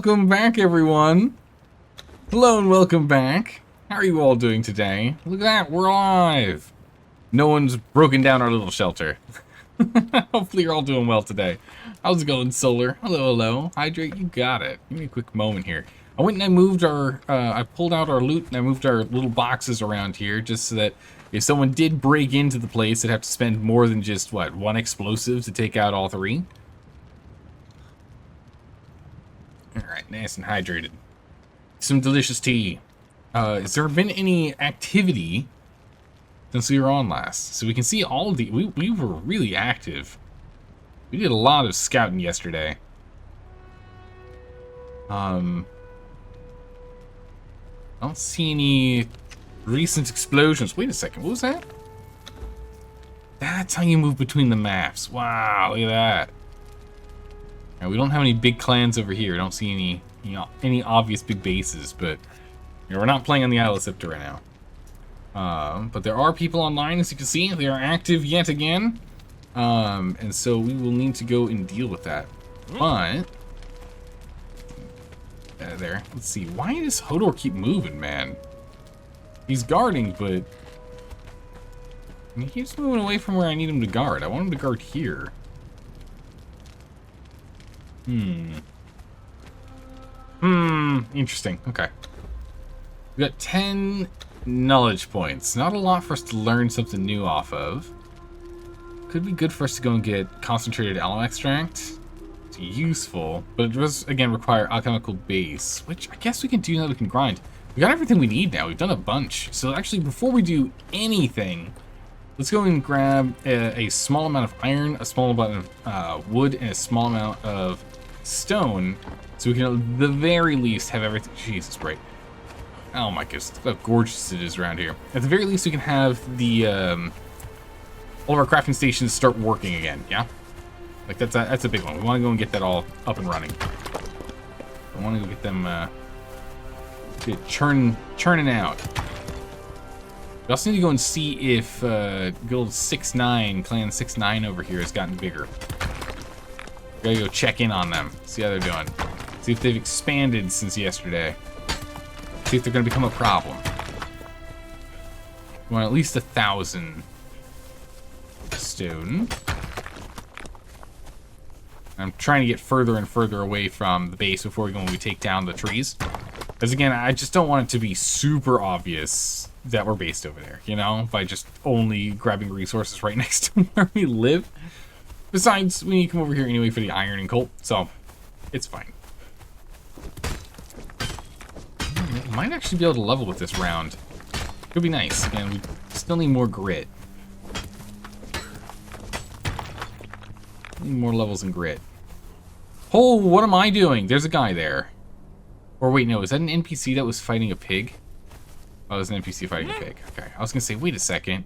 welcome back, everyone. Hello and welcome back. How are you all doing today? Look at that, we're alive. No one's broken down our little shelter. Hopefully you're all doing well today. How's it going, Solar? Hello, hello. Hydrate, you got it. Give me a quick moment here. I went and I moved our, I pulled out our loot and I moved our little boxes around here just so that if someone did break into the place, they'd have to spend more than just, what, one explosive to take out all three? Alright, nice and hydrated. Some delicious tea. Has there been any activity since we were on last? So we can see all of the... We were really active. We did a lot of scouting yesterday. I don't see any recent explosions. Wait a second, what was that? That's how you move between the maps. Wow, look at that. Now, we don't have any big clans over here. I don't see any, any obvious big bases, but we're not playing on the Isle of Scepter right now. But there are people online, as you can see. They are active yet again. And so we will need to go and deal with that. But there. Let's see. Why does Hodor keep moving, man? He's guarding, but he keeps moving away from where I need him to guard. I want him to guard here. Interesting. Okay. We got 10 knowledge points. Not a lot for us to learn something new off of. Could be good for us to go and get concentrated aloe extract. It's useful, but it does, again, require alchemical base, which I guess we can do now that we can grind. We got everything we need now. We've done a bunch. So actually, before we do anything, let's go and grab a small amount of iron, a small amount of wood, and a small amount of stone, so we can at the very least have everything. Jesus, right. Oh my goodness, look how gorgeous it is around here. At the very least, we can have the all of our crafting stations start working again. Yeah, like that's a big one. We want to go and get that all up and running. I want to go get them get churning out. We also need to go and see if Guild 6-9, Clan 6-9 over here has gotten bigger. Gotta go check in on them, see how they're doing. See if they've expanded since yesterday. See if they're gonna become a problem. We want at least 1,000 stone. I'm trying to get further and further away from the base before we go and we take down the trees. Because again, I just don't want it to be super obvious that we're based over there, you know, by just only grabbing resources right next to where we live. Besides, we need to come over here anyway for the iron and coal, so it's fine. We might actually be able to level with this round. Could be nice. Again, we still need more grit. Need more levels in grit. Oh, what am I doing? There's a guy there. Or wait, no, is that an NPC that was fighting a pig? Oh, it was an NPC fighting a pig. Okay, I was gonna say, wait a second.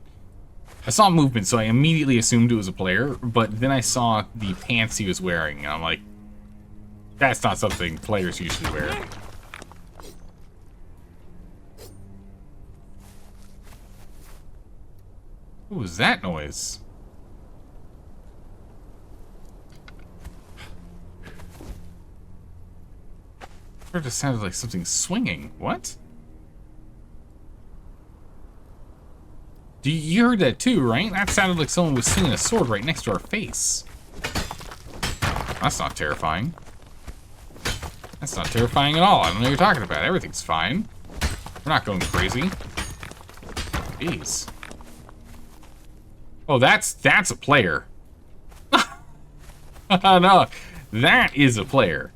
I saw movement, so I immediately assumed it was a player, but then I saw the pants he was wearing, and I'm like, that's not something players usually wear. What was that noise? It just sounded like something swinging. What? You heard that too, right? That sounded like someone was swinging a sword right next to our face. That's not terrifying. That's not terrifying at all. I don't know what you're talking about. Everything's fine. We're not going crazy. Jeez. Oh, that's a player. No, that is a player.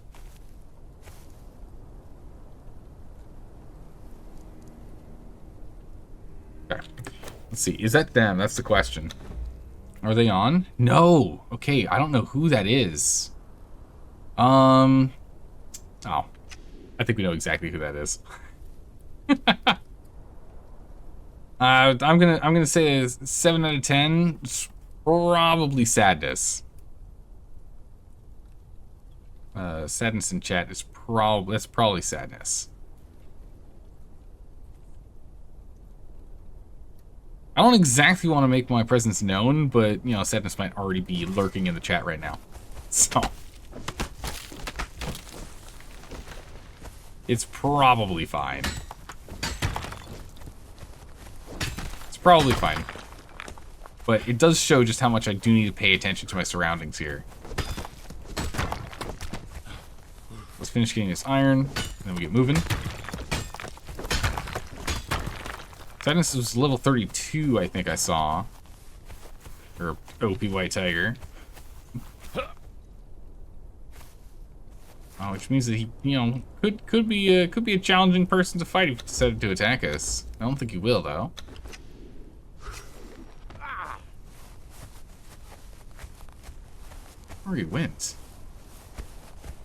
Okay. Let's see. Is that them? That's the question. Are they on? No. Okay, I don't know who that is. Oh. I think we know exactly who that is. I'm gonna say a 7 out of 10. It's probably sadness. Sadness in chat is probably sadness. I don't exactly want to make my presence known, but, you know, Sadness might already be lurking in the chat right now. So. It's probably fine. It's probably fine. But it does show just how much I do need to pay attention to my surroundings here. Let's finish getting this iron, and then we get moving. Sadness was level 32, I think I saw. Or OP White Tiger. Which means that he, you know, could be a challenging person to fight if he decided to attack us. I don't think he will, though. Where he went?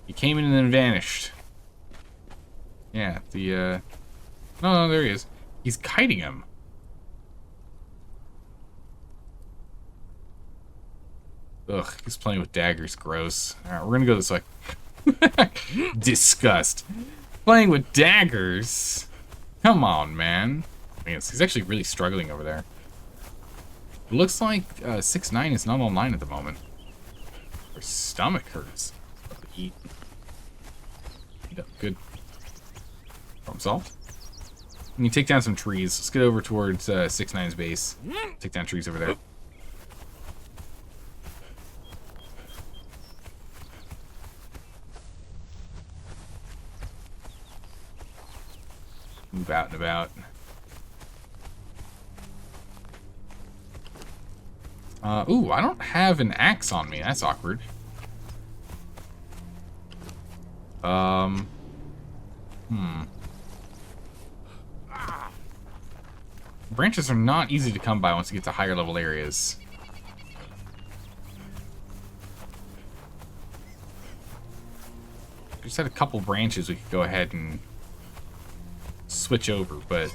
He came in and then vanished. Yeah, the no, there he is. He's kiting him. Ugh, he's playing with daggers. Gross. Alright, we're gonna go this way. Disgust. Playing with daggers? Come on, man. I mean, he's actually really struggling over there. It looks like 6-9 is not online at the moment. Her stomach hurts. Eat. Eat up. Good. Problem solved. We can take down some trees. Let's get over towards 6-9's base. Take down trees over there. Move out and about. Ooh, I don't have an axe on me. That's awkward. Branches are not easy to come by once you get to higher level areas. We just had a couple branches we could go ahead and switch over, but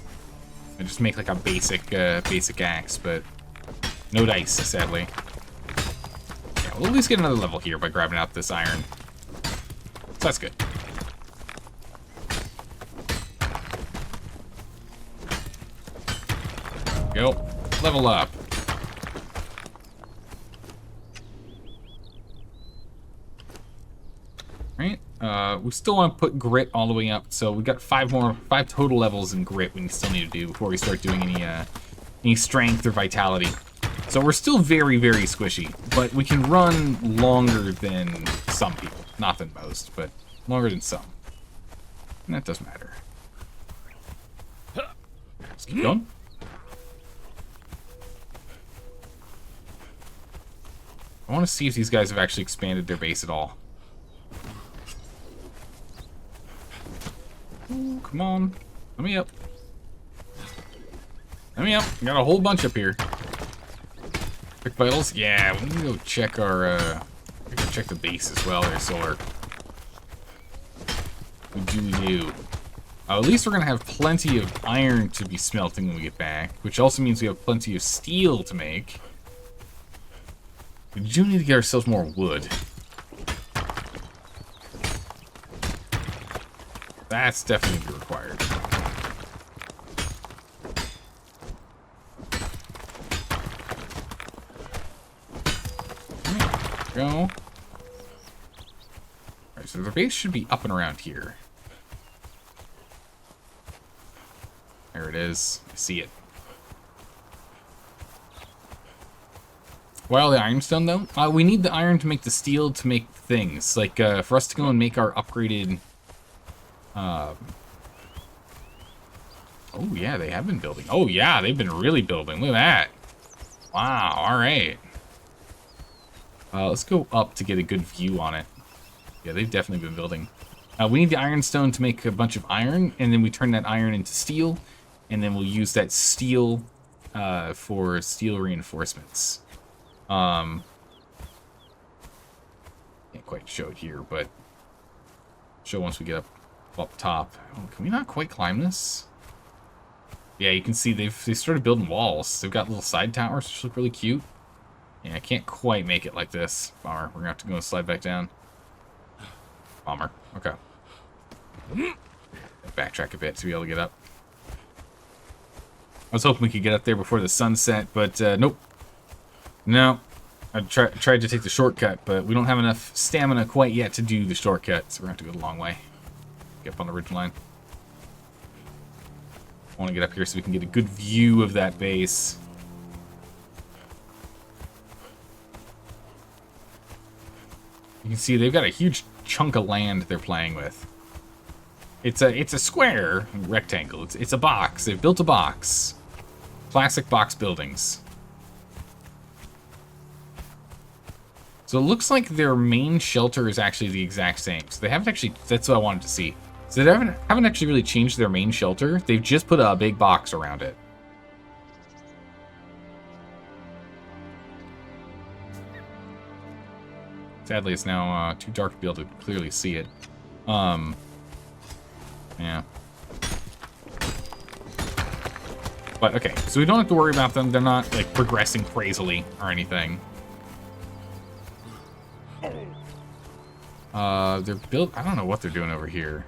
I just make like a basic axe, but no dice, sadly. Yeah, we'll at least get another level here by grabbing out this iron. So that's good. Go. Level up. Right? We still want to put grit all the way up, so we got 5 total levels in grit we still need to do before we start doing any strength or vitality. So we're still very, very squishy, but we can run longer than some people. Not than most, but longer than some. And that does matter. Let's keep going. I want to see if these guys have actually expanded their base at all. Ooh, come on. Let me up. Let me up. I got a whole bunch up here. Quick vitals? Yeah, we need to go check our, check the base as well there, Solar. We do. At least we're gonna have plenty of iron to be smelting when we get back, which also means we have plenty of steel to make. We do need to get ourselves more wood. That's definitely gonna be required. Go. Alright, so the base should be up and around here. There it is. I see it. Well, the ironstone, though. We need the iron to make the steel to make things. Like, for us to go and make our upgraded... Oh, yeah, they have been building. Oh, yeah, they've been really building. Look at that. Wow, alright. Let's go up to get a good view on it. Yeah, they've definitely been building. We need the ironstone to make a bunch of iron, and then we turn that iron into steel, and then we'll use that steel for steel reinforcements. Can't quite show it here, but show once we get up top. Oh, can we not quite climb this? Yeah, you can see they started building walls. They've got little side towers, which look really cute. Yeah, I can't quite make it like this. Bummer. We're gonna have to go and slide back down. Bummer. Okay. Backtrack a bit to be able to get up. I was hoping we could get up there before the sunset, but nope. No. I tried to take the shortcut, but we don't have enough stamina quite yet to do the shortcut, so we're gonna have to go the long way. Get up on the ridge line. I want to get up here so we can get a good view of that base. You can see they've got a huge chunk of land they're playing with. It's a square rectangle. It's a box. They've built a box. Classic box buildings. So it looks like their main shelter is actually the exact same. So they haven't actually, that's what I wanted to see. So they haven't actually really changed their main shelter. They've just put a big box around it. Sadly, it's now too dark to be able to clearly see it. Yeah. But, okay, so we don't have to worry about them. They're not, like, progressing crazily or anything. They're built... I don't know what they're doing over here.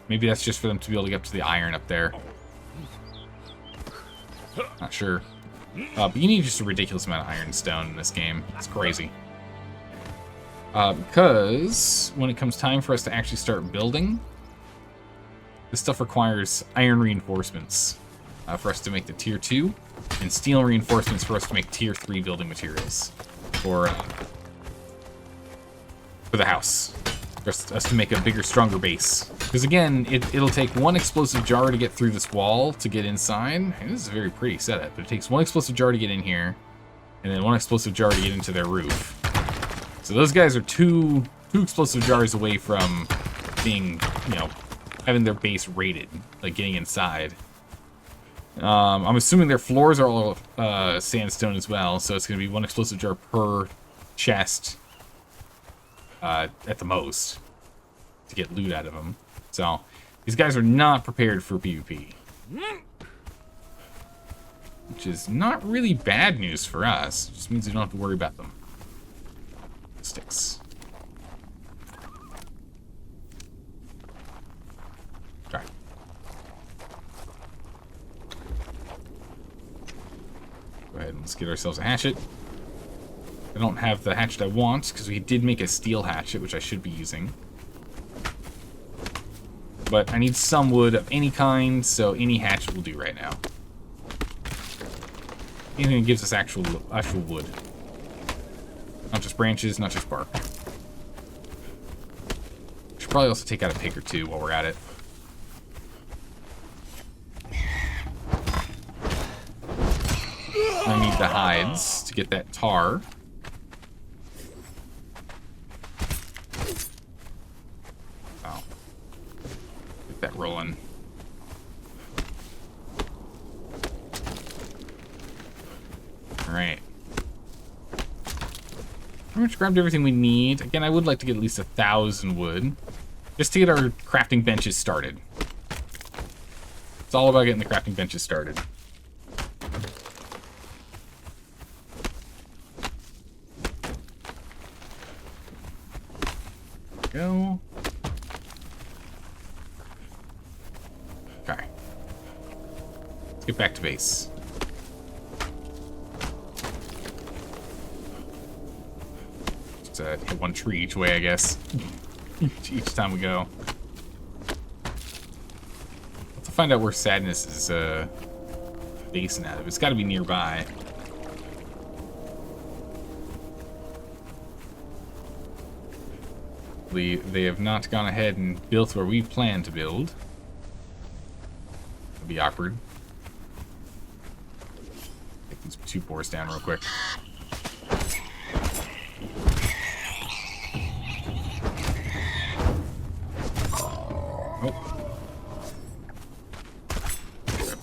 Maybe that's just for them to be able to get up to the iron up there. Not sure. But you need just a ridiculous amount of iron and stone in this game. It's crazy. Because when it comes time for us to actually start building, this stuff requires iron reinforcements for us to make the tier 2, and steel reinforcements for us to make tier 3 building materials for the house. For us to make a bigger, stronger base. Because again, it'll take one explosive jar to get through this wall to get inside. And this is a very pretty setup, but it takes one explosive jar to get in here, and then one explosive jar to get into their roof. So those guys are two explosive jars away from being, you know, having their base raided, like getting inside. I'm assuming their floors are all sandstone as well, so it's going to be one explosive jar per chest at the most to get loot out of them. So these guys are not prepared for PvP, which is not really bad news for us. It just means we don't have to worry about them. Sticks. Okay. Go ahead and let's get ourselves a hatchet. I don't have the hatchet I want because we did make a steel hatchet, which I should be using. But I need some wood of any kind, so any hatchet will do right now. Anything that gives us actual wood. Not just branches, not just bark. Should probably also take out a pig or two while we're at it. I need the hides to get that tar. Oh. Get that rolling. Alright. Pretty much grabbed everything we need. Again, I would like to get at least 1,000 wood. Just to get our crafting benches started. It's all about getting the crafting benches started. Go. Okay. Let's get back to base. Hit one tree each way, I guess. each time we go. Let's find out where Sadness is basing out of. It's got to be nearby. They have not gone ahead and built where we plan to build. It'll be awkward. Take these 2 boars down real quick.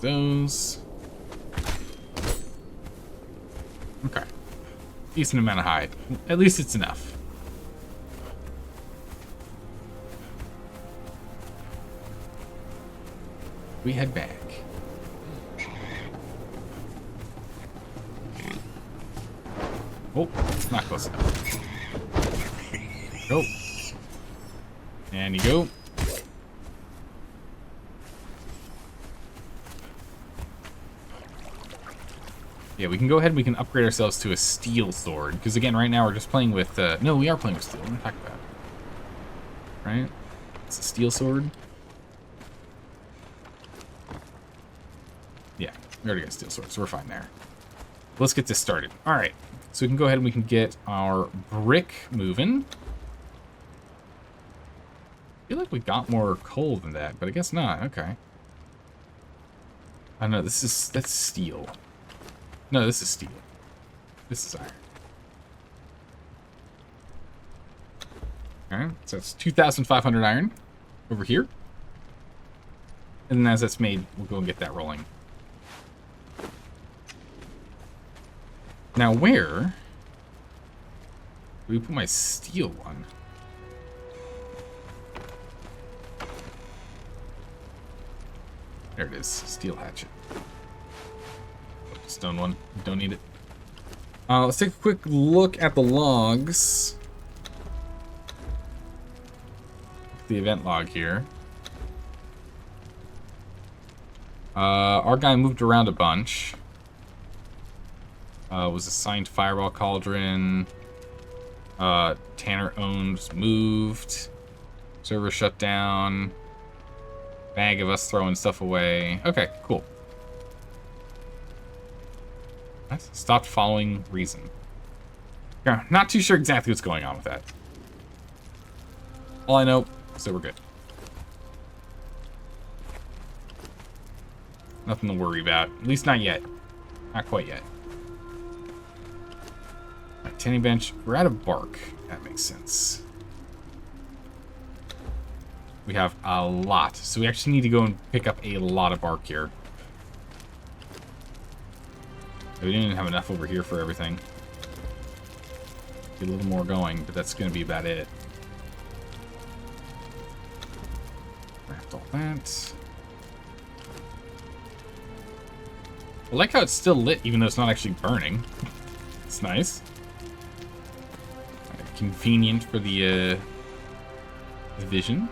Those. Okay. Decent amount of hide. At least it's enough. We head back. Oh, it's not close enough. Go. And you go. Yeah, we can go ahead and we can upgrade ourselves to a steel sword. Because again, right now we're just playing with... no, we are playing with steel. What am I talking about? Right? It's a steel sword. Yeah, we already got a steel sword, so we're fine there. Let's get this started. All right, so we can go ahead and we can get our brick moving. I feel like we got more coal than that, but I guess not. Okay. I know that's steel. No, this is steel. This is iron. Alright, so that's 2,500 iron over here. And then as that's made, we'll go and get that rolling. Now where do we put my steel one? There it is, steel hatchet. Stone one, don't need it. Let's take a quick look at the logs. The event log here. Our guy moved around a bunch. Was assigned Fireball Cauldron. Tanner owned, moved. Server shut down. Bag of us throwing stuff away. Okay, cool. Stopped following reason. Yeah, not too sure exactly what's going on with that. All I know, so we're good. Nothing to worry about. At least not yet. Not quite yet. Alright, tanning bench. We're out of bark. That makes sense. We have a lot. So we actually need to go and pick up a lot of bark here. We didn't even have enough over here for everything. Get a little more going, but that's going to be about it. Wrapped all that. I like how it's still lit, even though it's not actually burning. It's nice. Convenient for the vision.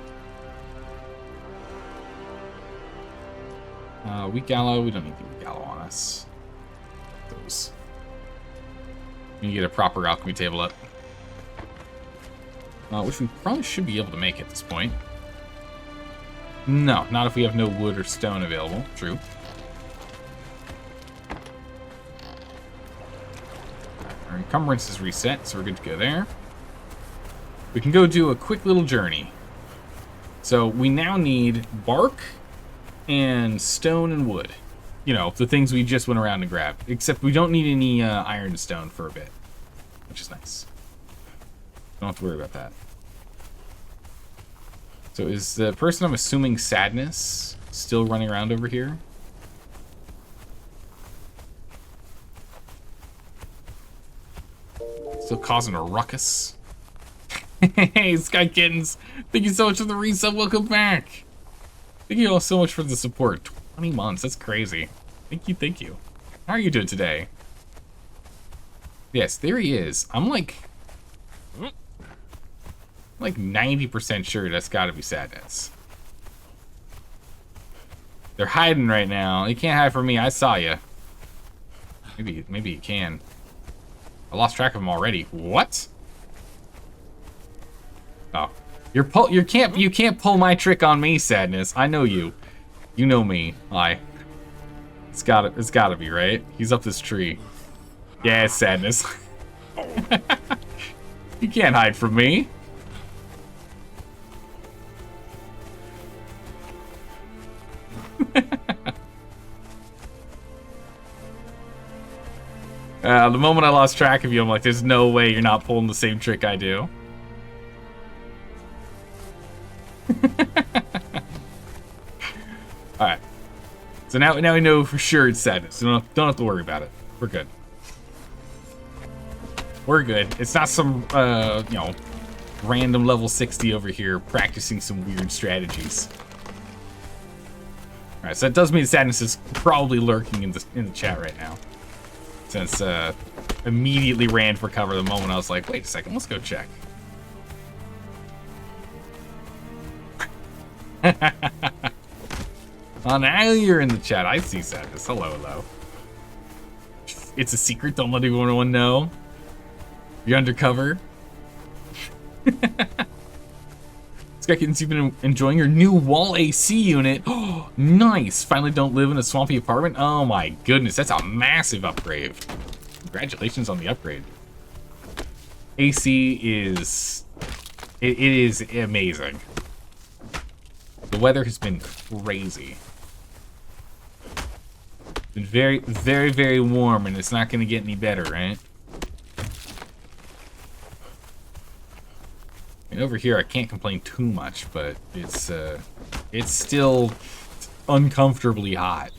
Weak gallow. We don't need the weak gallow on us. Those. We need to get a proper alchemy table up. Which we probably should be able to make at this point. No, not if we have no wood or stone available. True. Our encumbrance is reset, so we're good to go there. We can go do a quick little journey. So we now need bark and stone and wood. You know, the things we just went around and grabbed. Except we don't need any iron and stone for a bit. Which is nice. Don't have to worry about that. So is the person I'm assuming Sadness still running around over here? Still causing a ruckus. Hey, Sky Kittens. Thank you so much for the resub. Welcome back. Thank you all so much for the support. 20 months. That's crazy. Thank you. Thank you. How are you doing today? Yes, there he is. I'm like 90% sure that's got to be Sadness. They're hiding right now. You can't hide from me. I saw you. Maybe you can. I lost track of him already. What? Oh, you can't pull my trick on me, Sadness. I know you. You know me. It's gotta be, right? He's up this tree. Yeah, it's Sadness. You can't hide from me. The moment I lost track of you, I'm like, there's no way you're not pulling the same trick I do. Alright. So now we know for sure it's Sadness. So don't have to worry about it. We're good. We're good. It's not some, you know, random level 60 over here practicing some weird strategies. Alright, so that does mean Sadness is probably lurking in the chat right now. Since, immediately ran for cover the moment I was like, wait a second, let's go check. Oh, now you're in the chat. I see Sadness. Hello. It's a secret. Don't let anyone know. You're undercover. It's Skekins, you've been enjoying your new wall AC unit. Oh, nice. Finally don't live in a swampy apartment. Oh my goodness, that's a massive upgrade. Congratulations on the upgrade. AC is... It is amazing. The weather has been crazy. It's been very, very, very warm, and it's not going to get any better, right? And over here, I can't complain too much, but it's still uncomfortably hot.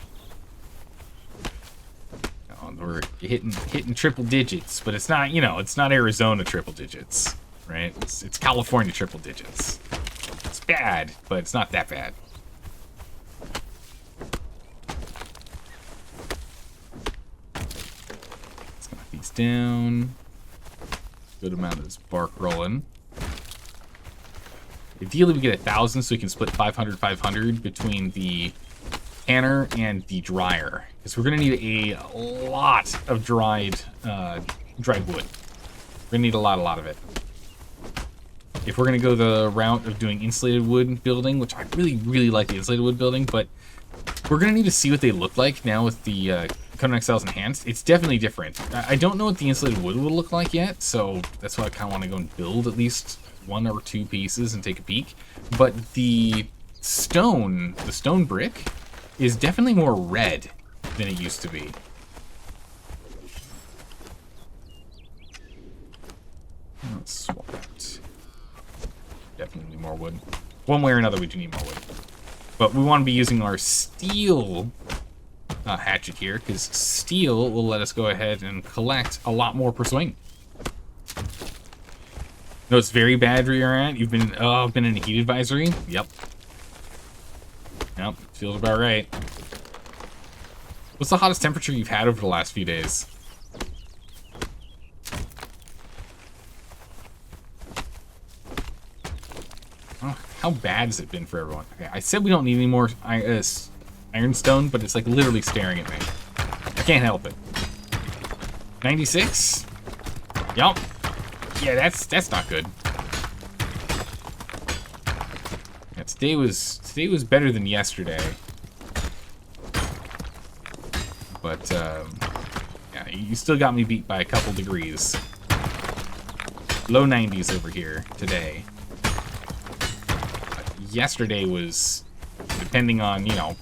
We're hitting triple digits, but it's not, you know, it's not Arizona triple digits, right? It's California triple digits. It's bad, but it's not that bad. Let's knock these down. Good amount of this bark rolling. Ideally, we get 1,000 so we can split 500, 500 between the canner and the dryer, because we're going to need a lot of dried wood. We're going to need a lot of it. If we're going to go the route of doing insulated wood building, which I really, really like the insulated wood building, but we're going to need to see what they look like now with the Conan Exiles Enhanced. It's definitely different. I don't know what the insulated wood will look like yet, so that's why I kind of want to go and build at least 1 or 2 pieces and take a peek. But the stone brick is definitely more red than it used to be. Let's swap out. Definitely need more wood. One way or another, we do need more wood. But we want to be using our steel hatchet here, because steel will let us go ahead and collect a lot more per swing. No, it's very bad where you're at. You've been, been in a heat advisory? Yep. Yep, feels about right. What's the hottest temperature you've had over the last few days? Oh, how bad has it been for everyone? Okay, I said we don't need any more ironstone, but it's like literally staring at me. I can't help it. 96? Yup. Yeah, that's not good. Yeah, today was better than yesterday. But yeah, you still got me beat by a couple degrees. Low 90s over here today. Yesterday was, depending on, you know,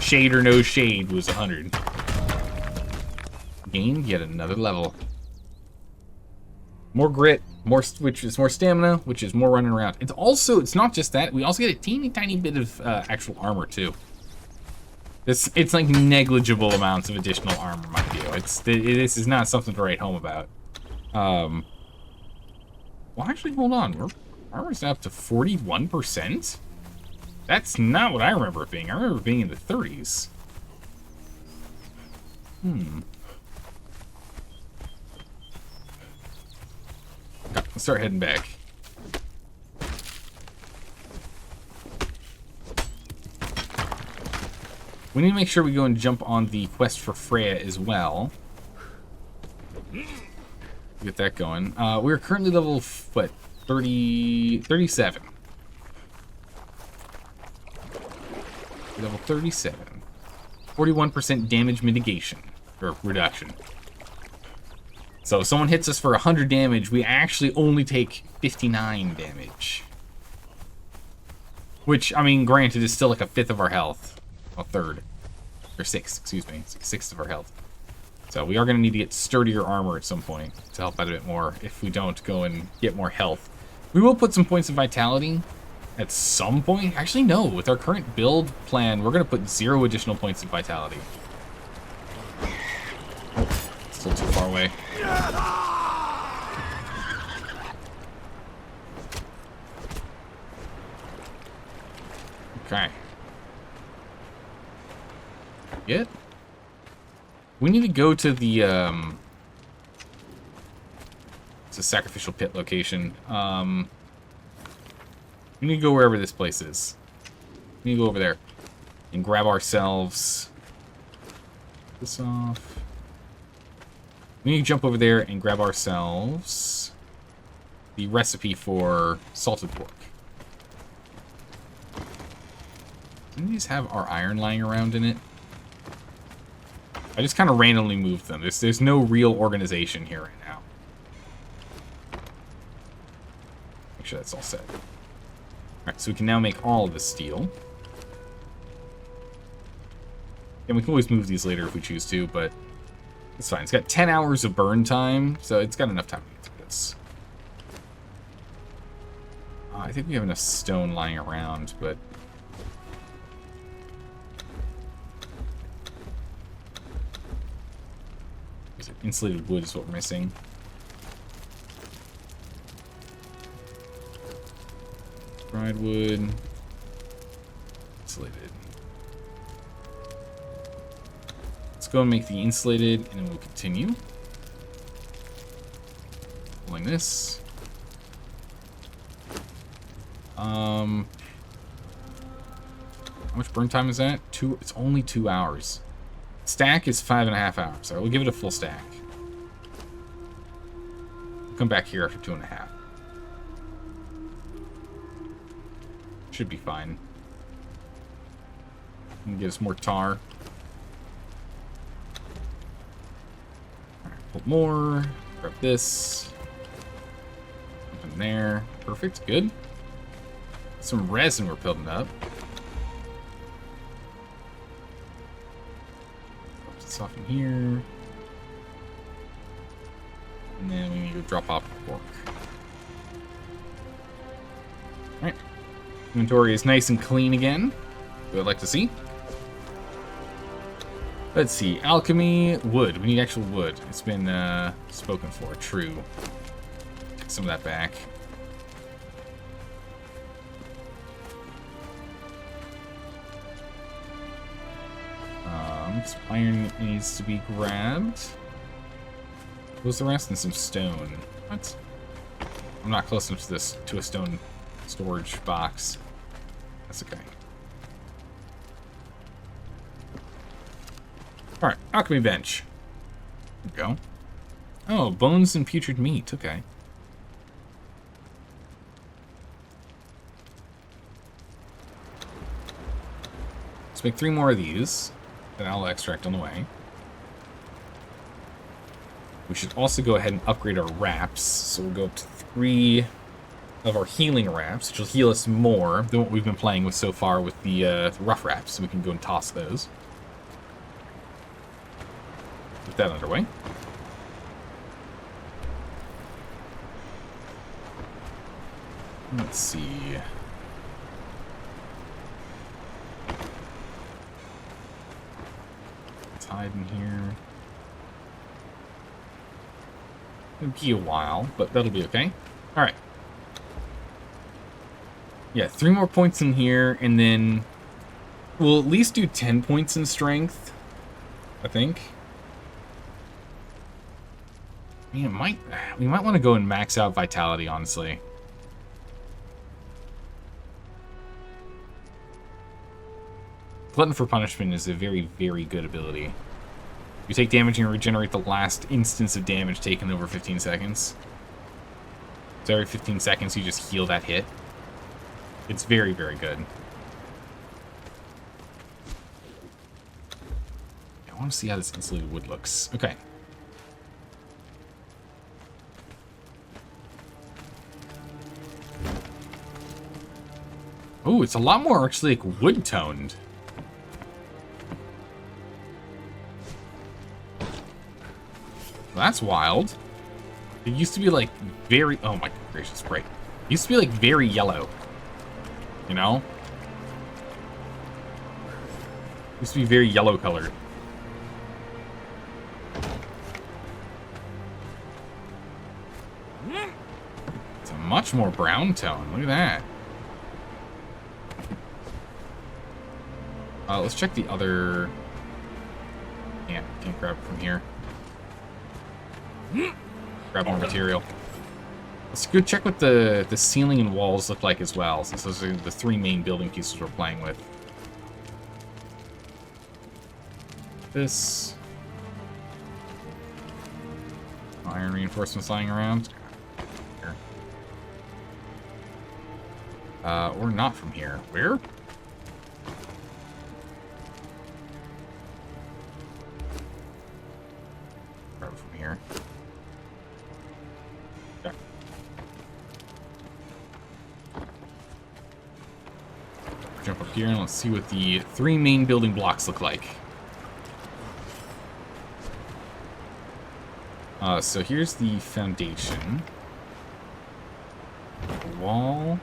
shade or no shade, was 100. Gained yet another level. More grit, which is more stamina, which is more running around. It's not just that. We also get a teeny tiny bit of actual armor too. It's like negligible amounts of additional armor, mind you. This is not something to write home about. Well, actually, hold on. Our armor's up to 41%. That's not what I remember it being. I remember it being in the 30s. Let's start heading back. We need to make sure we go and jump on the quest for Freya as well. Get that going. We're currently level, what, 37. Level 37. 41% damage mitigation, or reduction. So if someone hits us for 100 damage, we actually only take 59 damage. Which, I mean, granted, is still like a fifth of our health. A third. Or sixth, excuse me. It's like a sixth of our health. So we are going to need to get sturdier armor at some point to help out a bit more if we don't go and get more health. We will put some points of vitality at some point. Actually, no. With our current build plan, we're going to put 0 additional points of vitality. Oh, still too far away. Okay. Good. We need to go to the, it's a sacrificial pit location. We need to go wherever this place is. We need to go over there and grab ourselves this off. We need to jump over there and grab ourselves the recipe for salted pork. Didn't these have our iron lying around in it? I just kind of randomly moved them. There's no real organization here right now. Make sure that's all set. Alright, so we can now make all of this steel. And we can always move these later if we choose to, but it's fine. It's got 10 hours of burn time, so it's got enough time to get through this. I think we have enough stone lying around, but... insulated wood is what we're missing. Dried wood. Insulated. Let's go and make the insulated, and then we'll continue. Pulling this. How much burn time is that? It's only 2 hours. Stack is 5.5 hours. Alright, we'll give it a full stack. We'll come back here after 2.5. Should be fine. And get us more tar. Alright, pull more. Grab this. Up in there. Perfect. Good. Some resin we're building up. Drop this off in here. And then we need to drop off the pork. Alright. Inventory is nice and clean again. We would like to see. Let's see. Alchemy, wood. We need actual wood. It's been spoken for. True. Take some of that back. Some iron needs to be grabbed. What's the rest? And some stone. What? I'm not close enough to this to a stone storage box. That's okay. Alright, alchemy bench. There we go. Oh, bones and putrid meat. Okay. Let's make 3 more of these. An aloe extract on the way. We should also go ahead and upgrade our wraps. So we'll go up to 3 of our healing wraps, which will heal us more than what we've been playing with so far with the rough wraps. So we can go and toss those. Get that underway. Let's see. It's hiding here. It'll be a while, but that'll be okay. Alright. Yeah, 3 more points in here, and then we'll at least do 10 points in strength, I think. I mean, we might want to go and max out vitality, honestly. Glutton for Punishment is a very, very good ability. You take damage and regenerate the last instance of damage taken over 15 seconds. So every 15 seconds you just heal that hit. It's very, very good. I want to see how this insulated wood looks. Okay. Oh, it's a lot more actually like wood-toned. That's wild. It used to be like very... Oh my gracious, right. It used to be like very yellow. You know? It used to be very yellow colored. It's a much more brown tone. Look at that. Let's check the other... Can't grab it from here. Grab more material. Let's go check what the ceiling and walls look like as well, since those are the 3 main building pieces we're playing with. This. Iron reinforcements lying around. Here. Or not from here. Where? jump up here and let's see what the 3 main building blocks look like. So here's the foundation. The wall.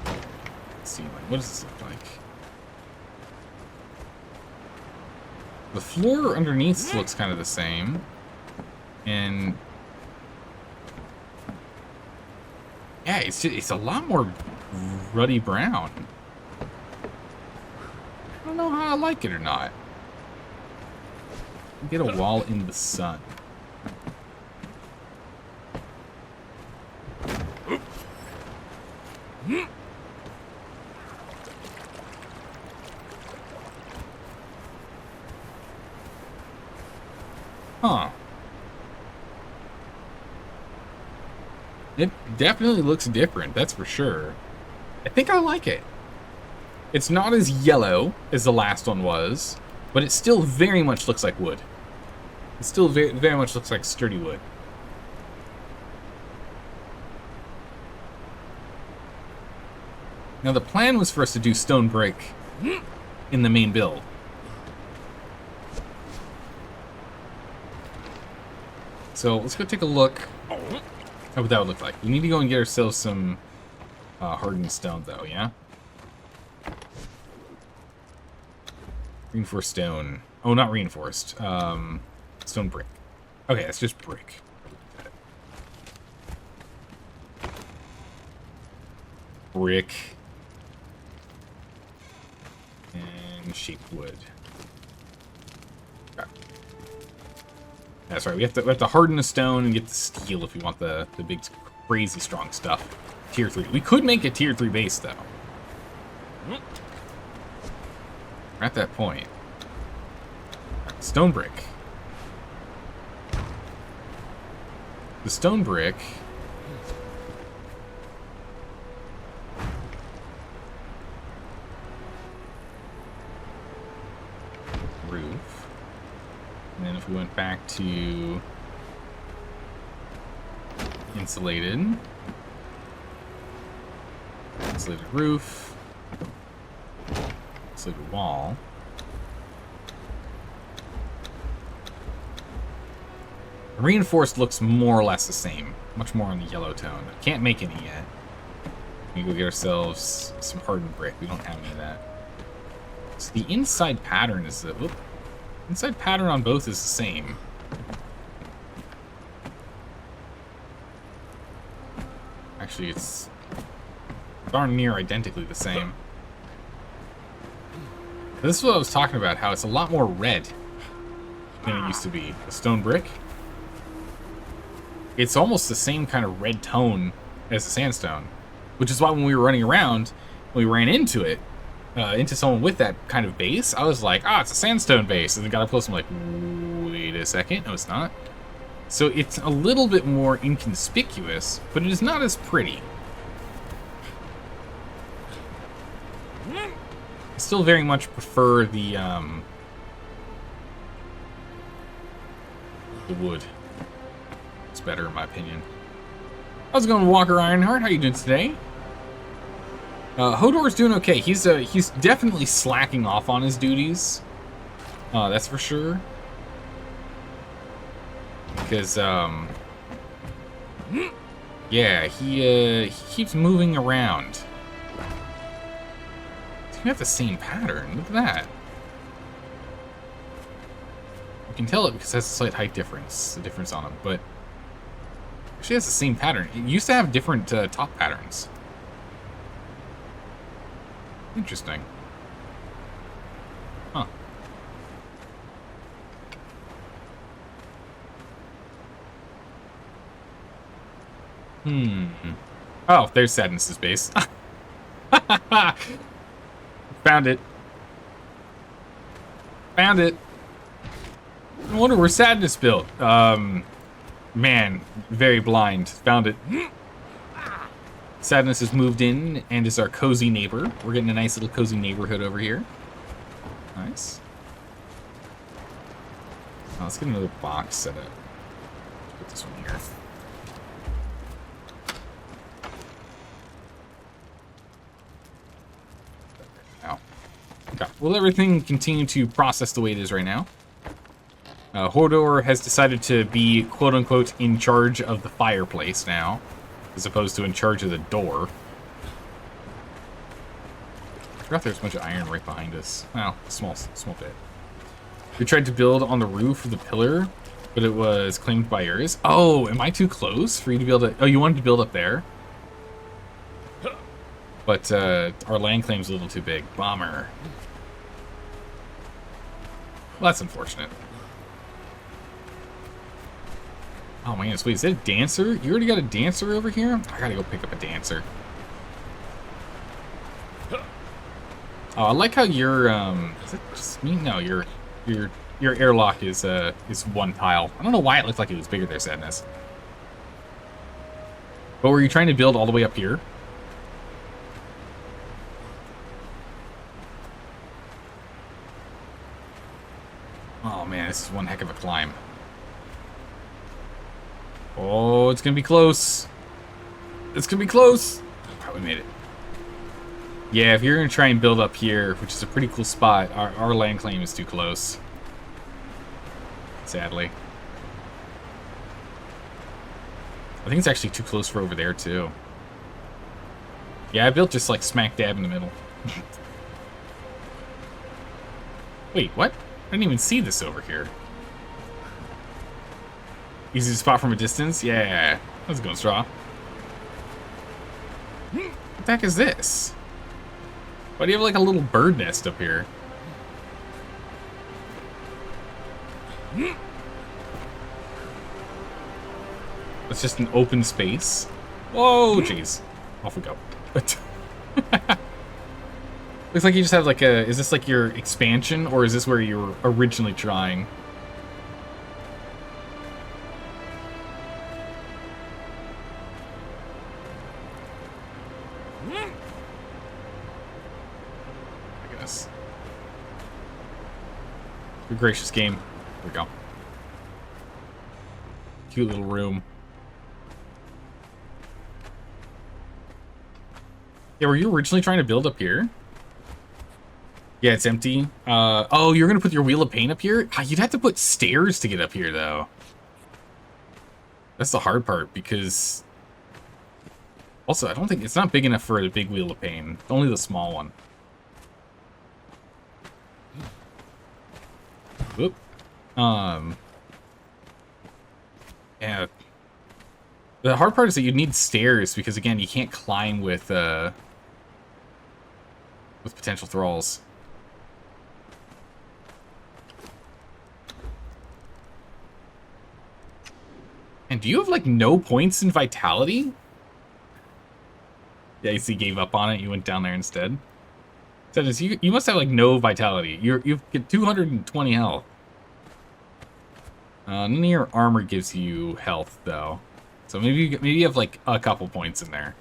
Let's see, what does this look like? The floor underneath looks kind of the same. And yeah, it's a lot more ruddy brown. I don't know how I like it or not. Get a wall in the sun. Huh. It definitely looks different, that's for sure. I think I like it. It's not as yellow as the last one was, but it still very much looks like wood. It still very much looks like sturdy wood. Now the plan was for us to do stone brick in the main build. So let's go take a look at what that would look like. We need to go and get ourselves some hardened stone though, yeah? Reinforced stone. Oh, not reinforced. Stone brick. Okay, it's just brick. Brick. And shaped wood. Okay. That's right, we have to harden the stone and get the steel if we want the big, crazy strong stuff. Tier 3. We could make a Tier 3 base, though. We're at that point. Right, stone brick. The stone brick... roof. And then if we went back to insulated roof, insulated wall. Reinforced looks more or less the same, much more on the yellow tone. Can't make any yet. We go get ourselves some hardened brick. We don't have any of that. So the inside pattern is the inside pattern on both is the same. Actually, it's darn near identically the same. This is what I was talking about, how it's a lot more red than it used to be. The stone brick, it's almost the same kind of red tone as the sandstone, which is why when we were running around, we ran into it, into someone with that kind of base, I was like, it's a sandstone base. And then got up close, I'm like, wait a second, no it's not. So it's a little bit more inconspicuous, but it is not as pretty. I still very much prefer the wood. It's better in my opinion. How's it going, Walker Ironheart? How you doing today? Hodor's doing okay. He's definitely slacking off on his duties. That's for sure. Because yeah, he keeps moving around. We have the same pattern. Look at that. You can tell it because it has a slight height difference, the difference on him, but actually has the same pattern. It used to have different top patterns. Interesting. Huh. Oh, there's Sadness's base. Found it. Found it. I wonder where Sadness built. Man, very blind. Found it. Sadness has moved in and is our cozy neighbor. We're getting a nice little cozy neighborhood over here. Nice. Oh, let's get another box set up. Put this one here. will everything continue to process the way it is right now? Hodor has decided to be, quote-unquote, in charge of the fireplace now, as opposed to in charge of the door. I forgot there's a bunch of iron right behind us. Well, small bit. We tried to build on the roof of the pillar, but it was claimed by yours. Oh, am I too close for you to be able to... Oh, you wanted to build up there? But our land claim's a little too big. Bomber. Well, that's unfortunate. Oh man, wait, is that a dancer? You already got a dancer over here? I gotta go pick up a dancer. Oh, I like how your is it just me? No, your airlock is one tile. I don't know why it looked like it was bigger there, Sadness. But were you trying to build all the way up here? Oh man, this is one heck of a climb. Oh, it's gonna be close. It's gonna be close. Probably made it. Yeah, if you're gonna try and build up here, which is a pretty cool spot, our land claim is too close. Sadly. I think it's actually too close for over there, too. Yeah, I built just like smack dab in the middle. Wait, what? I didn't even see this over here. Easy to spot from a distance? Yeah. How's it going, Straw? What the heck is this? Why do you have like a little bird nest up here? It's just an open space. Whoa, jeez. Off we go. Looks like you just have like a... Is this like your expansion, or is this where you were originally trying? I guess. Good gracious game. Here we go. Cute little room. Yeah, were you originally trying to build up here? Yeah, it's empty. Oh, you're gonna put your wheel of paint up here? You'd have to put stairs to get up here, though. That's the hard part, because... Also, I don't think... It's not big enough for a big wheel of paint. Only the small one. Whoop. Yeah. The hard part is that you need stairs, because, again, you can't climb with potential thralls. And do you have, like, no points in vitality? Yeah, you see, gave up on it. You went down there instead. So you must have, like, no vitality. You get 220 health. None of your armor gives you health, though. So maybe you have, like, a couple points in there.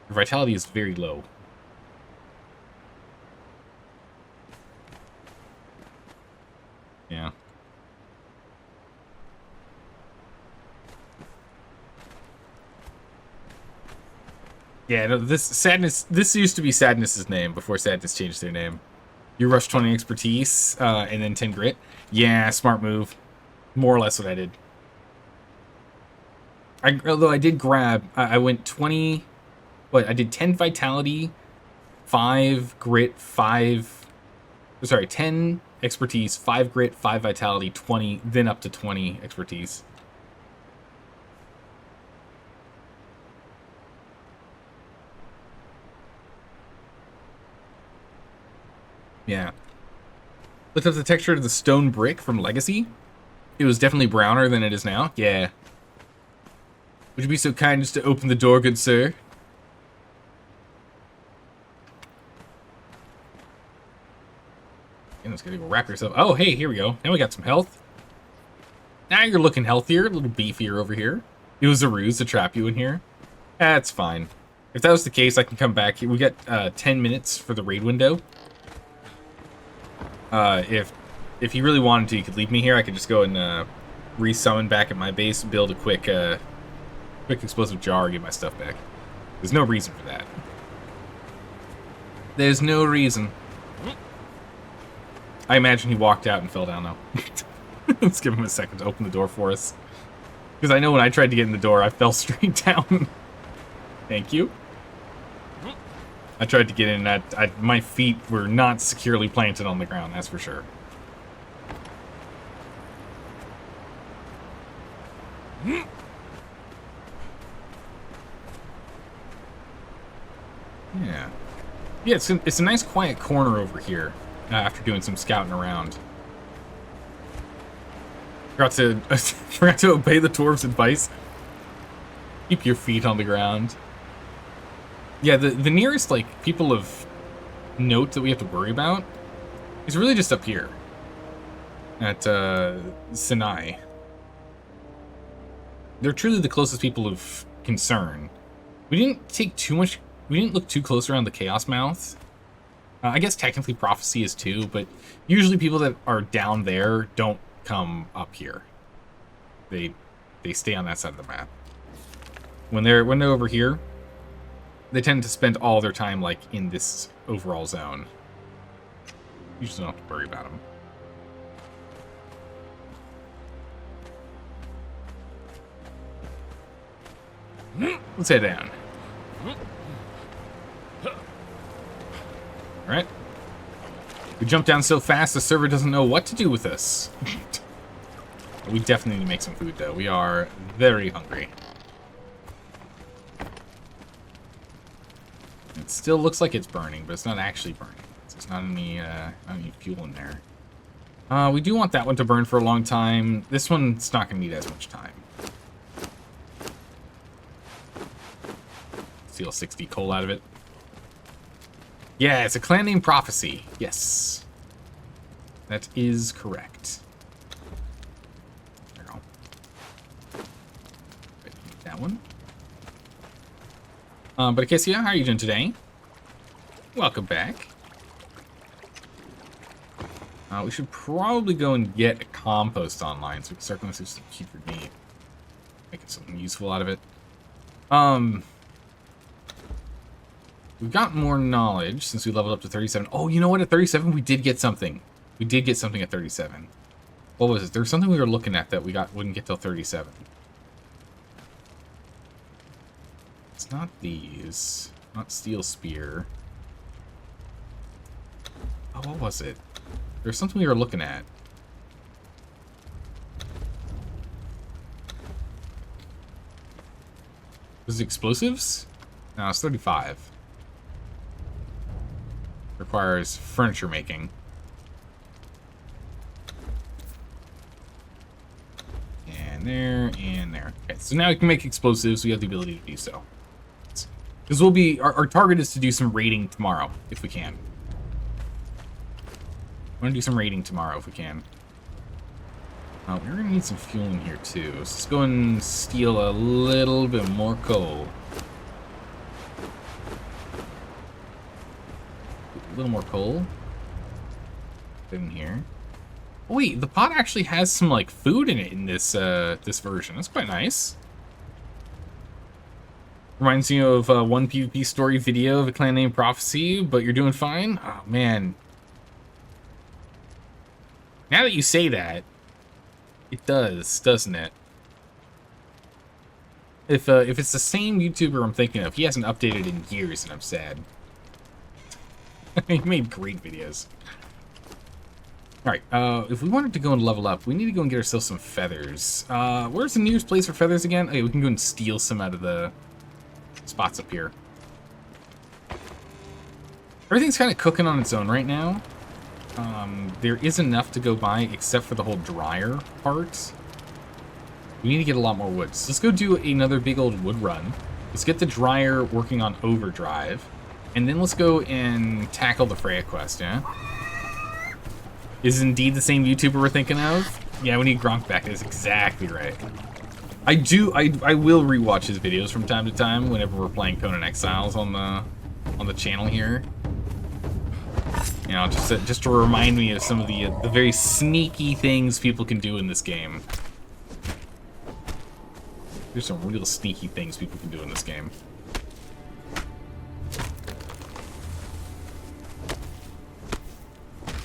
Your vitality is very low. Yeah. Yeah, no, this used to be Sadness's name before Sadness changed their name. You rush 20 expertise, and then 10 grit. Yeah, smart move. More or less what I did. Although I did grab, I went 20, what, I did 10 vitality, 5 grit, 10 expertise, 5 grit, 5 vitality, 20, then up to 20 expertise. Yeah. Looked up the texture of the stone brick from Legacy. It was definitely browner than it is now. Yeah. Would you be so kind as to open the door, good sir? And it's gonna go wrap yourself. Oh, hey, here we go. Now we got some health. Now you're looking healthier, a little beefier over here. It was a ruse to trap you in here. That's fine. If that was the case, I can come back here. We got 10 minutes for the raid window. If you really wanted to, you could leave me here. I could just go and resummon back at my base, build a quick explosive jar, get my stuff back. There's no reason for that. There's no reason. I imagine he walked out and fell down, though. Let's give him a second to open the door for us. Because I know when I tried to get in the door, I fell straight down. Thank you. I tried to get in, my feet were not securely planted on the ground, that's for sure. Yeah. Yeah, it's a nice quiet corner over here after doing some scouting around. Forgot to obey the dwarves' advice. Keep your feet on the ground. Yeah, the nearest, like, people of note that we have to worry about is really just up here. At, Sinai. They're truly the closest people of concern. We didn't look too close around the Chaos Mouth. I guess technically Prophecy is too, but usually people that are down there don't come up here. They stay on that side of the map. When they're over here, they tend to spend all their time like in this overall zone. You just don't have to worry about them. Let's head down. Alright. We jump down so fast the server doesn't know what to do with us. We definitely need to make some food though. We are very hungry. It still looks like it's burning, but it's not actually burning. There's not any fuel in there. We do want that one to burn for a long time. This one's not going to need as much time. Steal 60 coal out of it. Yeah, it's a clan name Prophecy. Yes. That is correct. There we go. That one. But Acacia, how are you doing today? Welcome back. We should probably go and get a compost online so we can start going through some keeper meat. Making something useful out of it. We've got more knowledge since we leveled up to 37. Oh, you know what? At 37, we did get something. We did get something at 37. What was it? There was something we were looking at that we wouldn't get till 37. It's not these. Not Steel Spear. Oh, what was it? There's something we were looking at. Was it explosives? No, it's 35. Requires furniture making. And there, and there. Okay, so now we can make explosives. We have the ability to do so. Because we'll be... Our target is to do some raiding tomorrow, if we can. We're going to do some raiding tomorrow, if we can. We're going to need some fuel in here, too. So let's go and steal a little bit more coal. A little more coal. Put in here. Oh, wait, the pot actually has some, like, food in it in this, this version. That's quite nice. Reminds you of one PvP story video of a clan named Prophecy, but you're doing fine? Oh, man. Now that you say that, it does, doesn't it? If it's the same YouTuber I'm thinking of, he hasn't updated in years, and I'm sad. He made great videos. Alright, if we wanted to go and level up, we need to go and get ourselves some feathers. Where's the nearest place for feathers again? Oh, yeah, we can go and steal some out of the spots up here. Everything's kind of cooking on its own right now. There is enough to go by, except for the whole dryer part. We need to get a lot more wood. So let's go do another big old wood run. Let's get the dryer working on overdrive. And then let's go and tackle the Freya quest, yeah? Is it indeed the same YouTuber we're thinking of? Yeah, we need Gronk back. That's exactly right. I will rewatch his videos from time to time whenever we're playing Conan Exiles on the channel here. You know, just to remind me of some of the very sneaky things people can do in this game. There's some real sneaky things people can do in this game.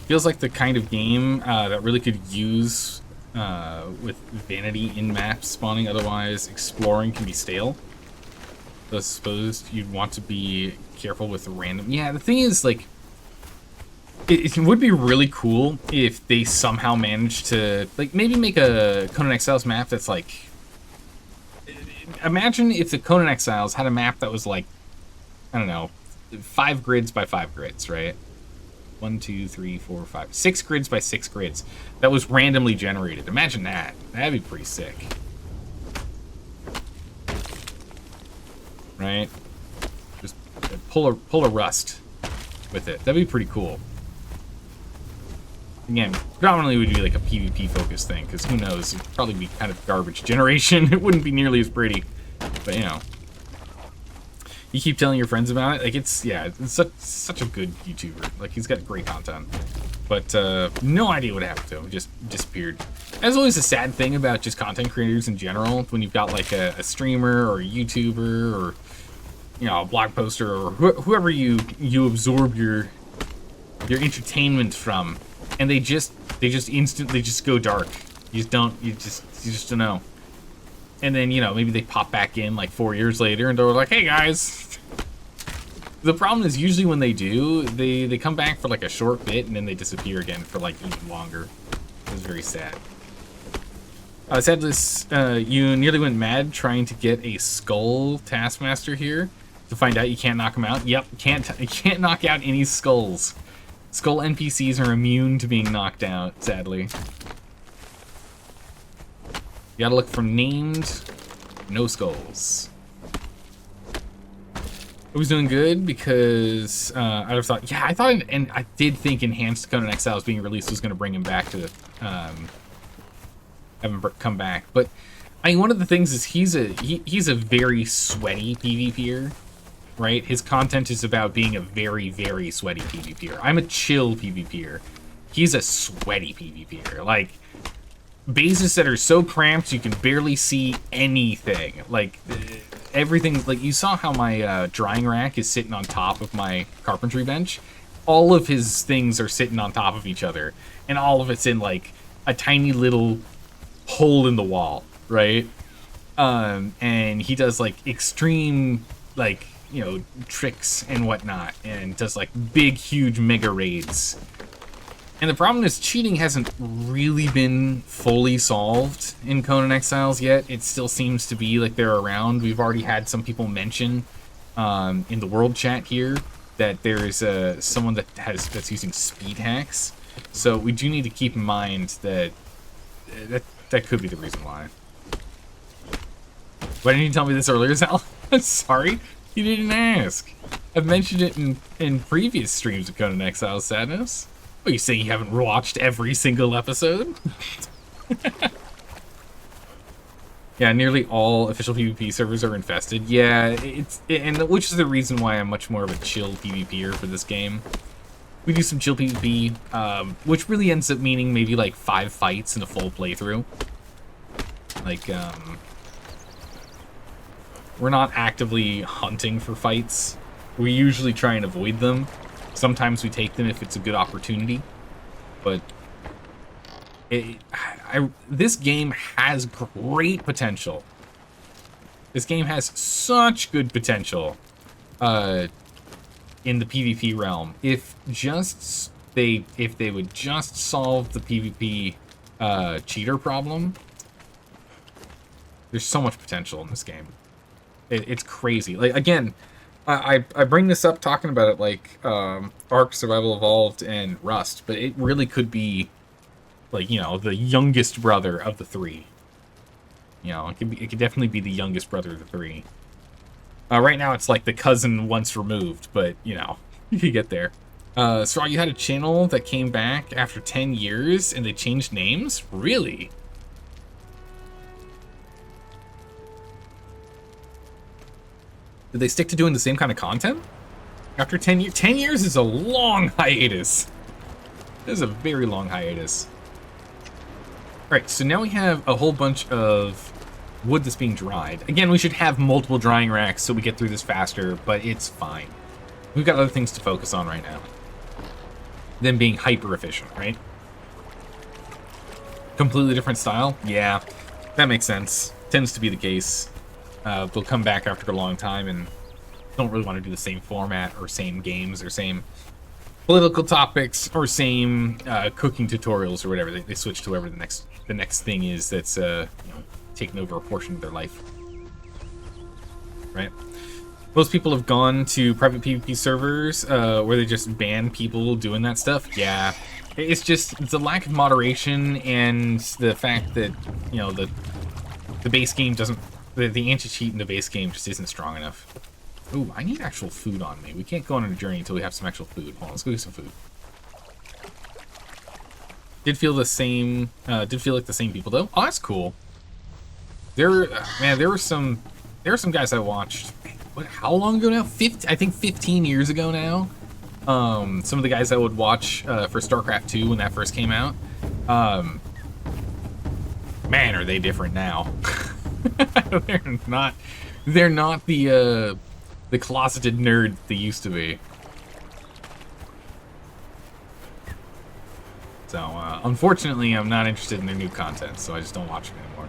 Feels like the kind of game that really could use with vanity in map spawning. Otherwise, exploring can be stale. So I suppose you'd want to be careful with random. Yeah, the thing is, like, it would be really cool if they somehow managed to, like, maybe make a Conan Exiles map that's like. Imagine if the Conan Exiles had a map that was like, I don't know, 5 grids by 5 grids, right? 1, 2, 3, 4, 5, 6 grids by 6 grids that was randomly generated. Imagine that. That'd be pretty sick. Right? Just pull a rust with it. That'd be pretty cool. Again, predominantly would be like a PvP focused thing, because who knows, it'd probably be kind of garbage generation. It wouldn't be nearly as pretty. But you know. You keep telling your friends about it, like it's such a good YouTuber. Like he's got great content. But no idea what happened to him. Just disappeared. That's always a sad thing about just content creators in general, when you've got like a streamer or a YouTuber or a blog poster or whoever you absorb your entertainment from, and they just instantly just go dark. You just don't know. And then, maybe they pop back in like 4 years later and they're like, hey guys. The problem is usually when they do, they come back for like a short bit and then they disappear again for like even longer. It was very sad. Sadly, you nearly went mad trying to get a skull taskmaster here to find out you can't knock him out. Yep, you can't knock out any skulls. Skull NPCs are immune to being knocked out, sadly. You gotta look for named, no skulls. It was doing good because I thought, I thought, and I did think Enhanced Conan Exiles being released was gonna bring him back to have him come back. But I mean, one of the things is he's a very sweaty PvPer, right? His content is about being a very, very sweaty PvPer. I'm a chill PvPer. He's a sweaty PvPer. Like, bases that are so cramped you can barely see anything. Like, everything, like, you saw how my drying rack is sitting on top of my carpentry bench? All of his things are sitting on top of each other, and all of it's in, like, a tiny little hole in the wall, right? And he does, like, extreme, like, tricks and whatnot, and does, like, big, huge mega raids. And the problem is cheating hasn't really been fully solved in Conan Exiles yet. It still seems to be like they're around. We've already had some people mention in the world chat here that there's someone that's using speed hacks. So we do need to keep in mind that that could be the reason why. Why didn't you tell me this earlier, Sal? I'm sorry, you didn't ask. I've mentioned it in previous streams of Conan Exiles, Sadness. Are you saying you haven't watched every single episode? Yeah, nearly all official PvP servers are infested. Yeah, and which is the reason why I'm much more of a chill PvPer for this game. We do some chill PvP, which really ends up meaning maybe like 5 fights in a full playthrough. Like, we're not actively hunting for fights. We usually try and avoid them. Sometimes we take them if it's a good opportunity, but this game has great potential. This game has such good potential in the PvP realm. If they would just solve the PvP cheater problem, there's so much potential in this game. It's crazy. Like, again, I bring this up talking about it like Ark, Survival Evolved, and Rust, but it really could be like, the youngest brother of the 3. It could definitely be the youngest brother of the 3. Right now it's like the cousin once removed, but you could get there. Straw, you had a channel that came back after 10 years and they changed names? Really? Did they stick to doing the same kind of content? After 10 years? 10 years is a long hiatus. This is a very long hiatus. Alright, so now we have a whole bunch of wood that's being dried. Again, we should have multiple drying racks so we get through this faster, but it's fine. We've got other things to focus on right now. them being hyper efficient, right? Completely different style? Yeah, that makes sense. Tends to be the case. They'll come back after a long time and don't really want to do the same format or same games or same political topics or same cooking tutorials or whatever. They switch to whatever the next thing is that's you know, taken over a portion of their life. Right? Most people have gone to private PvP servers where they just ban people doing that stuff. Yeah. It's a lack of moderation and the fact that, you know, the base game doesn't... The anti-cheat in the base game just isn't strong enough. Ooh, I need actual food on me. We can't go on a journey until we have some actual food. Hold on, let's go get some food. Did feel the same... did feel like the same people, though. Oh, that's cool. Man, there were some guys I watched... How long ago now? I think 15 years ago now. Some of the guys I would watch for StarCraft 2 when that first came out. Man, are they different now. They're not the closeted nerd they used to be. So, unfortunately, I'm not interested in their new content, so I just don't watch them anymore.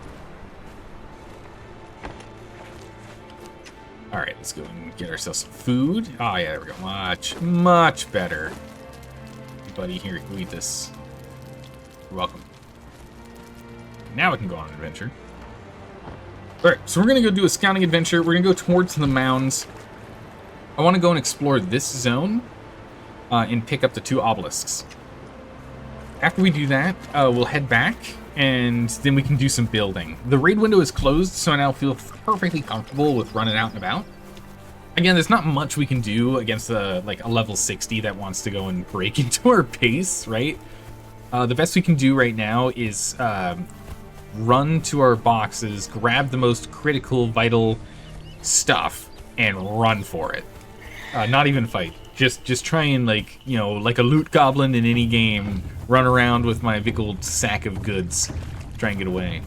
Alright, let's go and get ourselves some food. Oh, yeah, there we go. Much, much better. Hey, buddy, here, go eat this. You're welcome. Now we can go on an adventure. Alright, so we're going to go do a scouting adventure. We're going to go towards the mounds. I want to go and explore this zone and pick up the 2 obelisks. After we do that, we'll head back, and then we can do some building. The raid window is closed, so I now feel perfectly comfortable with running out and about. Again, there's not much we can do against like a level 60 that wants to go and break into our base, right? The best we can do right now is run to our boxes, grab the most critical, vital stuff, and run for it. Not even fight. Just try and, like, you know, like a loot goblin in any game, run around with my big old sack of goods, try and get away.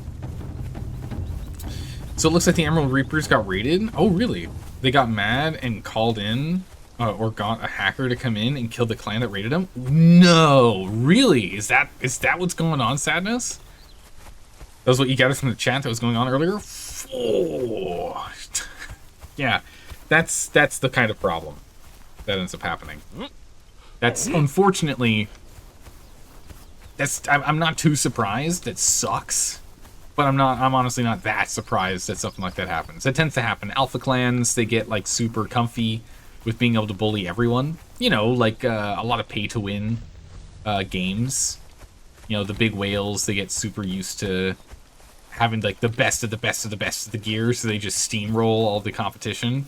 So it looks like the Emerald Reapers got raided. Oh, really? They got mad and called in, or got a hacker to come in and kill the clan that raided them? No, really? Is that what's going on, Sadness? That was what you gathered from the chat that was going on earlier? Oh. Yeah, that's the kind of problem that ends up happening. That's, unfortunately, I'm not too surprised. It sucks, but I'm honestly not that surprised that something like that happens. It tends to happen. Alpha clans, they get, like, super comfy with being able to bully everyone. You know, like a lot of pay-to-win games. You know, the big whales, they get super used to having, like, the best of the best of the best of the gear, so they just steamroll all the competition.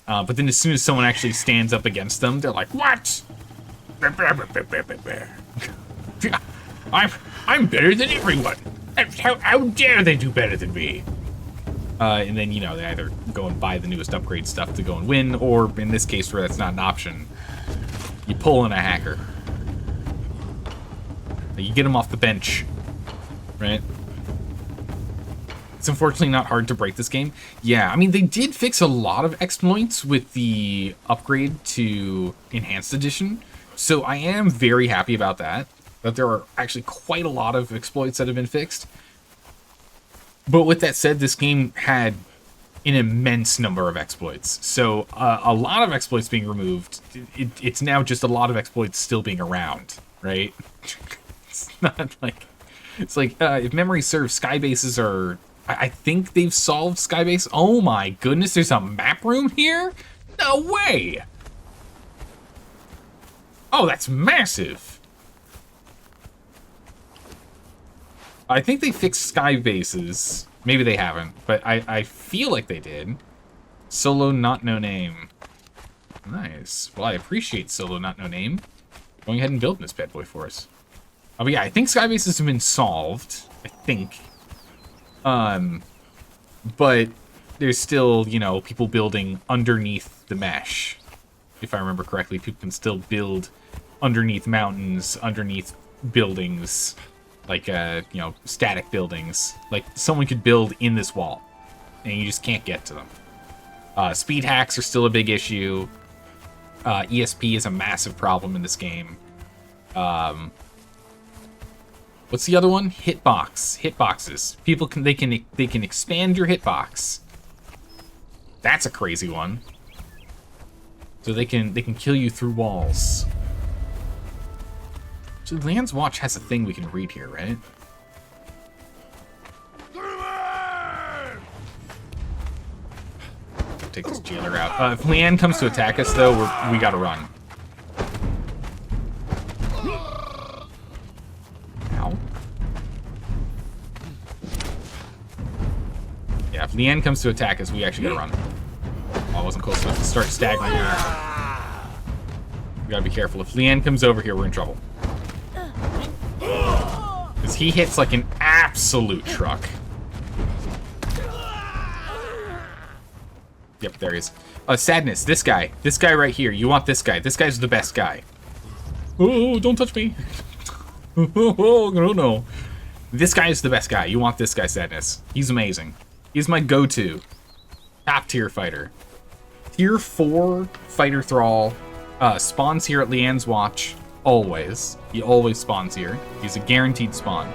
But then as soon as someone actually stands up against them, they're like, what? I'm better than everyone. How dare they do better than me? And then, you know, they either go and buy the newest upgrade stuff to go and win, or in this case where that's not an option, you pull in a hacker. You get them off the bench, right? It's unfortunately not hard to break this game. Yeah, I mean, they did fix a lot of exploits with the upgrade to Enhanced Edition, so I am very happy about that there are actually quite a lot of exploits that have been fixed. But with that said, this game had an immense number of exploits, so a lot of exploits being removed, it's now just a lot of exploits still being around, right? It's not like... It's like, if memory serves, skybases are... I think they've solved skybase. Oh my goodness, there's a map room here? No way! Oh, that's massive! I think they fixed skybases. Maybe they haven't, but I feel like they did. Solo not no name. Nice. Well, I appreciate Solo not no name. Going ahead and building this bad boy for us. Oh, but yeah, I think skybases have been solved. I think. But there's still, you know, people building underneath the mesh. If I remember correctly, people can still build underneath mountains, underneath buildings, like, you know, static buildings. Like, someone could build in this wall, and you just can't get to them. Speed hacks are still a big issue. ESP is a massive problem in this game. What's the other one? Hitbox. Hitboxes. People can they can expand your hitbox. That's a crazy one. So they can kill you through walls. So Leanne's Watch has a thing we can read here, right? Take this jailer out. If Leanne comes to attack us, though, we gotta run. Ow. Yeah, if Leanne comes to attack us, we actually gotta run. Oh, I wasn't close enough to start staggering her. We gotta be careful. If Leanne comes over here, we're in trouble. Because he hits like an absolute truck. Yep, there he is. Sadness, this guy. This guy right here. You want this guy. This guy's the best guy. Oh, don't touch me. Oh, no. This guy is the best guy. You want this guy, Sadness. He's amazing. He's my go-to. Top tier fighter. Tier 4 fighter thrall. Spawns here at Leanne's Watch. Always. He always spawns here. He's a guaranteed spawn.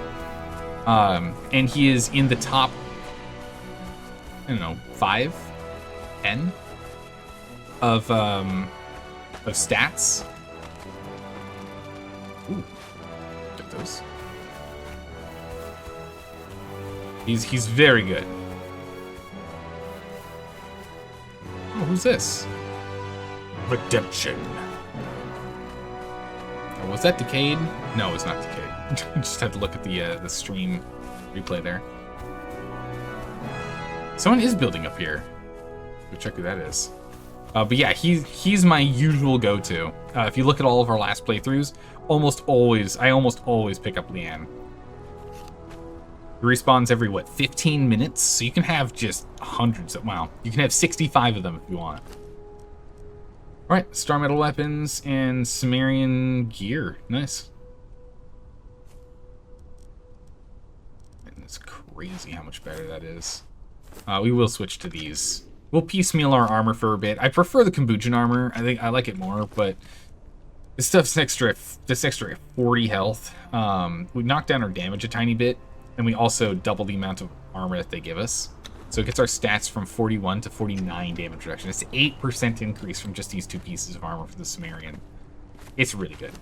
And he is in the top, I don't know, 5? 10 of stats. Ooh, get those. He's very good. Oh, who's this? Redemption. Oh, was that Decayed? No, it's not Decayed. Just had to look at the stream replay there. Someone is building up here. Go check who that is. But yeah, he's my usual go-to. If you look at all of our last playthroughs, I almost always pick up Leanne. He respawns every, 15 minutes? So you can have just hundreds of, wow. You can have 65 of them if you want. Alright, Star Metal weapons and Sumerian gear. Nice. And it's crazy how much better that is. We will switch to these. We'll piecemeal our armor for a bit. I prefer the Kambujin armor. I think I like it more, but this stuff's extra 40 health. We knock down our damage a tiny bit, and we also double the amount of armor that they give us. So it gets our stats from 41 to 49 damage reduction. It's an 8% increase from just these 2 pieces of armor for the Sumerian. It's really good.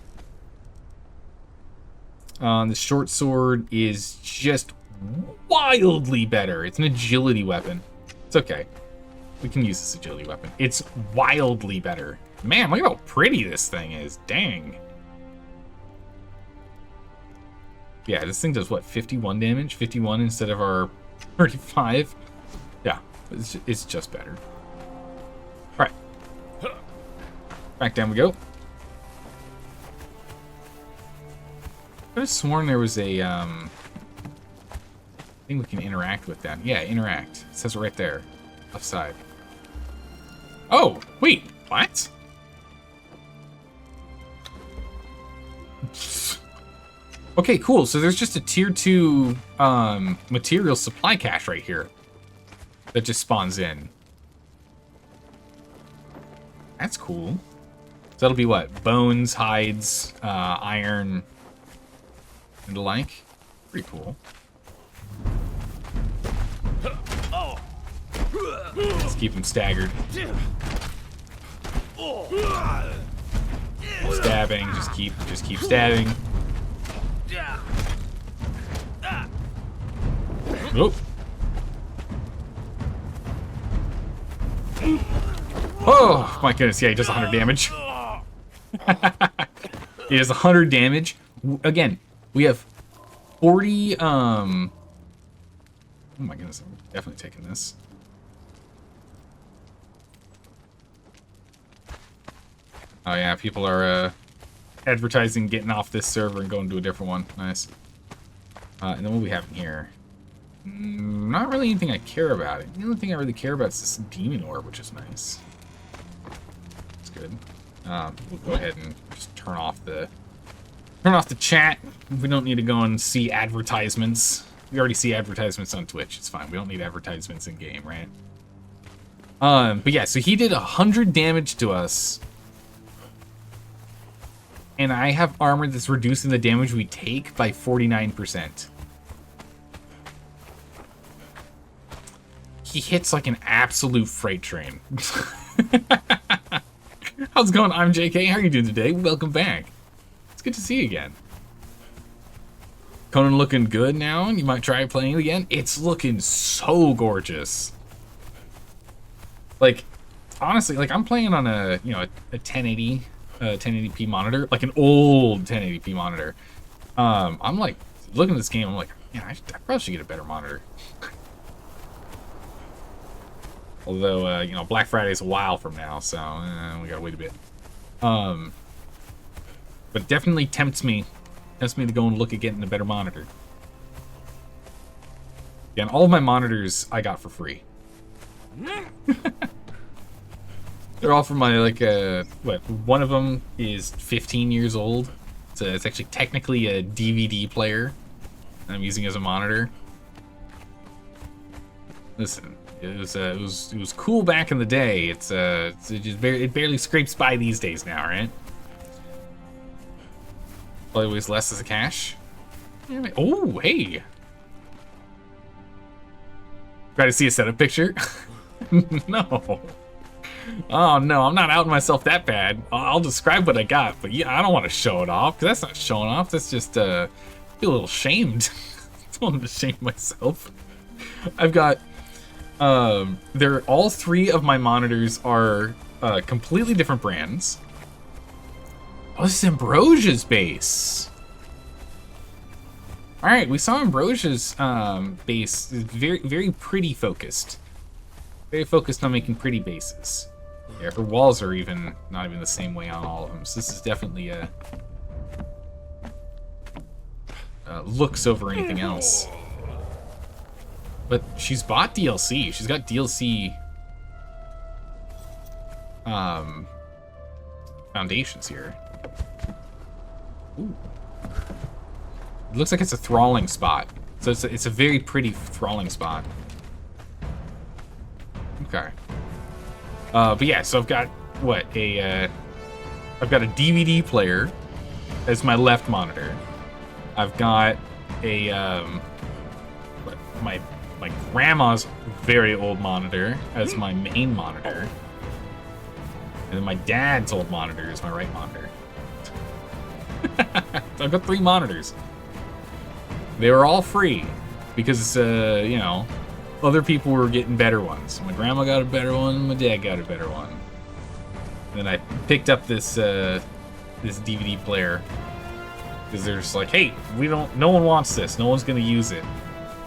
The short sword is just wildly better. It's an agility weapon. It's okay. We can use this agility weapon. It's wildly better. Man, look at how pretty this thing is. Dang. Yeah, this thing does, 51 damage? 51 instead of our 35? Yeah, it's just better. Alright. Back down we go. I could have sworn there was a, thing we can interact with them. Yeah, interact. It says it right there. Left side. Oh, wait, what? Okay, cool. So there's just a tier 2 material supply cache right here that just spawns in. That's cool. So that'll be what? Bones, hides, iron, and the like. Pretty cool. Let's keep him staggered. Stabbing, just keep stabbing. Oh. Oh my goodness, yeah, he does 100 damage. He does 100 damage. Again, we have 40, oh my goodness, I'm definitely taking this. Oh yeah, people are advertising getting off this server and going to a different one. Nice. And then what we have in here? Not really anything I care about. The only thing I really care about is this demon orb, which is nice. That's good. We'll go ahead and just turn off the chat. We don't need to go and see advertisements. We already see advertisements on Twitch. It's fine. We don't need advertisements in game, right? But yeah, so he did 100 damage to us. and I have armor that's reducing the damage we take by 49%. He hits like an absolute freight train. How's it going? I'm JK. How are you doing today? Welcome back. It's good to see you again. Conan looking good now. You might try playing it again. It's looking so gorgeous. Like, honestly, like I'm playing on a 1080, 1080p monitor, like an old 1080p monitor. I'm like looking at this game. I'm like, man, I probably should get a better monitor. Although, Black Friday's a while from now, so we gotta wait a bit. But definitely tempts me to go and look at getting a better monitor. Yeah, and all of my monitors I got for free. They're all from my, one of them is 15 years old. So it's actually technically a DVD player that I'm using as a monitor. Listen. It was cool back in the day. It barely scrapes by these days now, right? Probably weighs less as a cash. Oh, hey! Try to see a setup picture? No. Oh no, I'm not outing myself that bad. I'll describe what I got, but yeah, I don't want to show it off, because that's not showing off. That's just I feel a little shamed. I don't want to shame myself. I've got. All three of my monitors are completely different brands. Oh, this is Ambrosia's base. All right, we saw Ambrosia's base. Very, very pretty focused. Very focused on making pretty bases. Yeah, her walls are not even the same way on all of them. So this is definitely a looks over anything else. But she's bought DLC. She's got DLC foundations here. Ooh. It looks like it's a thralling spot. So it's a very pretty thralling spot. Okay. But yeah, so I've got I've got a DVD player as my left monitor. I've got a my grandma's very old monitor as my main monitor. And then my dad's old monitor is my right monitor. So I've got 3 monitors. They were all free because, other people were getting better ones. My grandma got a better one, my dad got a better one. And then I picked up this DVD player because they're just like, hey, no one wants this. No one's gonna use it.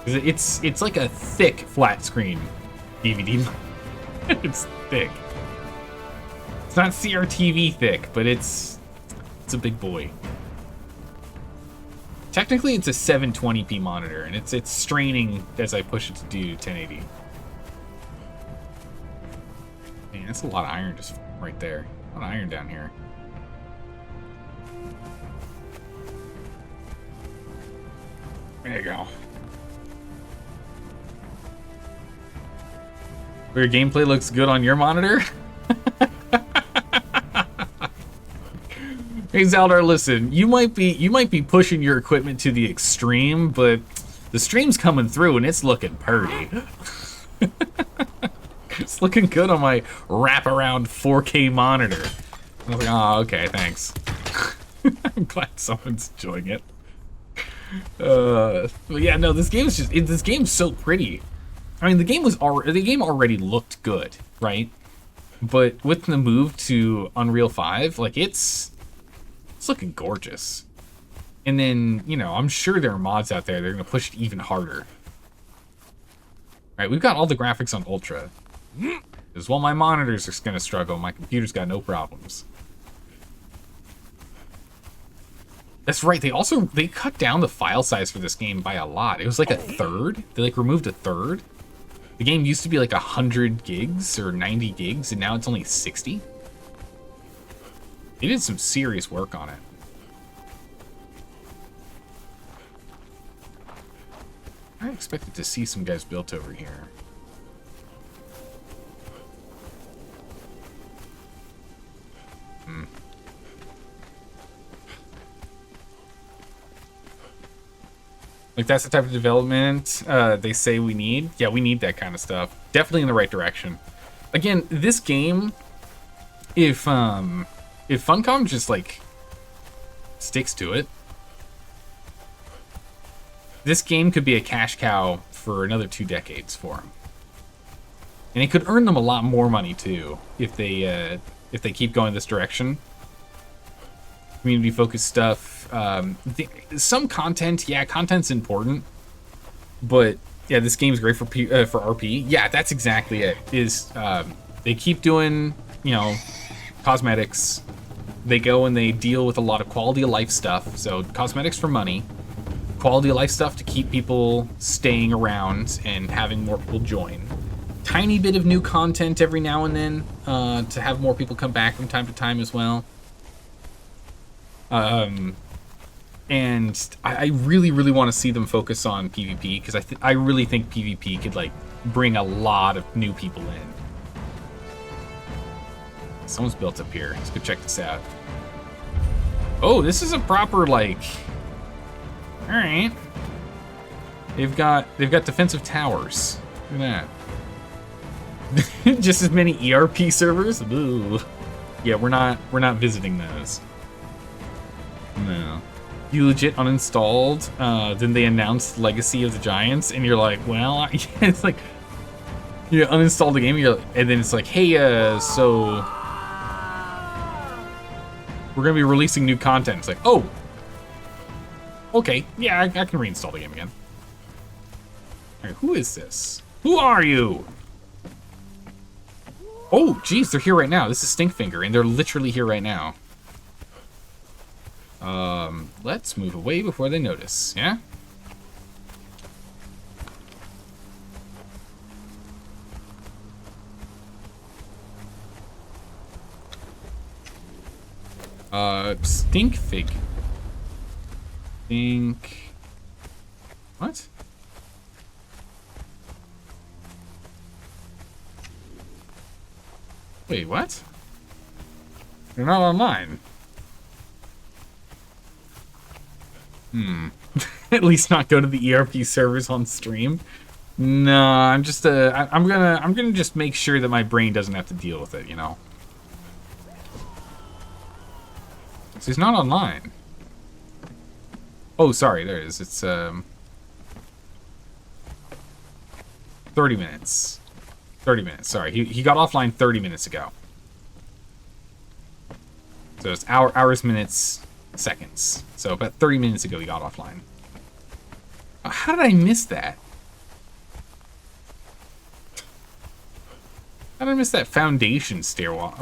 It's like a thick flat screen DVD. It's thick. It's not CRTV thick, but it's a big boy. Technically, it's a 720p monitor, and it's straining as I push it to do 1080. Man, that's a lot of iron just right there. A lot of iron down here. There you go. Your gameplay looks good on your monitor? Hey Zaldar, listen, you might be pushing your equipment to the extreme, but the stream's coming through and it's looking purty. It's looking good on my wraparound 4K monitor. I was like, oh, okay, thanks. I'm glad someone's enjoying it. But yeah, no, this game's so pretty. I mean, the game already looked good, right? But with the move to Unreal 5, like it's looking gorgeous. And then, I'm sure there are mods out there that are going to push it even harder. All right, we've got all the graphics on Ultra. Because while my monitors are going to struggle, my computer's got no problems. That's right, they cut down the file size for this game by a lot. It was like a third. They removed a third. The game used to be like 100 gigs or 90 gigs, and now it's only 60. They did some serious work on it. I expected to see some guys built over here. Like, that's the type of development they say we need. Yeah, we need that kind of stuff. Definitely in the right direction. Again, this game, if Funcom just, like, sticks to it, this game could be a cash cow for another 2 decades for them. And it could earn them a lot more money, too, if they keep going this direction. Community-focused stuff. Some content, yeah, content's important. But, yeah, this game's great for RP. Yeah, that's exactly it. They keep doing, you know, cosmetics. They go and they deal with a lot of quality of life stuff. So, cosmetics for money. Quality of life stuff to keep people staying around and having more people join. Tiny bit of new content every now and then to have more people come back from time to time as well. And I really, really want to see them focus on PvP, because I really think PvP could, like, bring a lot of new people in. Someone's built up here. Let's go check this out. Oh, this is a proper, like... Alright. They've got defensive towers. Look at that. Just as many ERP servers? Ooh. Yeah, we're not visiting those. No. You legit uninstalled, then they announced Legacy of the Giants, and you're like, well, it's like, you uninstall the game, and then it's like, hey, so we're gonna be releasing new content. It's like, oh, okay, yeah, I can reinstall the game again. All right, who is this? Who are you? Oh, geez, they're here right now. This is Stinkfinger, and they're literally here right now. Let's move away before they notice, yeah? Stinkfig. What? Wait, what? They're not online. At least not go to the ERP servers on stream. No, I'm just I'm gonna just make sure that my brain doesn't have to deal with it, you know. So he's not online. Oh, sorry, there it is. It's 30 minutes. 30 minutes. Sorry, he got offline 30 minutes ago. So it's hours, minutes, seconds. So about 30 minutes ago he got offline. How did I miss that? How did I miss that foundation stairwell?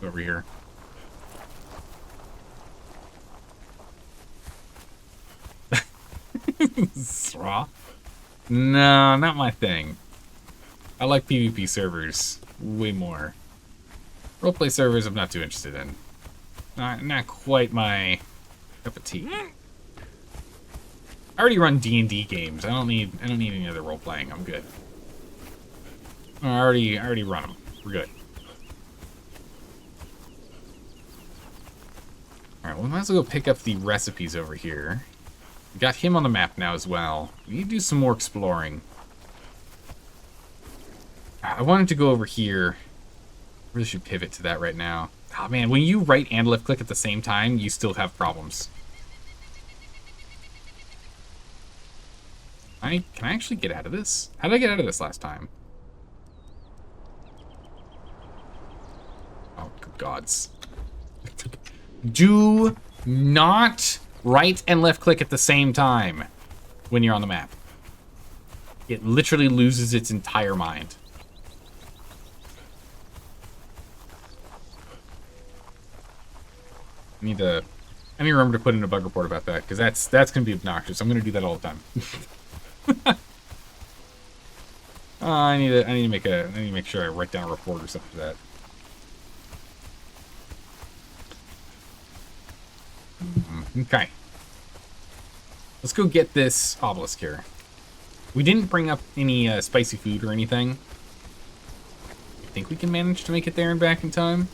Over here. Straw? No, not my thing. I like PvP servers way more. Roleplay servers I'm not too interested in. Not quite my cup of tea. I already run D&D games. I don't need any other role playing. I'm good. I already run them. We're good. All right, well, we might as well go pick up the recipes over here. We got him on the map now as well. We need to do some more exploring. I wanted to go over here. Really should pivot to that right now. Oh man, when you right and left click at the same time, you still have problems. Can I actually get out of this? How did I get out of this last time? Oh, good gods. Do not right and left click at the same time when you're on the map. It literally loses its entire mind. I need to remember to put in a bug report about that, because that's gonna be obnoxious. I'm gonna do that all the time. I need to make sure I write down a report or something for that. Okay. Let's go get this obelisk here. We didn't bring up any spicy food or anything. I think we can manage to make it there and back in time.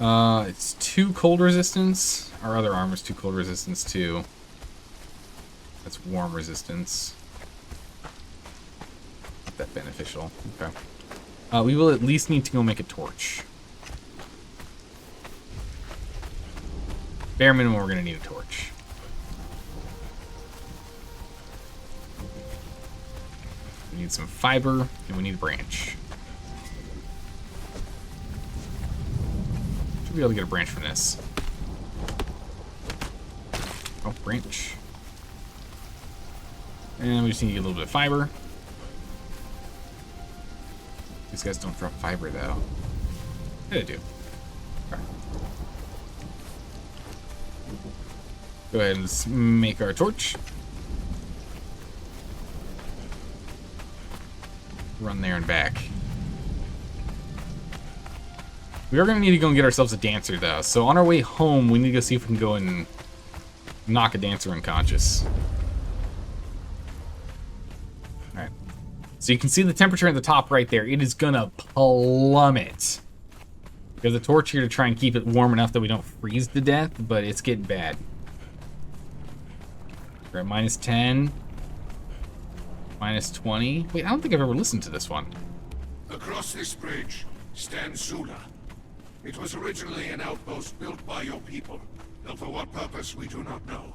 It's 2 cold resistance. Our other armor's 2 cold resistance too. That's warm resistance. Not that beneficial. Okay. We will at least need to go make a torch. Bare minimum, we're gonna need a torch. We need some fiber, and we need a branch. Should be able to get a branch from this. Oh, branch. And we just need to get a little bit of fiber. These guys don't drop fiber, though. Yeah, they do. Okay. Go ahead and make our torch. Run there and back. We are going to need to go and get ourselves a dancer, though. So on our way home, we need to go see if we can go and knock a dancer unconscious. Alright. So you can see the temperature at the top right there. It is going to plummet. We have the torch here to try and keep it warm enough that we don't freeze to death, but it's getting bad. We're at minus 10. Minus 20. Wait, I don't think I've ever listened to this one. Across this bridge stands Sula. It was originally an outpost built by your people, though for what purpose we do not know.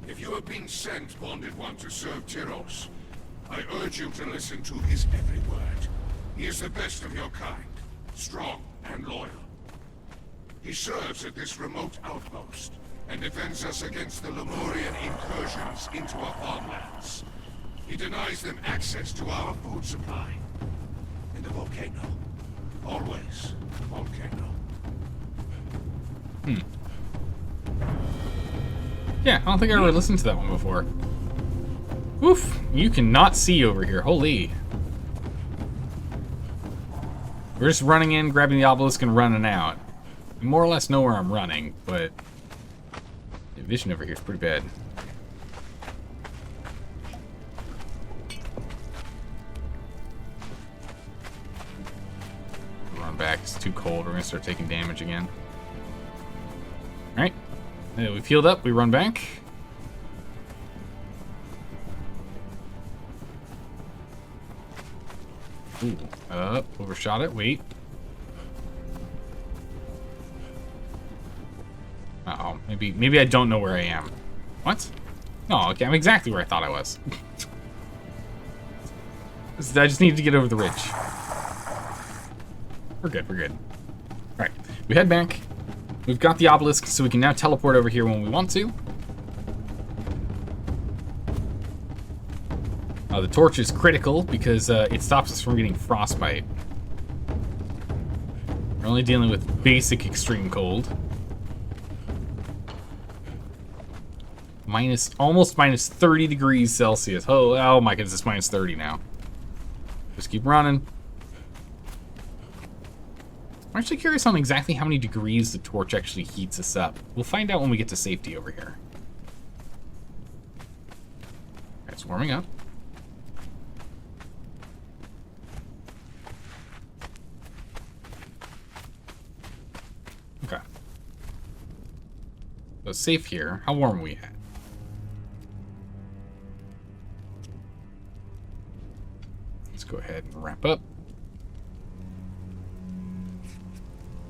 If you have been sent, Bonded One, to serve Tyros, I urge you to listen to his every word. He is the best of your kind, strong and loyal. He serves at this remote outpost, and defends us against the Lemurian incursions into our farmlands. He denies them access to our food supply. And the volcano. Always volcano. Yeah, I don't think I ever listened to that one before. Oof, you cannot see over here. Holy. We're just running in, grabbing the obelisk, and running out. I more or less know where I'm running, but the vision over here is pretty bad. Run back, it's too cold. We're gonna start taking damage again. Alright. We've healed up, we run back. Ooh, overshot it, wait. Uh-oh, maybe I don't know where I am. What? No, okay, I'm exactly where I thought I was. I just need to get over the ridge. We're good, we're good. Alright, we head back. We've got the obelisk, so we can now teleport over here when we want to. The torch is critical because it stops us from getting frostbite. We're only dealing with basic extreme cold. Almost minus 30 degrees Celsius. Oh my goodness, it's minus 30 now. Just keep running. I'm actually curious on exactly how many degrees the torch actually heats us up. We'll find out when we get to safety over here. Okay, it's warming up. Okay. So safe here. How warm are we at? Let's go ahead and wrap up.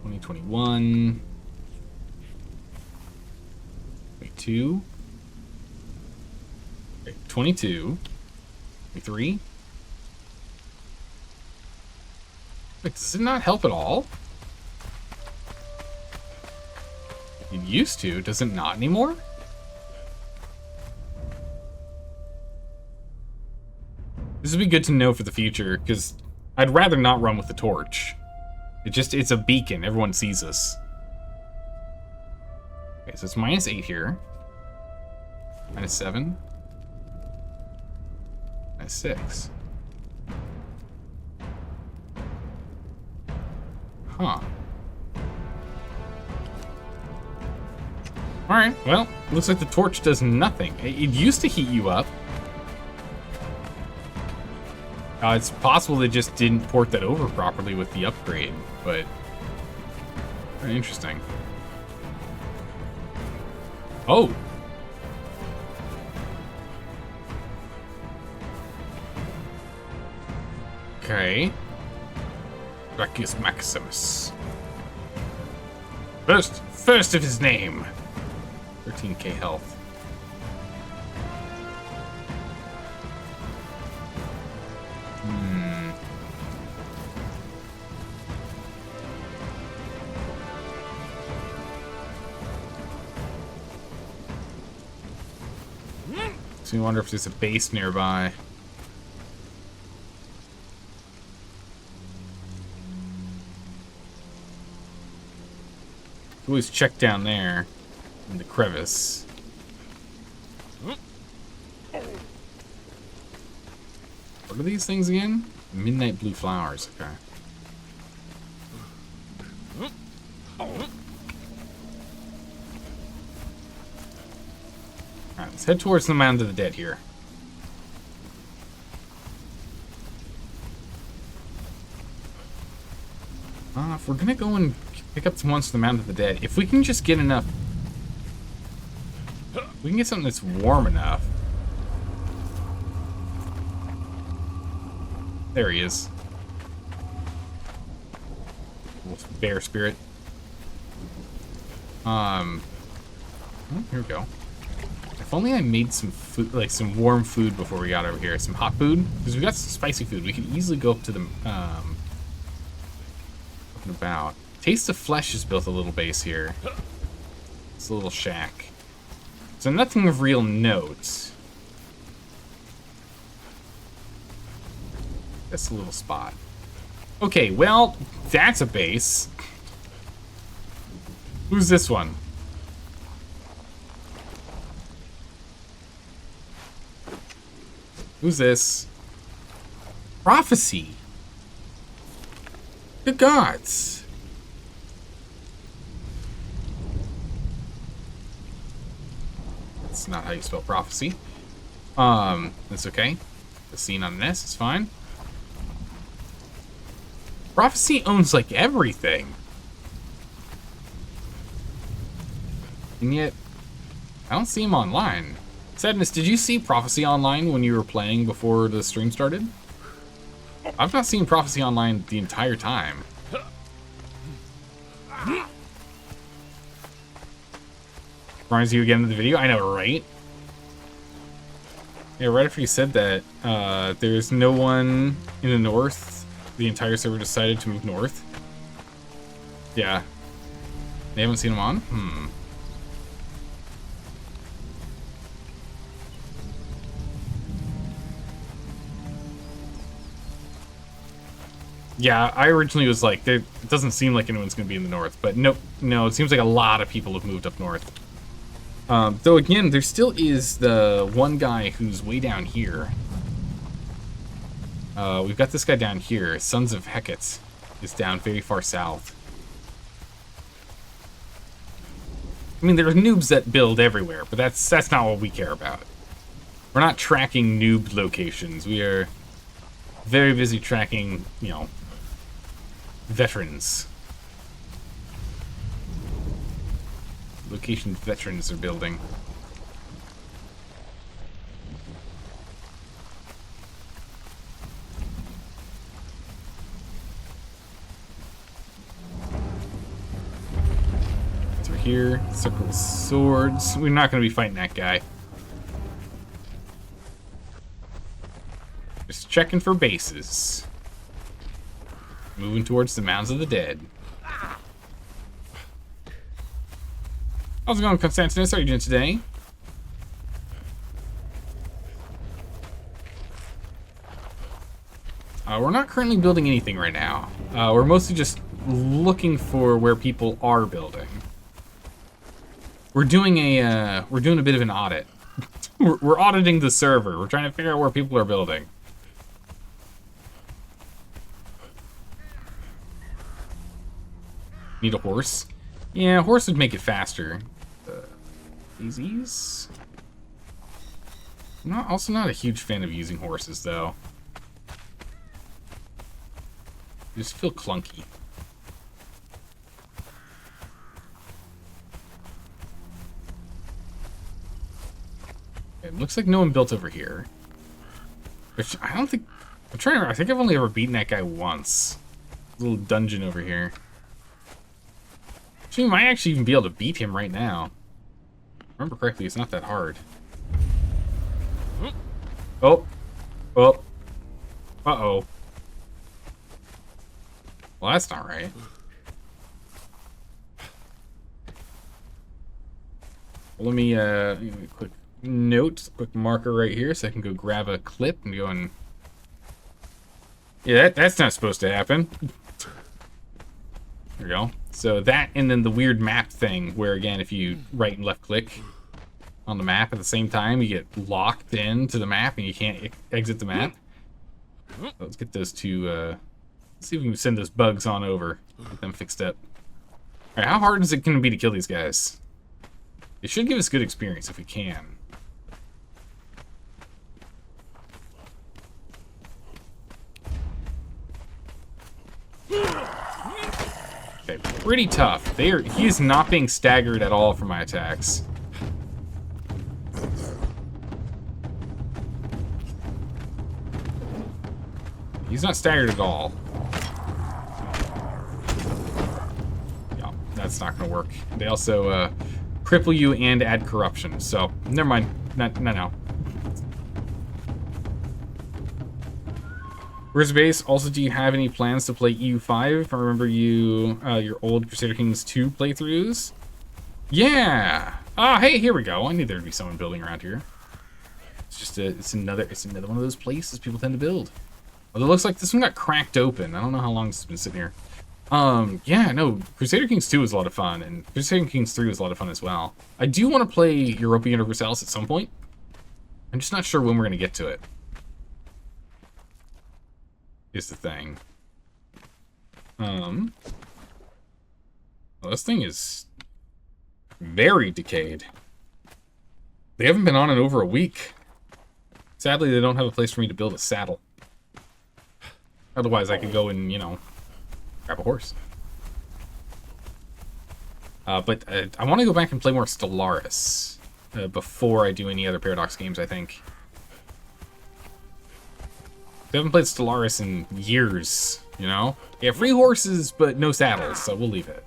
2021. 22. Okay, 22. 23. Wait, does it not help at all? It used to. Does it not anymore? This would be good to know for the future, because I'd rather not run with the torch. It's a beacon. Everyone sees us. Okay, so it's minus 8 here. Minus 7. Minus 6. Huh. Alright, well, looks like the torch does nothing. It used to heat you up. It's possible they just didn't port that over properly with the upgrade, but Interesting. Oh! Okay. Brachus Maximus. First of his name. 13k health. So you wonder if there's a base nearby. Always check down there in the crevice. What are these things again? Midnight blue flowers. Okay. Alright, let's head towards the Mound of the Dead here. If we're gonna go and pick up some ones from the Mound of the Dead, if we can just get enough... We can get something that's warm enough. There he is. Little bear spirit. Oh, here we go. If only I made some food, like some warm food before we got over here. Some hot food. Because we got some spicy food. We could easily go up to the, up and about. Taste of Flesh has built a little base here. It's a little shack. So nothing of real note. That's a little spot. Okay, well, that's a base. Who's this one? Who's this? Prophecy. The gods. That's not how you spell prophecy. That's okay. The scene on this is fine. Prophecy owns like everything. And yet, I don't see him online. Sadness, did you see Prophecy online when you were playing before the stream started? I've not seen Prophecy online the entire time. Reminds you again of the video? I know, right? Yeah, right after you said that, there's no one in the north. The entire server decided to move north. Yeah. They haven't seen him on? Yeah, I originally was like, it doesn't seem like anyone's going to be in the north, but no, it seems like a lot of people have moved up north. Though again, there still is the one guy who's way down here. We've got this guy down here. Sons of Hecate is down very far south. I mean, there are noobs that build everywhere, but that's not what we care about. We're not tracking noob locations. We are very busy tracking, you know, veterans. Location veterans are building. Through here, circle of swords. We're not going to be fighting that guy. Just checking for bases. Moving towards the Mounds of the Dead. How's it going, Constantinus? How are you doing today? We're not currently building anything right now. We're mostly just looking for where people are building. We're doing a bit of an audit. We're auditing the server. We're trying to figure out where people are building. Need a horse? Yeah, a horse would make it faster. Daisies? I'm also not a huge fan of using horses, though. They just feel clunky. looks like no one built over here. Which I don't think... I'm trying to remember. I think I've only ever beaten that guy once. Little dungeon over here. So we might actually even be able to beat him right now. If I remember correctly, it's not that hard. Oh. Oh. Uh-oh. Well, that's not right. Well, let me give me a quick note, quick marker right here, so I can go grab a clip and go and... Yeah, that's not supposed to happen. There we go. So that, and then the weird map thing, where again, if you right and left click on the map at the same time, you get locked into the map and you can't exit the map. So let's get those two, let's see if we can send those bugs on over, get them fixed up. Alright, how hard is it going to be to kill these guys? It should give us good experience if we can. Okay, pretty tough. He is not being staggered at all from my attacks. He's not staggered at all. Yeah, that's not gonna work. They also cripple you and add corruption, so never mind. No. Where's base? Also, do you have any plans to play EU5? I remember your old Crusader Kings 2 playthroughs. Yeah. Ah, hey, here we go. I knew there'd be someone building around here. It's just it's another one of those places people tend to build. Although it looks like this one got cracked open. I don't know how long this has been sitting here. Yeah, no, Crusader Kings 2 was a lot of fun, and Crusader Kings 3 was a lot of fun as well. I do want to play Europa Universalis at some point. I'm just not sure when we're going to get to it. Is the thing. Well, this thing is very decayed. They haven't been on in over a week. Sadly, they don't have a place for me to build a saddle. Otherwise, I could go and, you know, grab a horse. But I want to go back and play more Stellaris before I do any other Paradox games, I think. I haven't played Stellaris in years, you know? Yeah, free horses, but no saddles, so we'll leave it.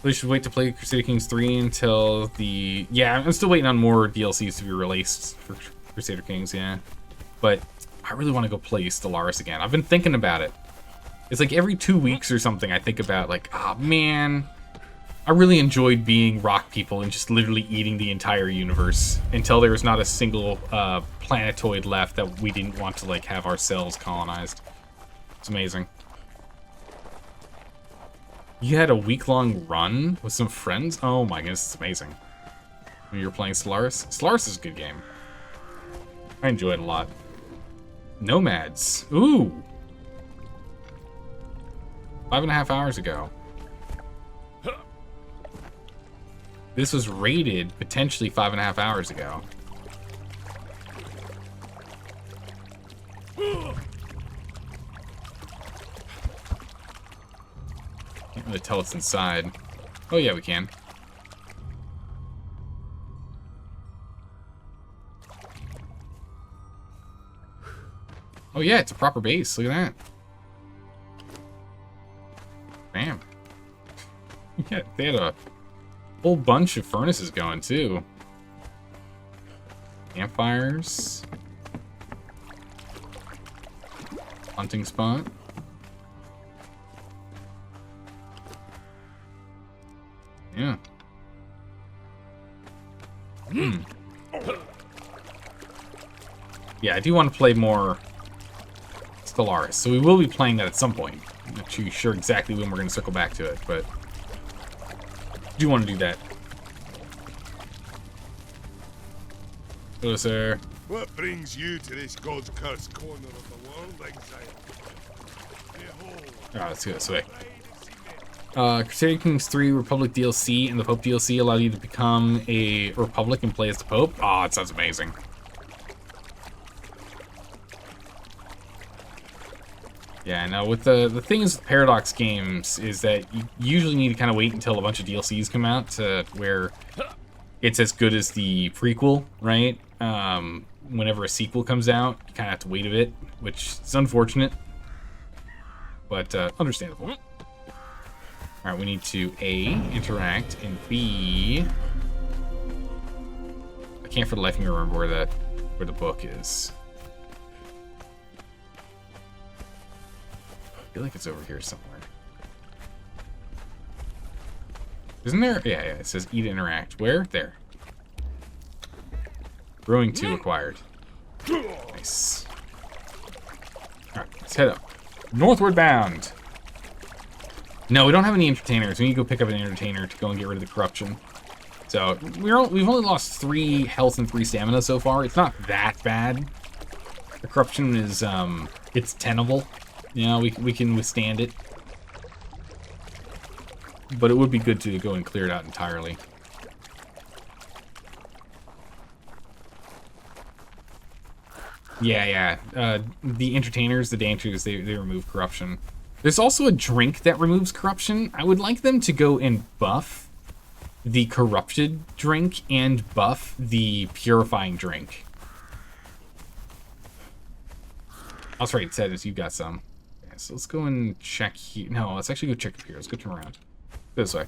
We should wait to play Crusader Kings 3 until the... Yeah, I'm still waiting on more DLCs to be released for Crusader Kings, yeah. But I really want to go play Stellaris again. I've been thinking about it. It's like every 2 weeks or something I think about, like, oh man, I really enjoyed being rock people and just literally eating the entire universe until there was not a single planetoid left that we didn't want to, like, have ourselves colonized. It's amazing. You had a week-long run with some friends? Oh my goodness, it's amazing. When you were playing Stellaris? Stellaris is a good game. I enjoy it a lot. Nomads. Ooh! 5.5 hours ago. This was raided potentially 5.5 hours ago. Can't really tell what's inside. Oh yeah, we can. Oh yeah, it's a proper base. Look at that. Bam. Yeah, they had a whole bunch of furnaces going too. Campfires. Hunting spot. Yeah. Yeah, I do want to play more Stellaris, so we will be playing that at some point. I'm not too sure exactly when we're going to circle back to it, but I do want to do that. Hello, sir. What brings you to this God's cursed corner of the world, Exile? Behold. Alright, let's go this way. Crusader Kings 3 Republic DLC and the Pope DLC allow you to become a Republic and play as the Pope. Oh, it sounds amazing. Yeah, now with the things with Paradox games is that you usually need to kind of wait until a bunch of DLCs come out to where it's as good as the prequel, right? Whenever a sequel comes out, you kind of have to wait a bit, which is unfortunate, but understandable. All right, we need to A, interact, and B, I can't for the life of me remember where the book is. I feel like it's over here somewhere. Isn't there? Yeah, it says E to interact. Where? There. Brewing 2 acquired. Nice. Alright, let's head up. Northward bound. No, we don't have any entertainers. We need to go pick up an entertainer to go and get rid of the corruption. So, we've only lost 3 health and 3 stamina so far. It's not that bad. The corruption is, it's tenable. You know, we can withstand it. But it would be good to go and clear it out entirely. Yeah. The entertainers, the dancers, they remove corruption. There's also a drink that removes corruption. I would like them to go and buff the corrupted drink and buff the purifying drink. That's right, it said you got some. Yeah, so let's go and check here. No, let's actually go check up here. Let's go turn around. This way.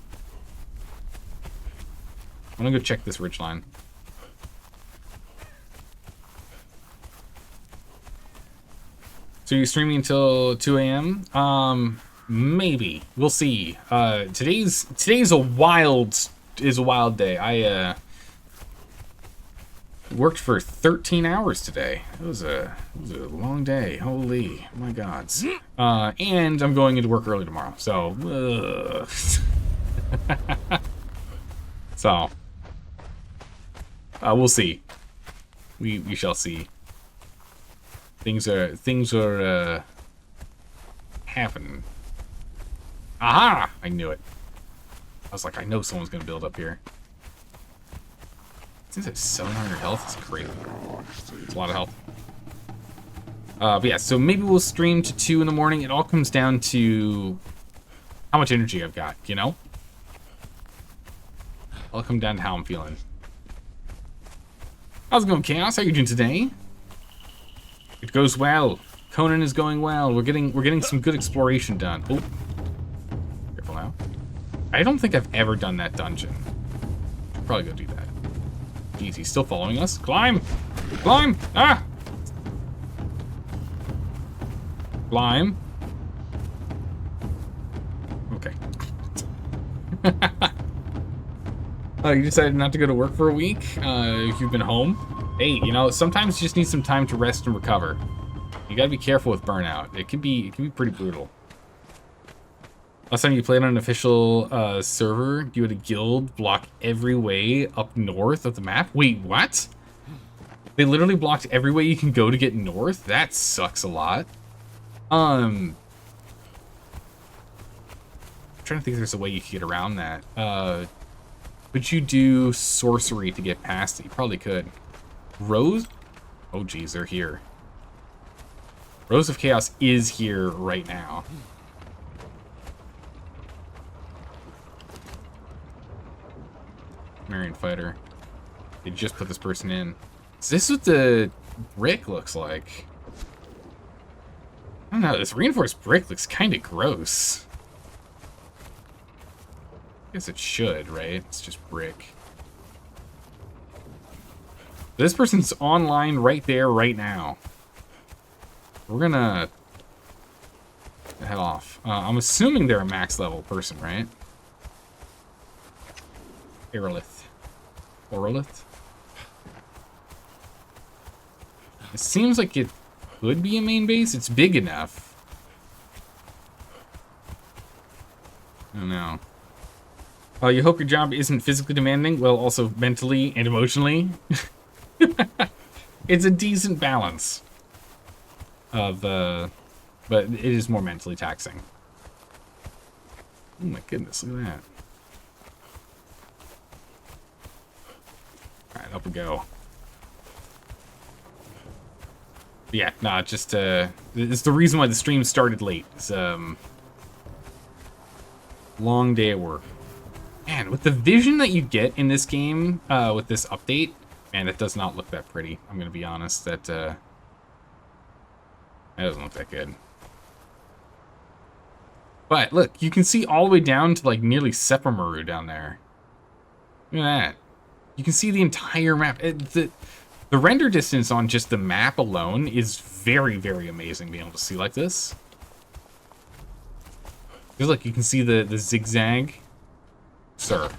I'm gonna go check this ridge line. So you're streaming until 2 a.m.? Maybe. We'll see. Today's a wild day. I worked for 13 hours today. It was a long day. Holy my gods. And I'm going into work early tomorrow. So so we'll see. We shall see. Things are happening. Aha! I knew it. I was like, I know someone's gonna build up here. Since it's 700 health, it's great. It's a lot of health. But yeah, so maybe we'll stream to 2 in the morning. It all comes down to how much energy I've got, you know? It'll come down to how I'm feeling. How's it going, Chaos? How are you doing today? It goes well. Conan is going well. We're getting some good exploration done. Oh, careful now. I don't think I've ever done that dungeon. Should probably go do that. Jeez, he's still following us. Climb! Climb! Ah! Climb. Okay. Oh, you decided not to go to work for a week? If you've been home? Hey, you know, sometimes you just need some time to rest and recover. You gotta be careful with burnout. It can be pretty brutal. Last time you played on an official server, you had a guild block every way up north of the map. Wait, what? They literally blocked every way you can go to get north? That sucks a lot. I'm trying to think if there's a way you could get around that. Could you do sorcery to get past it? You probably could. Rose? Oh geez, they're here. Rose of Chaos is here right now. Marion Fighter. They just put this person in. Is this what the brick looks like? I don't know, this reinforced brick looks kind of gross. I guess it should, right? It's just brick. This person's online right there, right now. We're gonna head off. I'm assuming they're a max level person, right? Aerolith. Orolith? It seems like it could be a main base. It's big enough. I don't know. You hope your job isn't physically demanding, well, also mentally and emotionally. It's a decent balance of, but it is more mentally taxing. Oh my goodness, look at that. Alright, up we go. But yeah, nah, just, it's the reason why the stream started late. It's, long day at work. Man, with the vision that you get in this game, with this update, man, it does not look that pretty. I'm gonna be honest. That doesn't look that good. But look, you can see all the way down to like nearly Sephiroth down there. Look at that. You can see the entire map. The render distance on just the map alone is very, very amazing being able to see like this. Because look, you can see the zigzag. Sir.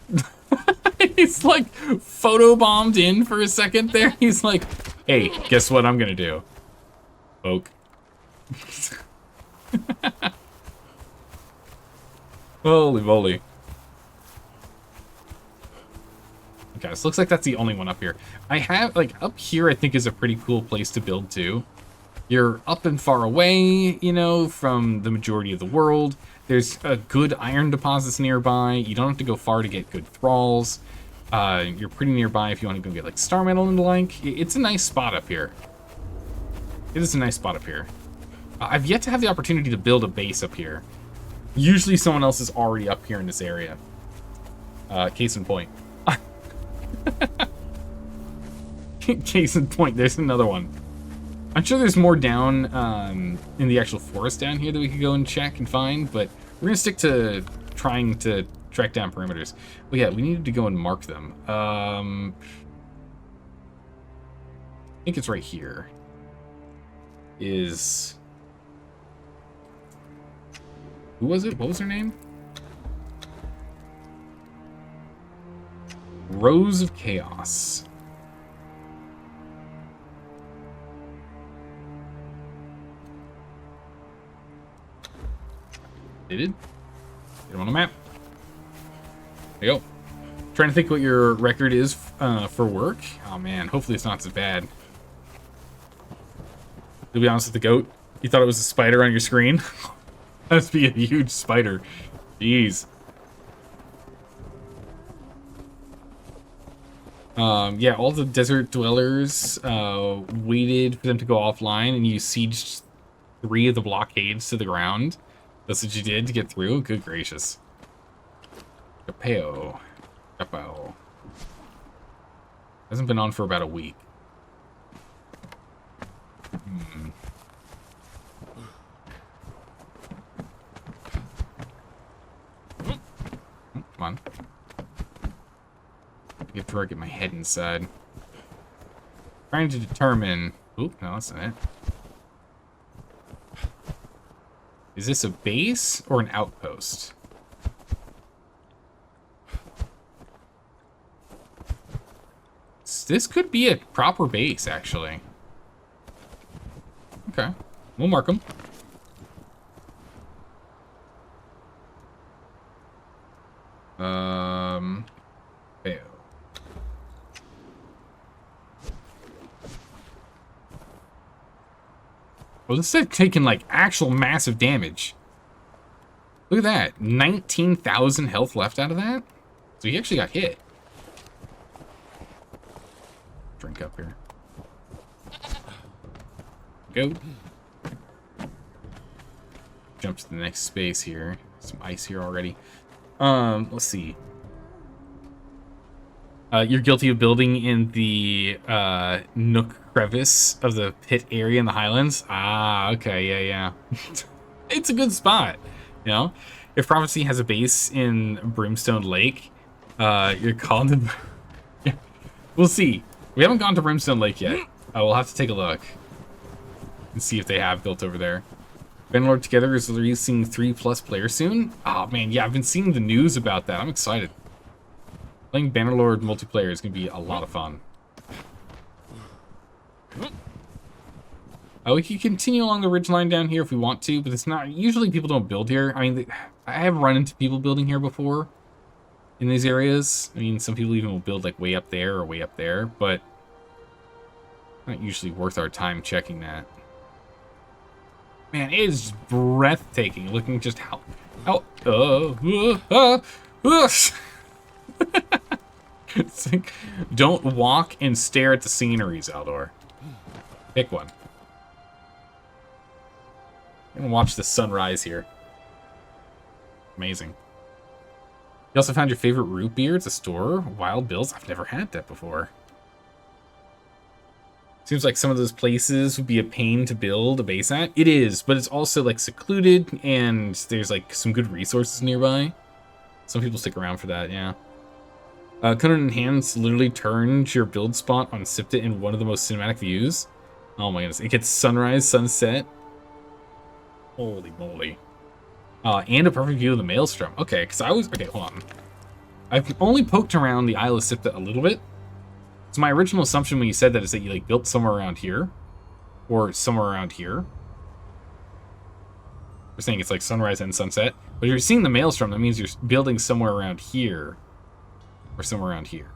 He's like photobombed in for a second there. He's like, hey, guess what I'm gonna do? Oak. Holy moly. Okay, so looks like that's the only one up here. I have, like, up here I think is a pretty cool place to build too. You're up and far away, you know, from the majority of the world. There's good iron deposits nearby. You don't have to go far to get good thralls. You're pretty nearby if you want to go get, like, star metal and the like. It's a nice spot up here. It is a nice spot up here. I've yet to have the opportunity to build a base up here. Usually someone else is already up here in this area. Case in point. Case in point, there's another one. I'm sure there's more down in the actual forest down here that we could go and check and find, but we're gonna stick to trying to track down perimeters. Well, yeah, we needed to go and mark them. I think it's right here. Is... Who was it? What was her name? Rose of Chaos. Did it? Get him on the map. There you go. Trying to think what your record is for work. Oh man, hopefully it's not so bad. To be honest with the goat, you thought it was a spider on your screen? That must be a huge spider. Jeez. Yeah, all the desert dwellers waited for them to go offline, and you sieged 3 of the blockades to the ground. That's what you did to get through? Good gracious. Capeo. Capao. Hasn't been on for about a week. Come on. Get through, get my head inside. Trying to determine... Oop, no, that's not it. Is this a base or an outpost? This could be a proper base, actually. Okay, we'll mark them. Fail. Well, this is taking, like, actual massive damage. Look at that. 19,000 health left out of that? So he actually got hit. Drink up here. Go. Jump to the next space here. Some ice here already. Let's see. You're guilty of building in the nook crevice of the pit area in the Highlands. Ah, okay, yeah. It's a good spot, you know. If Prophecy has a base in Brimstone Lake, you're called to... Yeah. We'll see. We haven't gone to Brimstone Lake yet. We'll have to take a look and see if they have built over there. Bannerlord Together is releasing 3+ players soon. Oh man, yeah, I've been seeing the news about that. I'm excited. Playing Bannerlord multiplayer is going to be a lot of fun. We can continue along the ridgeline down here if we want to, but it's not... Usually people don't build here. I mean, I have run into people building here before in these areas. I mean, some people even will build like way up there or way up there, but not usually worth our time checking that. Man, it is breathtaking looking just how it's like, don't walk and stare at the sceneries, Aldor. Pick one. I'm gonna watch the sunrise here. Amazing. You also found your favorite root beer at the store. Wild Bills. I've never had that before. Seems like some of those places would be a pain to build a base at. It is, but it's also like secluded and there's like some good resources nearby. Some people stick around for that, yeah. Conan Enhanced literally turns your build spot on Sipta in one of the most cinematic views. Oh my goodness. It gets sunrise, sunset. Holy moly. And a perfect view of the Maelstrom. Okay, because I was... Okay, hold on. I've only poked around the Isle of Sipta a little bit. So my original assumption when you said that is that you like built somewhere around here. Or somewhere around here. We're saying it's like sunrise and sunset. But if you're seeing the Maelstrom, that means you're building somewhere around here. Or somewhere around here.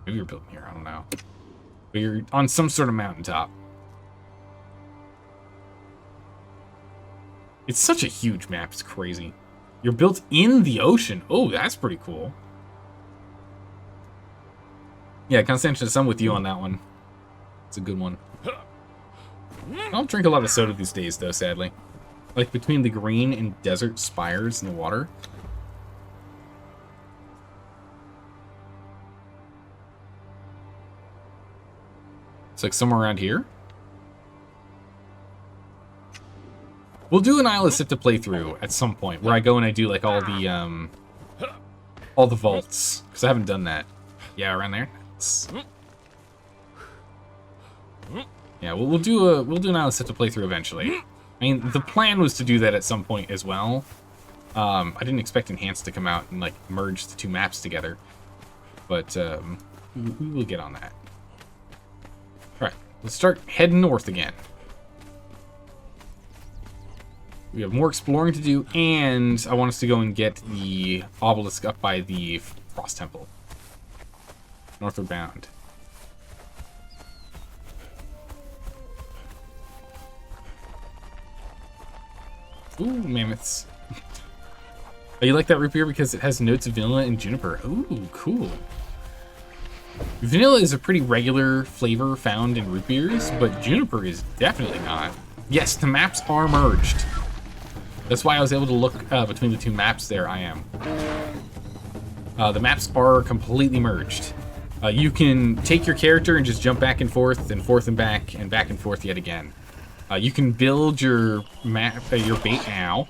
Maybe you're building here, I don't know. But you're on some sort of mountaintop. It's such a huge map, it's crazy. You're built in the ocean. Oh, that's pretty cool. Yeah, Constantius, I'm with you on that one. It's a good one. I don't drink a lot of soda these days, though, sadly. Like, between the green and desert spires in the water. It's like somewhere around here. We'll do an Isle of Sipta playthrough at some point, where I go and I do, like, all the vaults. Because I haven't done that. Yeah, around there. Yeah, we'll do an Isle of Sipta playthrough eventually. I mean, the plan was to do that at some point as well. I didn't expect Enhanced to come out and like merge the two maps together, but we will get on that. All right, let's start heading north again. We have more exploring to do, and I want us to go and get the obelisk up by the Frost Temple. Northward bound. Ooh, mammoths. Oh, you like that root beer because it has notes of vanilla and juniper. Ooh, cool. Vanilla is a pretty regular flavor found in root beers, but juniper is definitely not. Yes, the maps are merged. That's why I was able to look between the two maps there. I am. The maps are completely merged. You can take your character and just jump back and forth and back and forth yet again. You can build your map, your base now.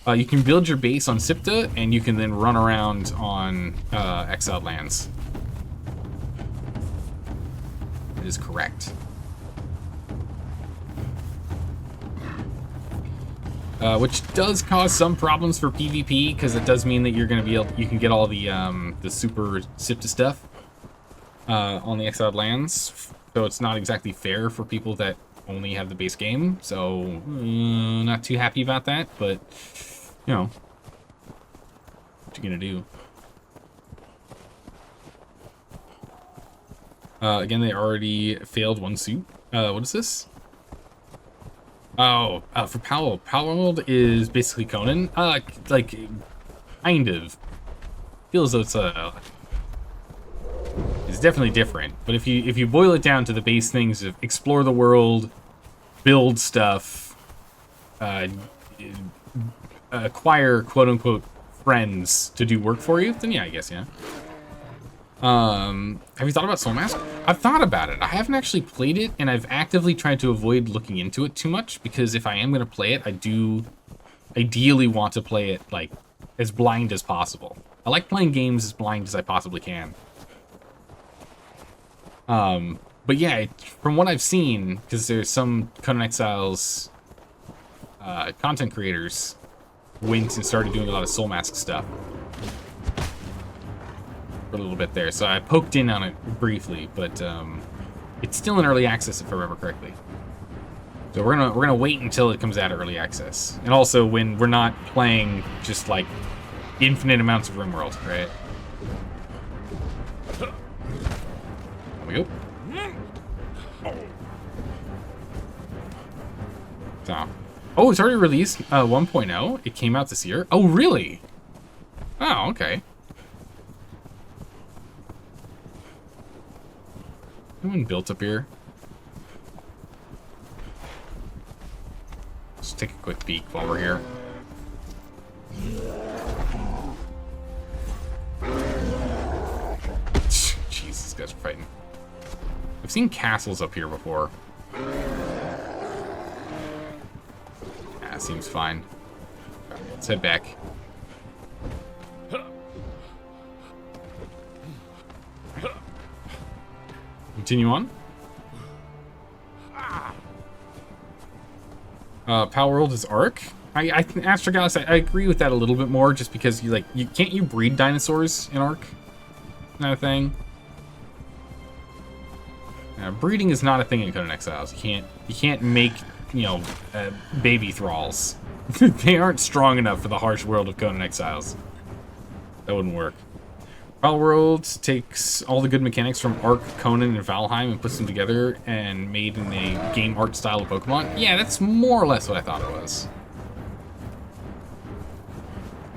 You can build your base on Sipta, and you can then run around on Exiled Lands. That is correct. Which does cause some problems for PvP, because it does mean that you're going to be able, you can get all the super Sipta stuff on the Exiled Lands. So it's not exactly fair for people that only have the base game. So not too happy about that, but you know, what you gonna do? Again, they already failed one suit. What is this? Oh, for Powell. Powell is basically Conan. Like, kind of. Feels though it's definitely different. But if you boil it down to the base things of explore the world, build stuff, acquire quote-unquote friends to do work for you, then yeah, I guess, yeah. Have you thought about Soul Mask? I've thought about it. I haven't actually played it, and I've actively tried to avoid looking into it too much, because if I am going to play it, I do ideally want to play it, like, as blind as possible. I like playing games as blind as I possibly can. But yeah, from what I've seen, because there's some Conan Exiles content creators went and started doing a lot of Soul Mask stuff for a little bit there, so I poked in on it briefly, but it's still in early access if I remember correctly. So we're gonna wait until it comes out of early access, and also when we're not playing just like infinite amounts of RimWorld, right? There we go. So, oh, it's already released 1.0. It came out this year. Oh, really? Oh, okay. Anyone built up here? Let's take a quick peek while we're here. I've seen castles up here before. That seems fine. Let's head back. Continue on. Power World is Ark. I think Astro Galaxy, I agree with that a little bit more, just because you can't you breed dinosaurs in Ark? Kind of thing. Breeding is not a thing in Conan Exiles. You can't make, you know, baby thralls. They aren't strong enough for the harsh world of Conan Exiles. That wouldn't work. Power World takes all the good mechanics from Ark, Conan, and Valheim and puts them together and made in a game art style of Pokemon. Yeah, that's more or less what I thought it was.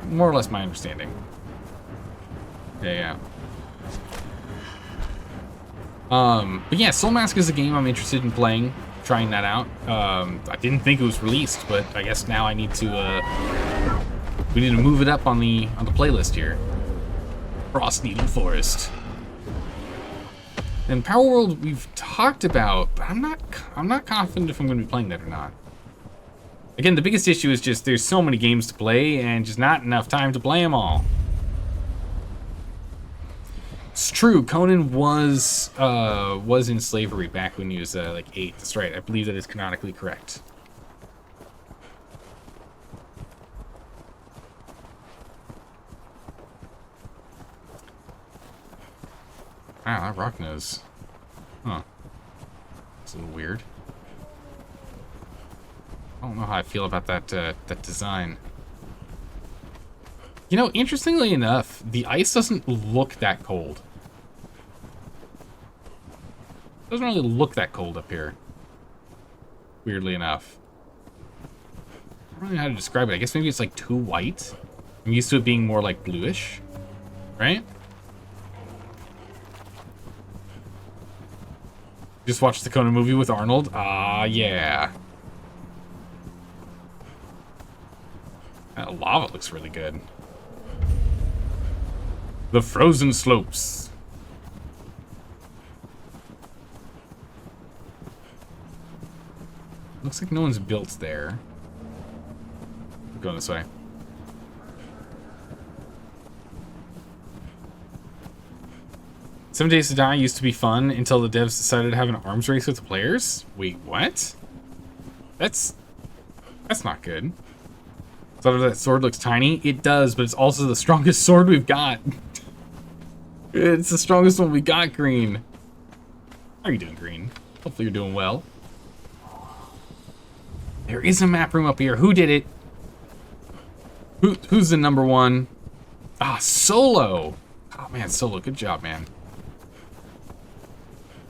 More or less my understanding. Yeah. But yeah, Soul Mask is a game I'm interested in playing, trying that out. I didn't think it was released, but I guess now I need to, we need to move it up on the playlist here. Frost Needle Forest. And Power World we've talked about, but I'm not confident if I'm going to be playing that or not. Again, the biggest issue is just there's so many games to play and just not enough time to play them all. It's true, Conan was in slavery back when he was like 8. That's right. I believe that is canonically correct. Wow, that rock nose. Huh. It's a little weird. I don't know how I feel about that that design. You know, interestingly enough, the ice doesn't look that cold. It doesn't really look that cold up here. Weirdly enough. I don't really know how to describe it. I guess maybe it's like too white. I'm used to it being more like bluish. Right? Just watched the Conan movie with Arnold. Ah, yeah. That lava looks really good. The frozen slopes. Looks like no one's built there. We're going this way. Seven Days to Die used to be fun until the devs decided to have an arms race with the players. Wait, what? That's not good. So that sword looks tiny. It does, but it's also the strongest sword we've got. It's the strongest one we got, Green. How are you doing, Green? Hopefully you're doing well. There is a map room up here. Who did it? Who's the number one? Ah, Solo. Oh man, Solo, good job, man.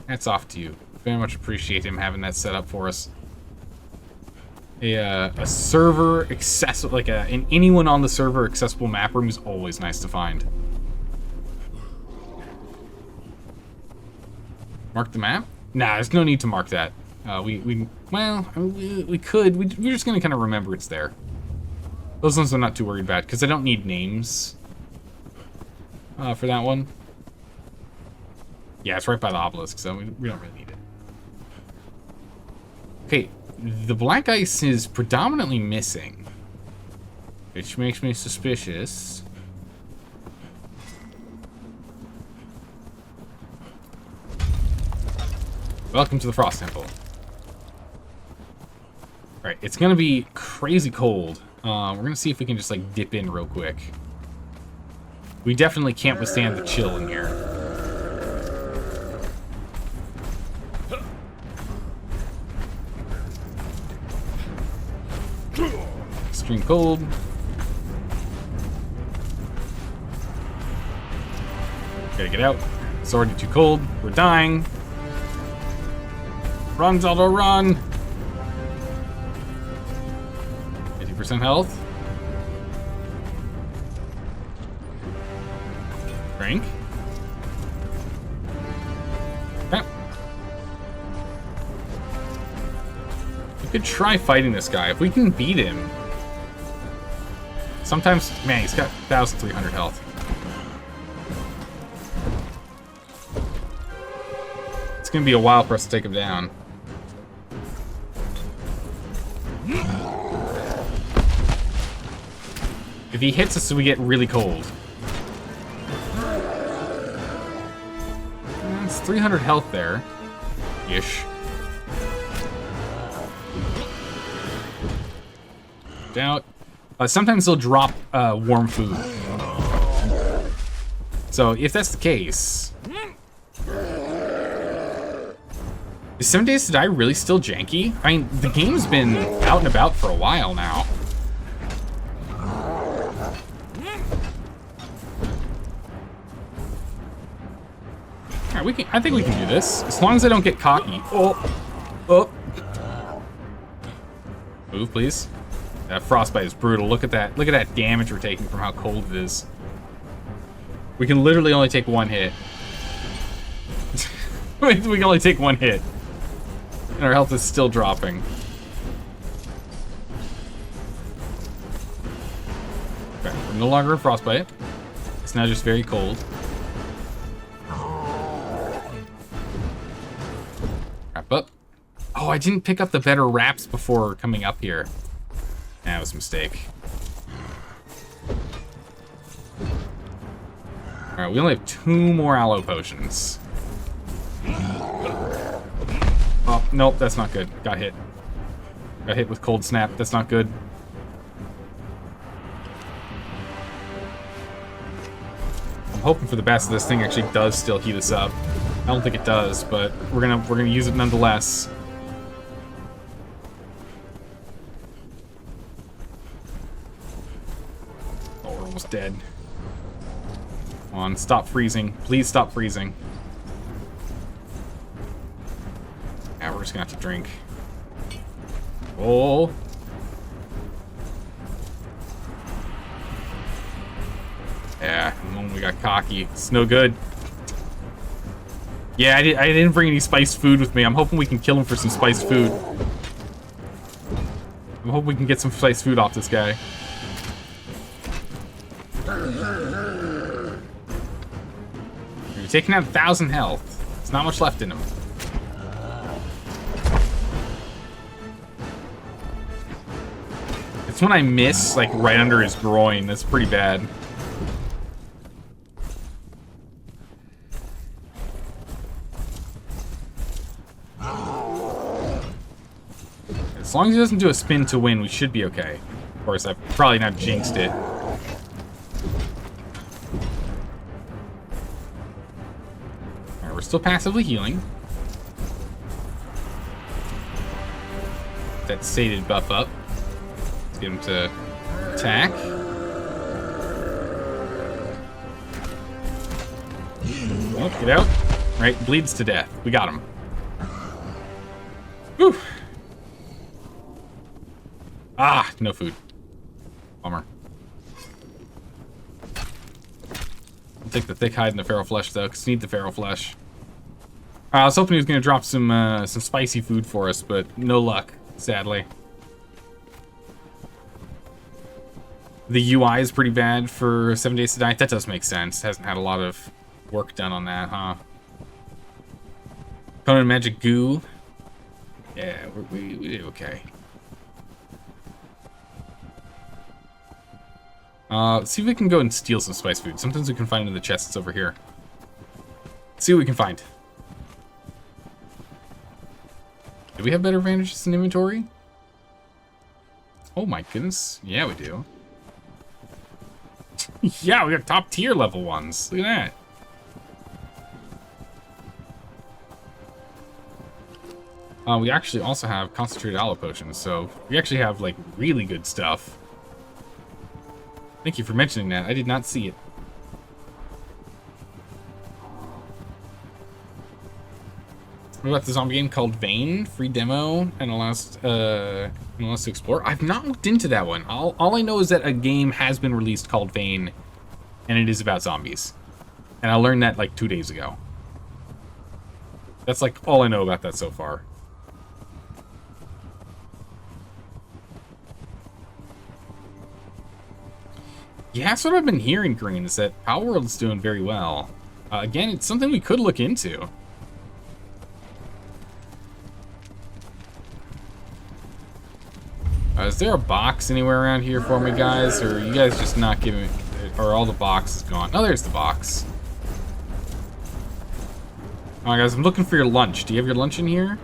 Hats off to you. Very much appreciate him having that set up for us. A server accessible, like an anyone on the server accessible map room is always nice to find. Mark the map? Nah, there's no need to mark that. We could. We're just gonna kind of remember it's there. Those ones I'm not too worried about because I don't need names for that one. Yeah, it's right by the obelisk, so we don't really need it. Okay, the black ice is predominantly missing, which makes me suspicious. Welcome to the Frost Temple. Alright, it's gonna be crazy cold. We're gonna see if we can just like dip in real quick. We definitely can't withstand the chill in here. Extreme cold. Gotta get out. It's already too cold. We're dying. Run, Zelda, run! 50% health. Drink. Okay. We could try fighting this guy. If we can beat him. Sometimes, man, he's got 1,300 health. gonna be a while for us to take him down. If he hits us, we get really cold. It's 300 health there. Ish. Doubt. Sometimes they'll drop warm food. So if that's the case, is 7 Days to Die really still janky? I mean, the game's been out and about for a while now. Alright, we can. I think we can do this as long as I don't get cocky. Oh. Move, please. That frostbite is brutal. Look at that. Look at that damage we're taking from how cold it is. We can literally only take one hit. We can only take one hit. And our health is still dropping. Okay, we're no longer in frostbite. It's now just very cold. Wrap up. Oh, I didn't pick up the better wraps before coming up here. That was a mistake. Alright, we only have 2 more aloe potions. Oh, nope, that's not good. Got hit. Got hit with cold snap. That's not good. I'm hoping for the best. This thing actually does still heat us up. I don't think it does, but we're gonna use it nonetheless. Almost dead. Come on, stop freezing. Please stop freezing. Yeah, we're just gonna have to drink. Oh. Yeah, the moment we got cocky. It's no good. Yeah, I didn't bring any spiced food with me. I'm hoping we can kill him for some spiced food. I'm hoping we can get some spiced food off this guy. You're taking out 1,000 health. There's not much left in him. It's when I miss, like, right under his groin. That's pretty bad. As long as he doesn't do a spin to win, we should be okay. Of course, I've probably not jinxed it. Alright, we're still passively healing. That sated buff up. Let's get him to attack. Oh, get out. Right, bleeds to death. We got him. Whew. Ah, no food. Bummer. I'll take the thick hide and the feral flesh, though, because we need the feral flesh. I was hoping he was going to drop some spicy food for us, but no luck, sadly. The UI is pretty bad for 7 Days to Die. That does make sense. Hasn't had a lot of work done on that, huh? Conan Magic Goo. Yeah, we did okay. Let's see if we can go and steal some spice food. Sometimes we can find in the chests over here. Let's see what we can find. Do we have better bandages in inventory? Oh my goodness. Yeah, we do. Yeah, we got top tier level ones. Look at that. We actually also have concentrated aloe potions, so we actually have, like, really good stuff. Thank you for mentioning that. I did not see it. What about the zombie game called Vane? Free demo and allows to explore. I've not looked into that one. All I know is that a game has been released called Vane, and it is about zombies. And I learned that like 2 days ago. That's like all I know about that so far. Yeah, that's what I've been hearing, Green, is that Power World's doing very well. Again, it's something we could look into. Is there a box anywhere around here for me, guys? Or are you guys just not giving... Or all the boxes gone? Oh, there's the box. Alright, guys, I'm looking for your lunch. Do you have your lunch in here?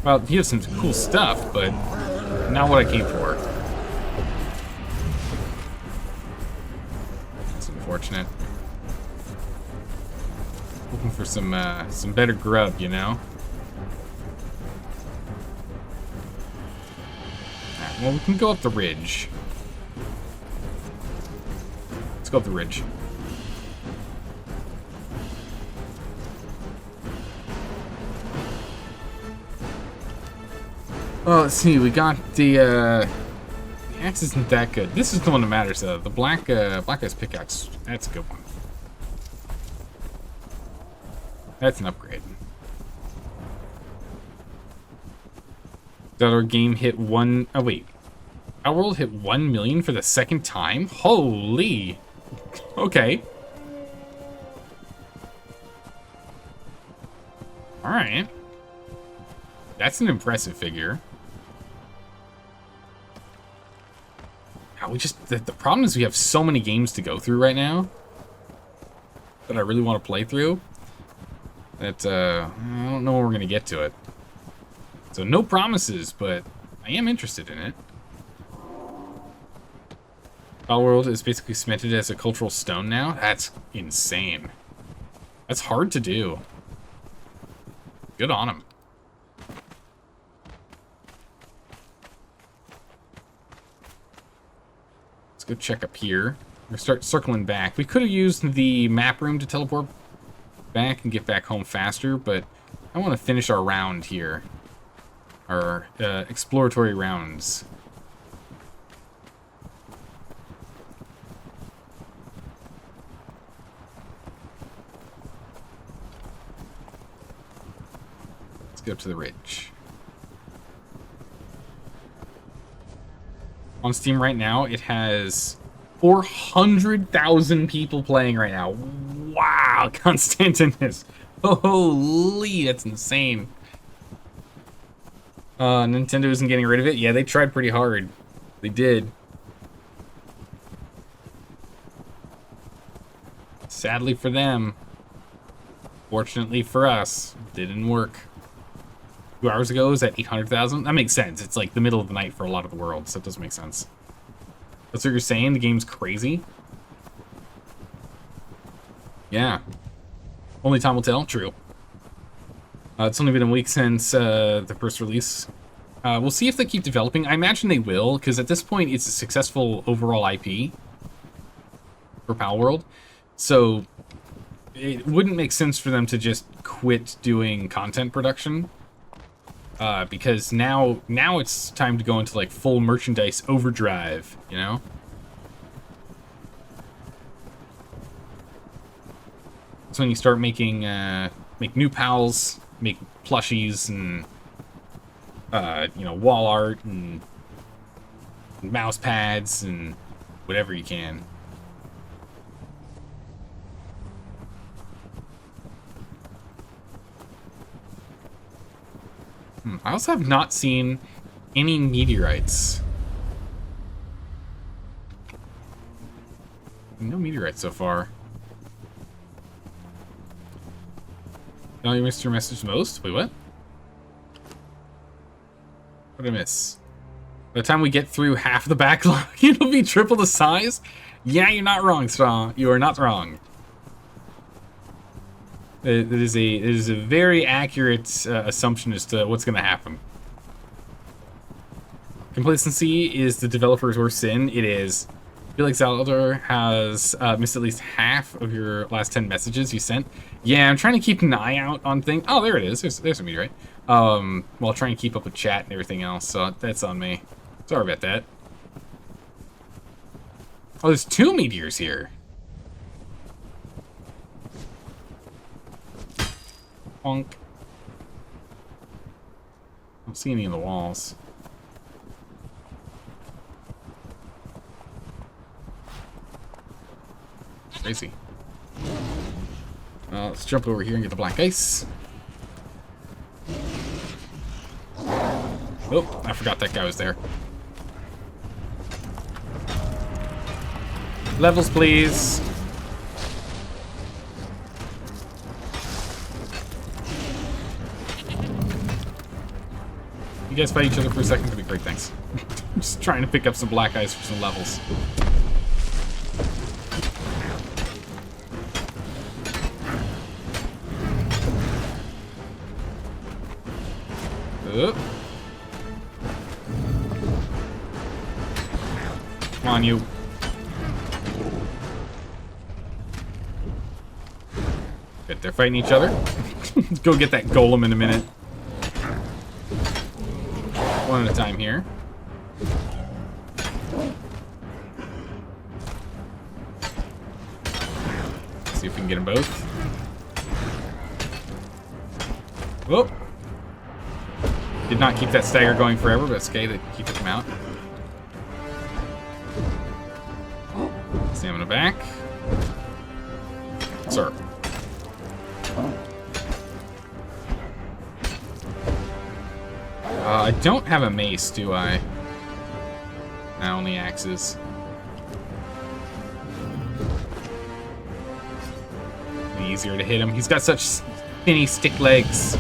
Well, you have some cool stuff, but not what I came for. It's unfortunate. Looking for some better grub, you know? Alright, well, we can go up the ridge. Let's go up the ridge. Well, let's see. We got the axe isn't that good. This is the one that matters, though. The black guy's pickaxe. That's a good one. That's an upgrade. Did our game hit one... Oh, wait. Our world hit 1 million for the second time? Holy! Okay. Alright. That's an impressive figure. We just... The problem is we have so many games to go through right now that I really want to play through. That, I don't know when we're going to get to it. So no promises, but I am interested in it. World is basically cemented as a cultural stone now. That's insane. That's hard to do. Good on him. Let's go check up here. We'll start circling back. We could have used the map room to teleport back and get back home faster, but I want to finish our round here. Our exploratory rounds. Let's get up to the ridge. On Steam right now, it has 400,000 people playing right now. Wow, Constantinus. Holy, that's insane. Nintendo isn't getting rid of it. Yeah, they tried pretty hard. They did. Sadly for them. Fortunately for us, didn't work. 2 hours ago, it was at 800,000. That makes sense. It's like the middle of the night for a lot of the world, so it does make sense. That's what you're saying? The game's crazy? Yeah. Only time will tell. True. It's only been a week since the first release. We'll see if they keep developing. I imagine they will, because at this point, it's a successful overall IP for Palworld. So it wouldn't make sense for them to just quit doing content production. Because now it's time to go into like full merchandise overdrive, you know? So when you start making make new pals, make plushies and you know, wall art and mouse pads and whatever you can. I also have not seen any meteorites. No meteorites so far. No, you missed your message most? Wait, what? What did I miss? By the time we get through half the backlog, it'll be triple the size? Yeah, you're not wrong, Straw. You are not wrong. It is a very accurate assumption as to what's going to happen. Complacency is the developer's worst sin. It is. I feel like Zaldor has missed at least half of your last 10 messages you sent. Yeah, I'm trying to keep an eye out on things. Oh, there it is. There's a meteorite. While trying to keep up with chat and everything else, so that's on me. Sorry about that. Oh, there's 2 meteors here. Honk. I don't see any of the walls. Crazy. Let's jump over here and get the black ice. Oh, I forgot that guy was there. Levels, please. You guys fight each other for a second? That'd be great, thanks. I'm just trying to pick up some black ice for some levels. Come on, you. Good, they're fighting each other. Go get that golem in a minute. One at a time here. See if we can get them both. Whoop. Did not keep that stagger going forever, but it's okay to keep them out. Stamina back. Sir. I don't have a mace, do I? No, only axes. Easier to hit him. He's got such skinny stick legs.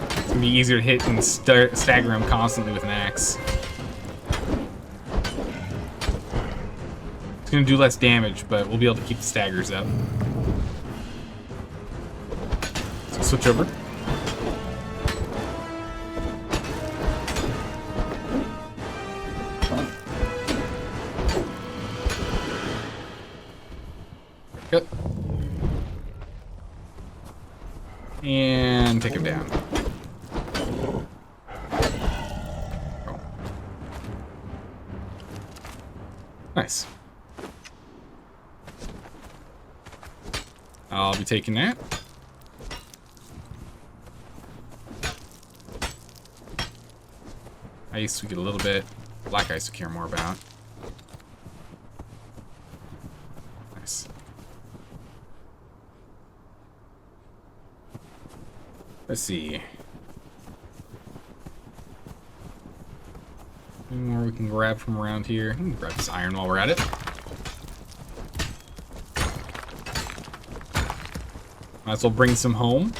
It's gonna be easier to hit and stagger him constantly with an axe. It's gonna do less damage, but we'll be able to keep the staggers up. So switch over. Good. And take him down. Oh. Nice. I'll be taking that. Ice, we get a little bit. Black ice we care more about. Nice. Let's see. Any more we can grab from around here? We can grab this iron while we're at it. Might as well bring some home.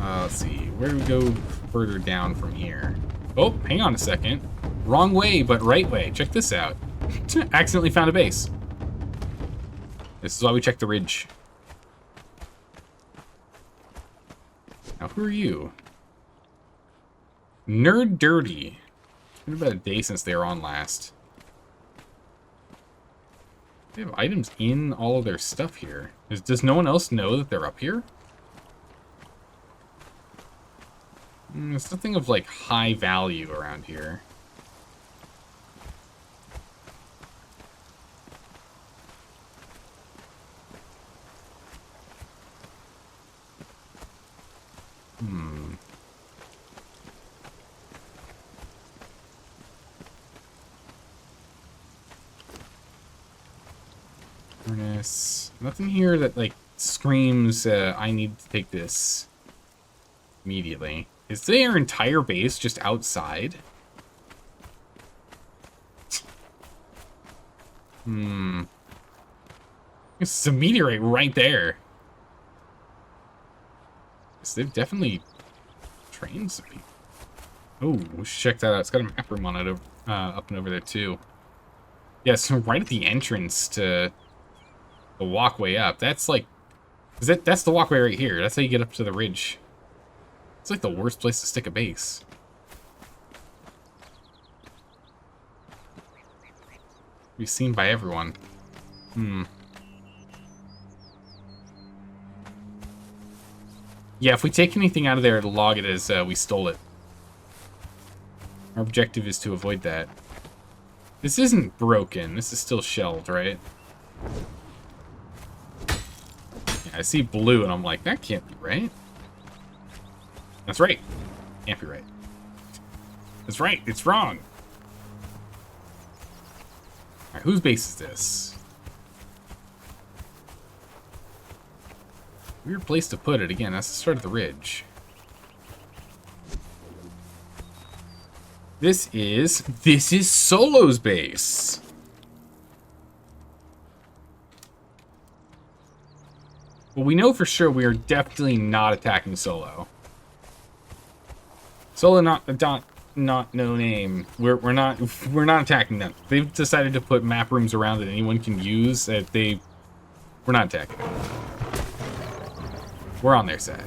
Let's see. Where do we go further down from here? Oh, hang on a second. Wrong way, but right way. Check this out. Accidentally found a base. This is why we check the ridge. Now, who are you? Nerd Dirty. It's been about a day since they were on last. They have items in all of their stuff here. Does no one else know that they're up here? There's nothing of, like, high value around here. Furnace. Nothing here that, like, screams, I need to take this immediately. Is their entire base just outside? It's a meteorite right there. So they've definitely trained some people. Oh, we should check that out. It's got a map room on it up and over there too. Yeah, so right at the entrance to the walkway up. That's like, that's the walkway right here. That's how you get up to the ridge. It's like the worst place to stick a base. Be seen by everyone. Yeah, if we take anything out of there, to log it as we stole it. Our objective is to avoid that. This isn't broken. This is still shelved, right? Yeah, I see blue, and I'm like, that can't be right. That's right. Can't be right. That's right. It's wrong. Alright, whose base is this? Weird place to put it. Again, that's the start of the ridge. This is Solo's base. Well, we know for sure we are definitely not attacking Solo. Solo not no name. We're not attacking them. They've decided to put map rooms around that anyone can use. We're not attacking them. We're on their side.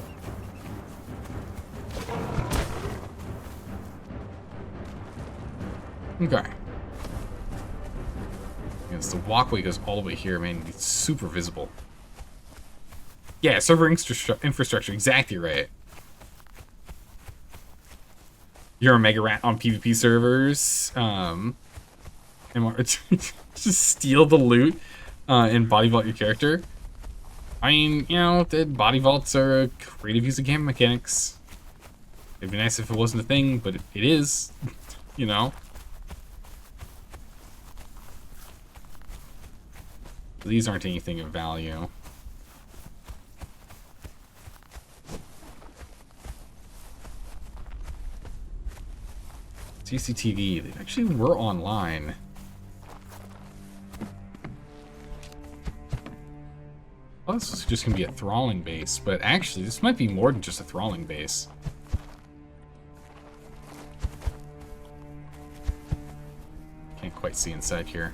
Okay. Yes, the walkway goes all the way here, man. It's super visible. Yeah, server infrastructure, exactly right. You're a mega rat on PvP servers. And just steal the loot and body vault your character. I mean, you know, the body vaults are a creative use of game mechanics. It'd be nice if it wasn't a thing, but it is, you know. These aren't anything of value. CCTV, they actually were online. Oh, this is just gonna be a thralling base, but actually, this might be more than just a thralling base. Can't quite see inside here.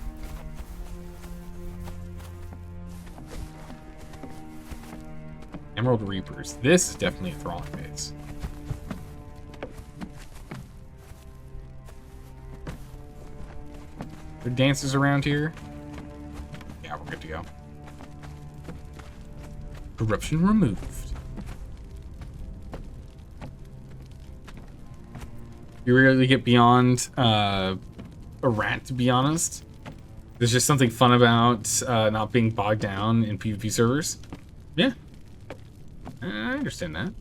Emerald Reapers. This is definitely a thralling base. There are dancers around here? Yeah, we're good to go. Corruption removed. You rarely get beyond a rat, to be honest. There's just something fun about not being bogged down in PvP servers. Yeah. I understand that.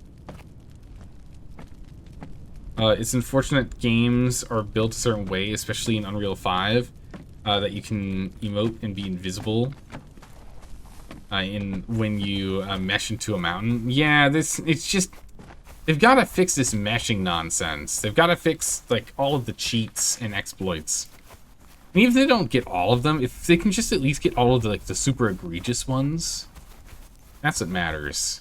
It's unfortunate games are built a certain way, especially in Unreal 5, that you can emote and be invisible when you mesh into a mountain. Yeah, it's just, they've got to fix this meshing nonsense. They've got to fix like all of the cheats and exploits. And even if they don't get all of them, if they can just at least get all of the super egregious ones, that's what matters.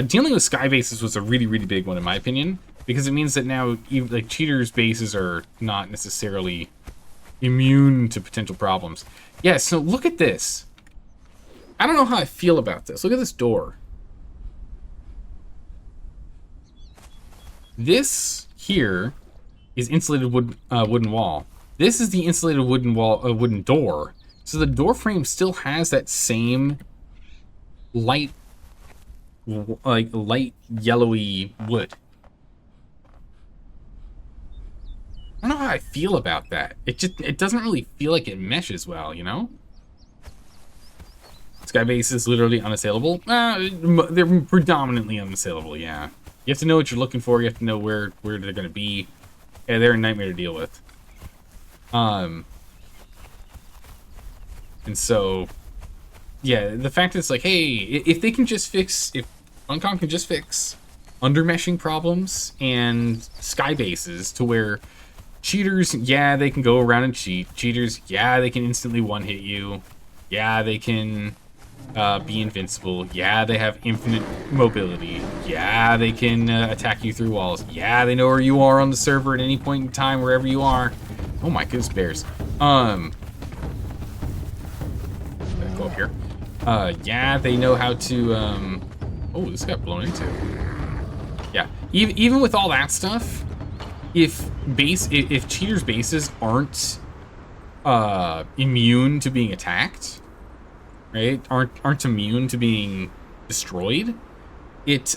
Dealing with sky bases was a really, really big one in my opinion, because it means that now even, like, cheaters' bases are not necessarily immune to potential problems. Yeah, so look at this. I don't know how I feel about this. Look at this door. This here is insulated wooden wall. This is the insulated wooden door. So the door frame still has that same light yellowy wood. I don't know how I feel about that. It doesn't really feel like it meshes well, you know? Sky base is literally unassailable. They're predominantly unassailable, yeah. You have to know what you're looking for. You have to know where they're going to be. Yeah, they're a nightmare to deal with. And so, yeah, the fact that it's like, hey, if they can just fix, if Funcom can just fix undermeshing problems and sky bases to where cheaters, yeah, they can go around and cheat. Cheaters, yeah, they can instantly one-hit you. Yeah, they can be invincible. Yeah, they have infinite mobility. Yeah, they can attack you through walls. Yeah, they know where you are on the server at any point in time, wherever you are. Oh my goodness, bears. Gotta go up here. Yeah, they know how to, oh, this got blown into. Yeah, even with all that stuff, if cheaters' bases aren't immune to being attacked, right? Aren't immune to being destroyed, it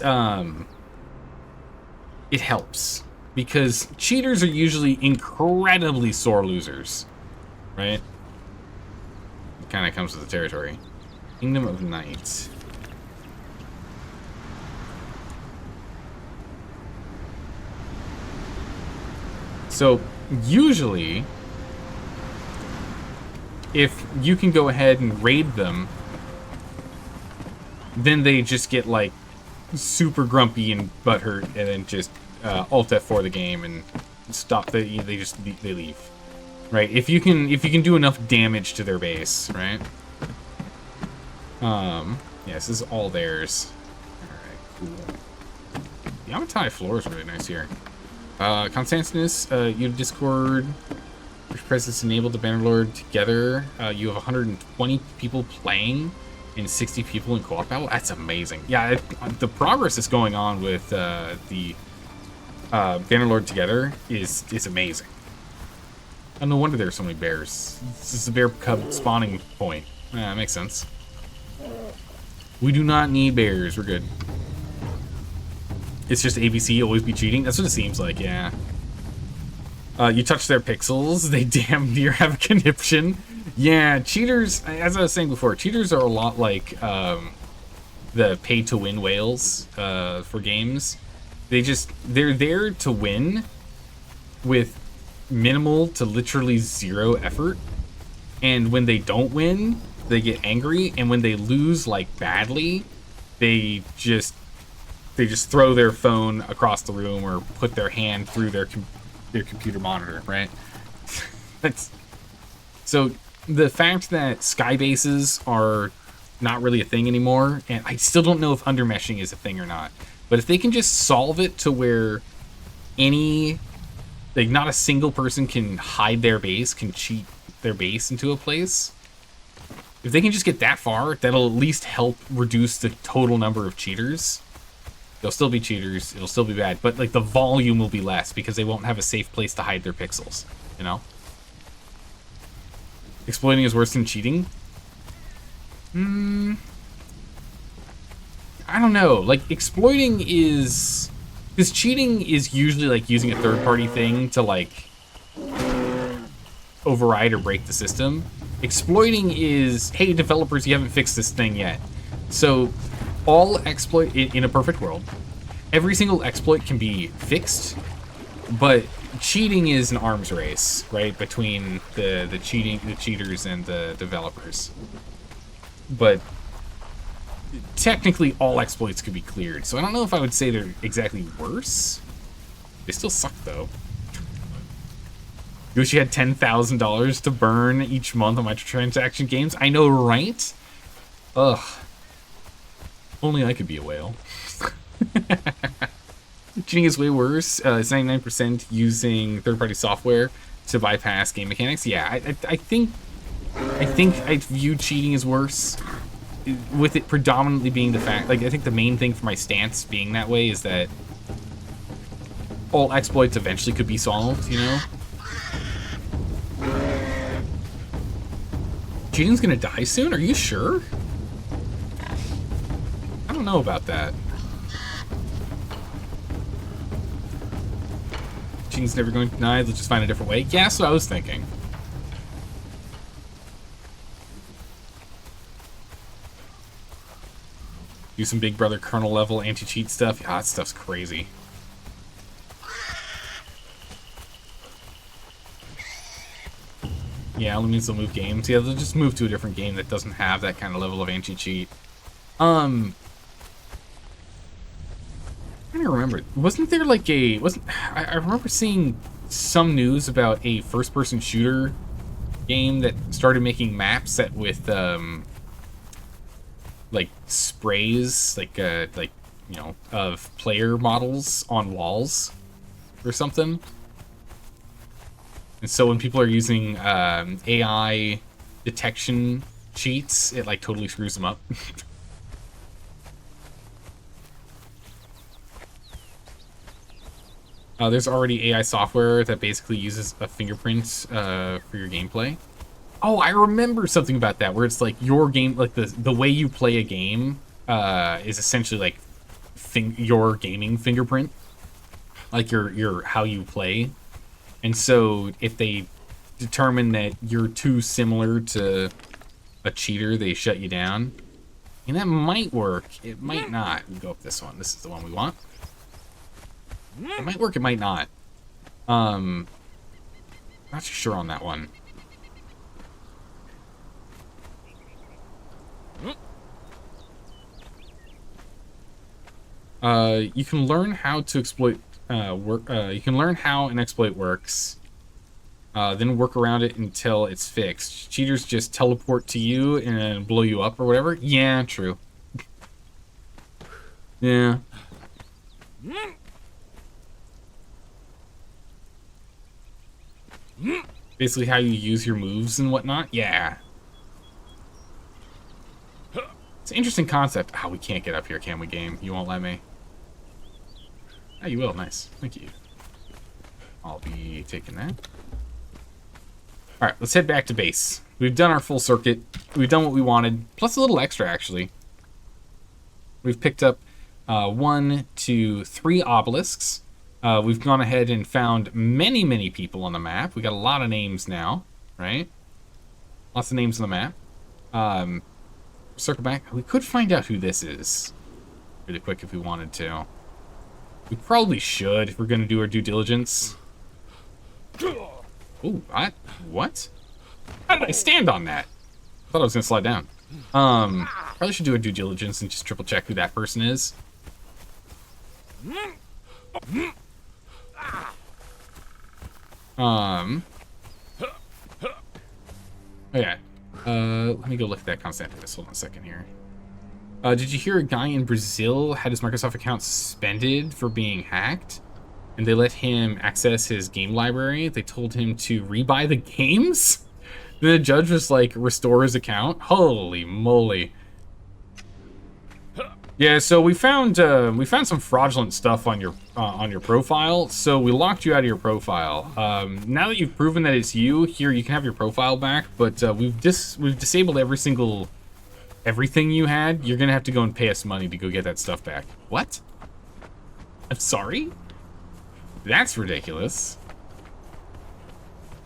helps. Because cheaters are usually incredibly sore losers, right? It kind of comes with the territory. Kingdom of Night. So, usually, if you can go ahead and raid them then they just get like super grumpy and butthurt, and then just Alt F4 the game and stop. They leave. Right? If you can do enough damage to their base, right? Yeah, this is all theirs. Alright, cool. The Yamatai floor is really nice here. Constantinus, you have Discord. Your presence enabled the Bannerlord together. You have 120 people playing and 60 people in co-op battle. That's amazing. Yeah, the progress that's going on with the Bannerlord together is amazing. No wonder there's so many bears. This is the bear cub spawning point. Yeah, that makes sense. We do not need bears. We're good. It's just ABC, always be cheating. That's what it seems like, yeah. You touch their pixels, they damn near have a conniption. Yeah, cheaters, as I was saying before, cheaters are a lot like the pay-to-win whales for games. They're there to win with minimal to literally zero effort. And when they don't win, they get angry. And when they lose, like, badly, they just throw their phone across the room or put their hand through their computer monitor, right? So the fact that sky bases are not really a thing anymore, and I still don't know if undermeshing is a thing or not, but if they can just solve it to where not a single person can hide their base, can cheat their base into a place, if they can just get that far, that'll at least help reduce the total number of cheaters. They'll still be cheaters, it'll still be bad, but like the volume will be less because they won't have a safe place to hide their pixels, you know? Exploiting is worse than cheating? I don't know. Like, exploiting is... Because cheating is usually like using a third-party thing to like override or break the system. Exploiting is, hey, developers, you haven't fixed this thing yet. So all exploit in a perfect world, every single exploit can be fixed, but cheating is an arms race, right, between the cheaters and the developers. But technically all exploits could be cleared, so I don't know if I would say they're exactly worse. They still suck though. You wish you had $10,000 to burn each month on microtransaction games? I know, right? Ugh. Only I could be a whale. Cheating is way worse. It's 99% using third-party software to bypass game mechanics. Yeah, I think I view cheating as worse, with it predominantly being the fact, like, I think the main thing for my stance being that way is that all exploits eventually could be solved, you know? Cheating's gonna die soon? Are you sure? I don't know about that. Cheating's never going to die, let's just find a different way. Yeah, that's what I was thinking. Do some Big Brother kernel level anti-cheat stuff. Yeah, that stuff's crazy. Yeah, only means they'll move games. Yeah, they'll just move to a different game that doesn't have that kind of level of anti-cheat. I don't remember. Wasn't there like a... I remember seeing some news about a first-person shooter game that started making maps that with, like, sprays, like, you know, of player models on walls or something. And so when people are using AI detection cheats, it like totally screws them up. There's already AI software that basically uses a fingerprint for your gameplay. Oh, I remember something about that, where it's like your game, like the way you play a game is essentially like your gaming fingerprint, like your how you play. And so if they determine that you're too similar to a cheater, they shut you down. And that might work. It might not. We go up this one. This is the one we want. It might work, it might not. Not too sure on that one. You can learn how to exploit you can learn how an exploit works, then work around it until it's fixed. Cheaters just teleport to you and blow you up or whatever. Yeah, true. Yeah. Basically how you use your moves and whatnot. Yeah. It's an interesting concept. Oh, we can't get up here, can we, game? You won't let me? Oh, you will. Nice. Thank you. I'll be taking that. Alright, let's head back to base. We've done our full circuit. We've done what we wanted. Plus a little extra, actually. We've picked up 1, 2, 3 obelisks. We've gone ahead and found many, many people on the map. We got a lot of names now, right? Lots of names on the map. Circle back. We could find out who this is really quick if we wanted to. We probably should if we're going to do our due diligence. Ooh, what? How did I stand on that? I thought I was going to slide down. Probably should do a due diligence and just triple check who that person is. Oh yeah. Let me go look at that Constantinus. Hold on a second here. Did you hear a guy in Brazil had his Microsoft account suspended for being hacked? And they let him access his game library. They told him to rebuy the games? Then the judge was like, restore his account? Holy moly. Yeah, so we found some fraudulent stuff on your profile, so we locked you out of your profile. Now that you've proven that it's you, here you can have your profile back, but we've disabled everything you had. You're gonna have to go and pay us money to go get that stuff back. What? I'm sorry? That's ridiculous.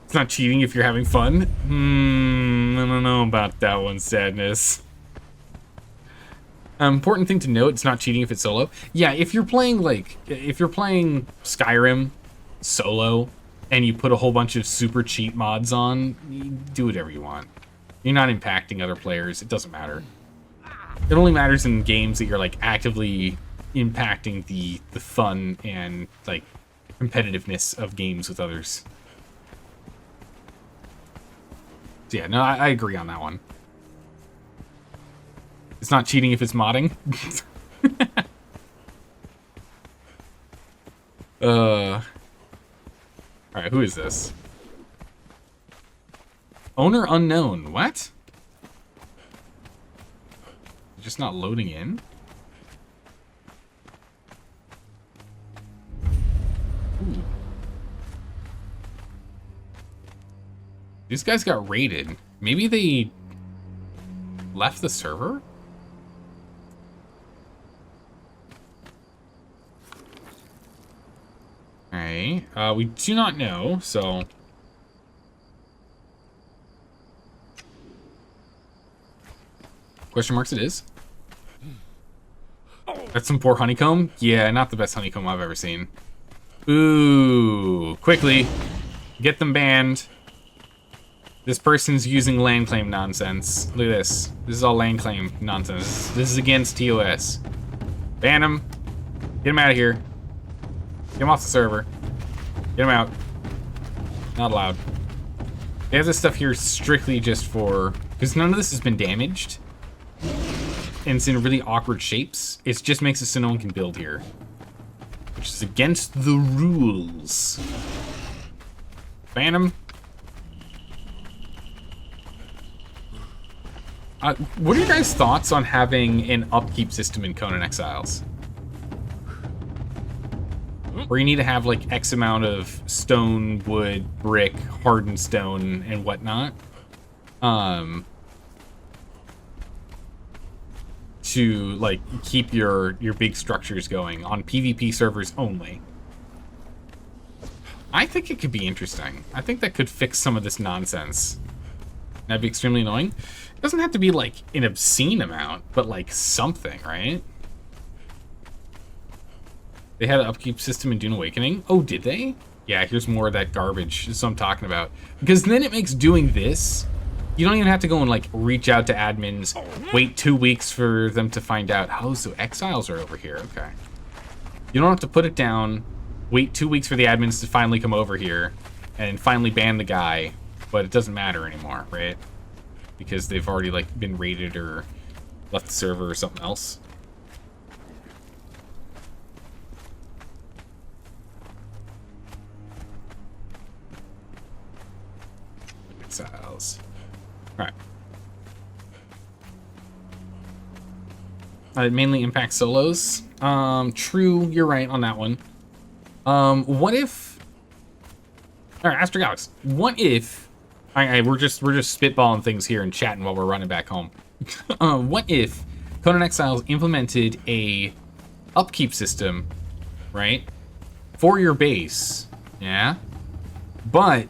It's not cheating if you're having fun. I don't know about that one, Sadness. Important thing to note, it's not cheating if it's solo. Yeah, if you're playing Skyrim solo and you put a whole bunch of super cheat mods on, you do whatever you want. You're not impacting other players. It doesn't matter. It only matters in games that you're like actively impacting the fun and like competitiveness of games with others. So yeah, no, I agree on that one. It's not cheating if it's modding. Alright, who is this? Owner unknown. What? Just not loading in? Ooh. These guys got raided. Maybe they left the server? Alright, we do not know, so... Question marks it is. That's some poor honeycomb? Yeah, not the best honeycomb I've ever seen. Ooh, quickly. Get them banned. This person's using land claim nonsense. Look at this. This is all land claim nonsense. This is against TOS. Ban him. Get him out of here. Get him off the server. Get him out. Not allowed. They have this stuff here strictly just for... Because none of this has been damaged. And it's in really awkward shapes. It just makes it so no one can build here. Which is against the rules. Ban him. What are your guys' thoughts on having an upkeep system in Conan Exiles? Where you need to have like X amount of stone, wood, brick, hardened stone, and whatnot. To like keep your big structures going on PvP servers only. I think it could be interesting. I think that could fix some of this nonsense. That'd be extremely annoying. It doesn't have to be like an obscene amount, but like something, right? They had an upkeep system in Dune Awakening. Oh, did they? Yeah, here's more of that garbage. That's what I'm talking about. Because then it makes doing this, you don't even have to go and like reach out to admins, wait 2 weeks for them to find out. Oh, so Exiles are over here. Okay. You don't have to put it down, wait 2 weeks for the admins to finally come over here, and finally ban the guy, but it doesn't matter anymore, right? Because they've already, like, been raided or left the server or something else. Exiles. Alright. It mainly impacts solos. True, you're right on that one. What if... Alright, Astro Alex, what if... we're just spitballing things here and chatting while we're running back home. What if Conan Exiles implemented a upkeep system, right, for your base, yeah? But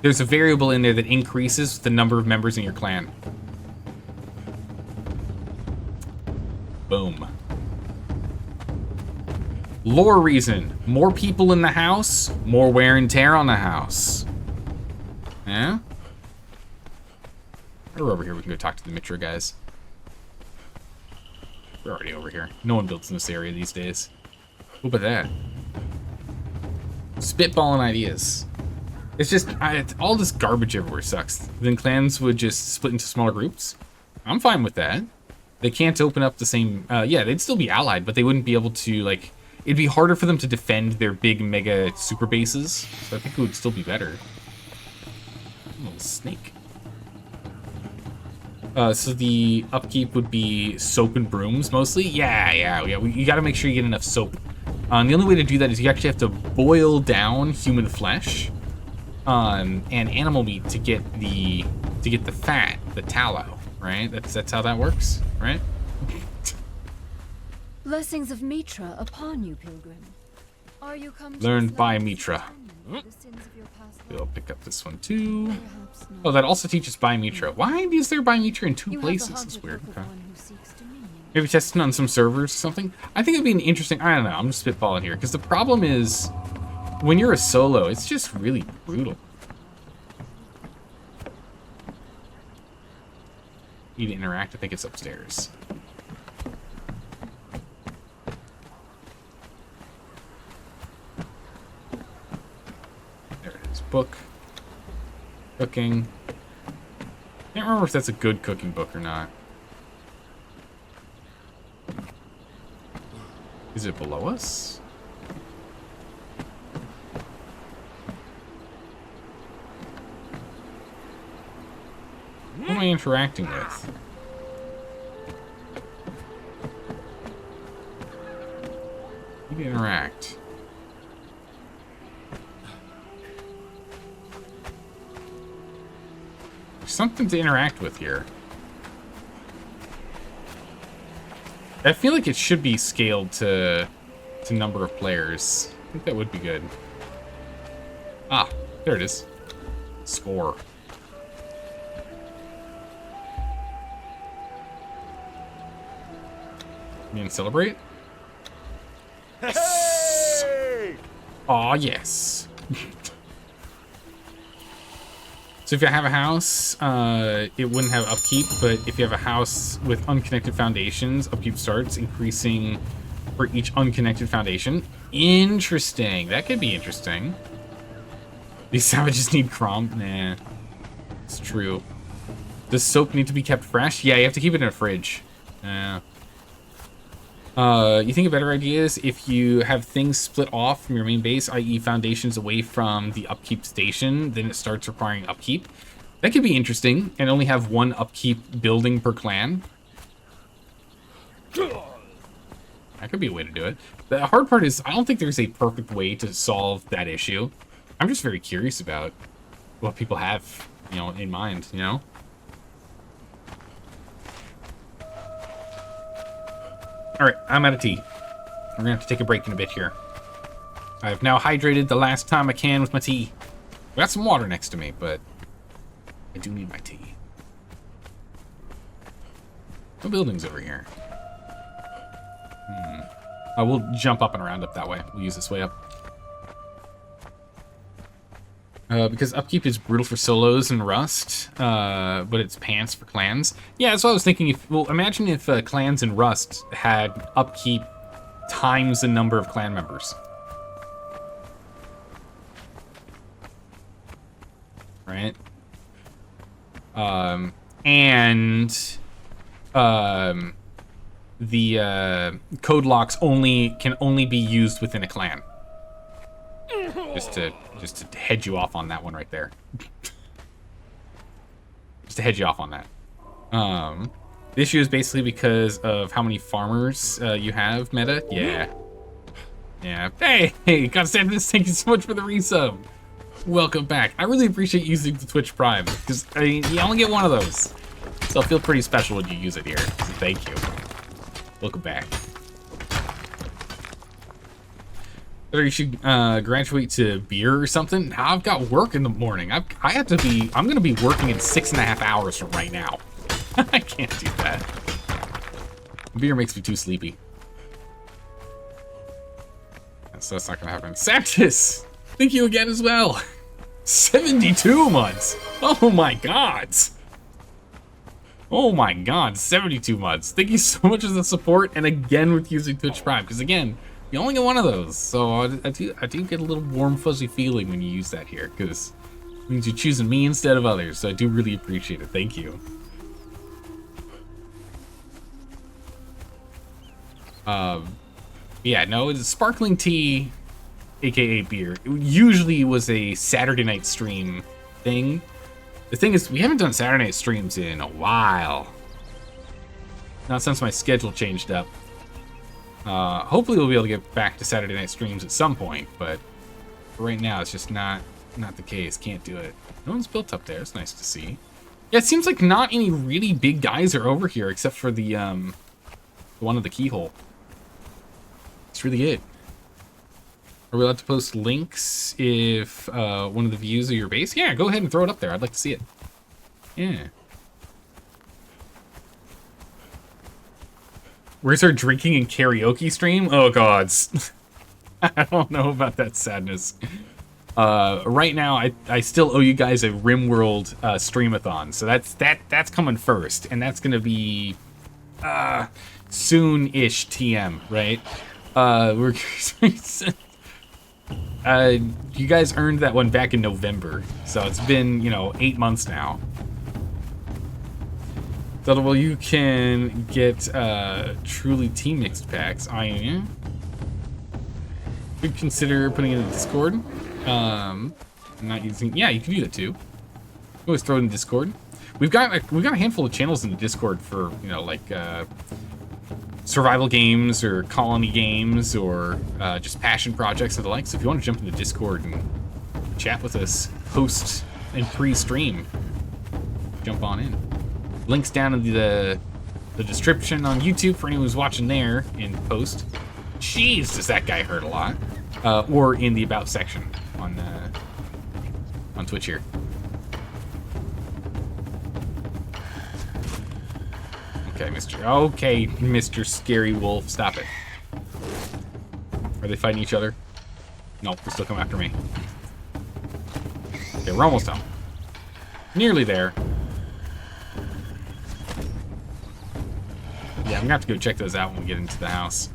there's a variable in there that increases the number of members in your clan. Boom. Lore reason. More people in the house, more wear and tear on the house. Yeah? We're over here. We can go talk to the Mitra guys. We're already over here. No one builds in this area these days. What about that? Spitballing ideas. It's just, all this garbage everywhere sucks. Then clans would just split into smaller groups. I'm fine with that. They can't open up the same... yeah, they'd still be allied, but they wouldn't be able to, like... It'd be harder for them to defend their big, mega super bases. So I think it would still be better. Little snake. So the upkeep would be soap and brooms, mostly? Yeah. You gotta make sure you get enough soap. The only way to do that is you actually have to boil down human flesh and animal meat to get the fat, the tallow, right? That's how that works, right? Blessings of Mitra upon you, pilgrim. Are you come to Learned by Mitra. I'll pick up this one too. Oh, that also teaches by Mitra. Why is there by Mitra in two places? It's weird. Okay. Maybe testing on some servers or something. I think it'd be an interesting. I don't know. I'm just spitballing here because the problem is when you're a solo, it's just really brutal. Need to interact. I think it's upstairs. There it is. Book. Cooking. Can't remember if that's a good cooking book or not. Is it below us? What am I interacting with? You can interact. There's something to interact with here. I feel like it should be scaled to number of players. I think that would be good. Ah, there it is. Score. You mean celebrate? Yes. Aw, yes. So if you have a house, it wouldn't have upkeep, but if you have a house with unconnected foundations, upkeep starts increasing for each unconnected foundation. Interesting. That could be interesting. These savages need crom. Nah. It's true. Does soap need to be kept fresh? Yeah, you have to keep it in a fridge. Yeah. You think a better idea is if you have things split off from your main base, i.e. foundations away from the upkeep station, then it starts requiring upkeep. That could be interesting, and only have one upkeep building per clan. That could be a way to do it. The hard part is, I don't think there's a perfect way to solve that issue. I'm just very curious about what people have, you know, in mind, you know? Alright, I'm out of tea. We're gonna have to take a break in a bit here. I've now hydrated the last time I can with my tea. I got some water next to me, but I do need my tea. No buildings over here. We'll jump up and around up that way. We'll use this way up. Because upkeep is brutal for solos and Rust, but it's pants for clans. Yeah, that's what I was thinking. Well, imagine if clans and Rust had upkeep times the number of clan members. Right? The code locks can only be used within a clan. Just to head you off on that one right there. Just to head you off on that. The issue is basically because of how many farmers you have, meta. Yeah. Hey, Constantinus, thank you so much for the resub. Welcome back. I really appreciate using the Twitch Prime, because I mean, you only get one of those. So I feel pretty special when you use it here. So thank you. Welcome back. Or you should graduate to beer or something. Now I've got work in the morning. I'm gonna be working in 6.5 hours from right now. I can't do that. Beer makes me too sleepy. So that's not gonna happen. Saptis! Thank you again as well. 72 months. Oh my god. Oh my god, 72 months. Thank you so much for the support, and again with using Twitch Prime, because again, you only get one of those. So I do get a little warm, fuzzy feeling when you use that here, because it means you're choosing me instead of others. So I do really appreciate it. Thank you. Yeah, no, it's sparkling tea, aka beer. It usually was a Saturday night stream thing. The thing is, we haven't done Saturday night streams in a while. Not since my schedule changed up. Hopefully we'll be able to get back to Saturday night streams at some point, but for right now it's just not the case. Can't do it. No one's built up there. It's nice to see. Yeah, it seems like not any really big guys are over here except for the one of the keyhole. It's really good. Are we allowed to post links if one of the views of your base? Yeah, go ahead and throw it up there. I'd like to see it. Yeah. Where's our drinking and karaoke stream? Oh, gods. I don't know about that sadness. Right now, I still owe you guys a RimWorld streamathon. So that's coming first. And that's going to be soon-ish TM, right? You guys earned that one back in November, so it's been, 8 months now. So, well, you can get truly team mixed packs. I could consider putting it in the Discord. Not using. Yeah, you can do that too. Always throw it in Discord. We've got a handful of channels in the Discord for survival games or colony games or just passion projects and the like. So if you want to jump into Discord and chat with us post and pre-stream, jump on in. Links down in the description on YouTube for anyone who's watching there in post. Jeez, does that guy hurt a lot. Or in the about section on Twitch here. Okay, Mr. Scary Wolf, stop it. Are they fighting each other? Nope, they're still coming after me. Okay, we're almost done. Nearly there. Yeah, I'm gonna have to go check those out when we get into the house.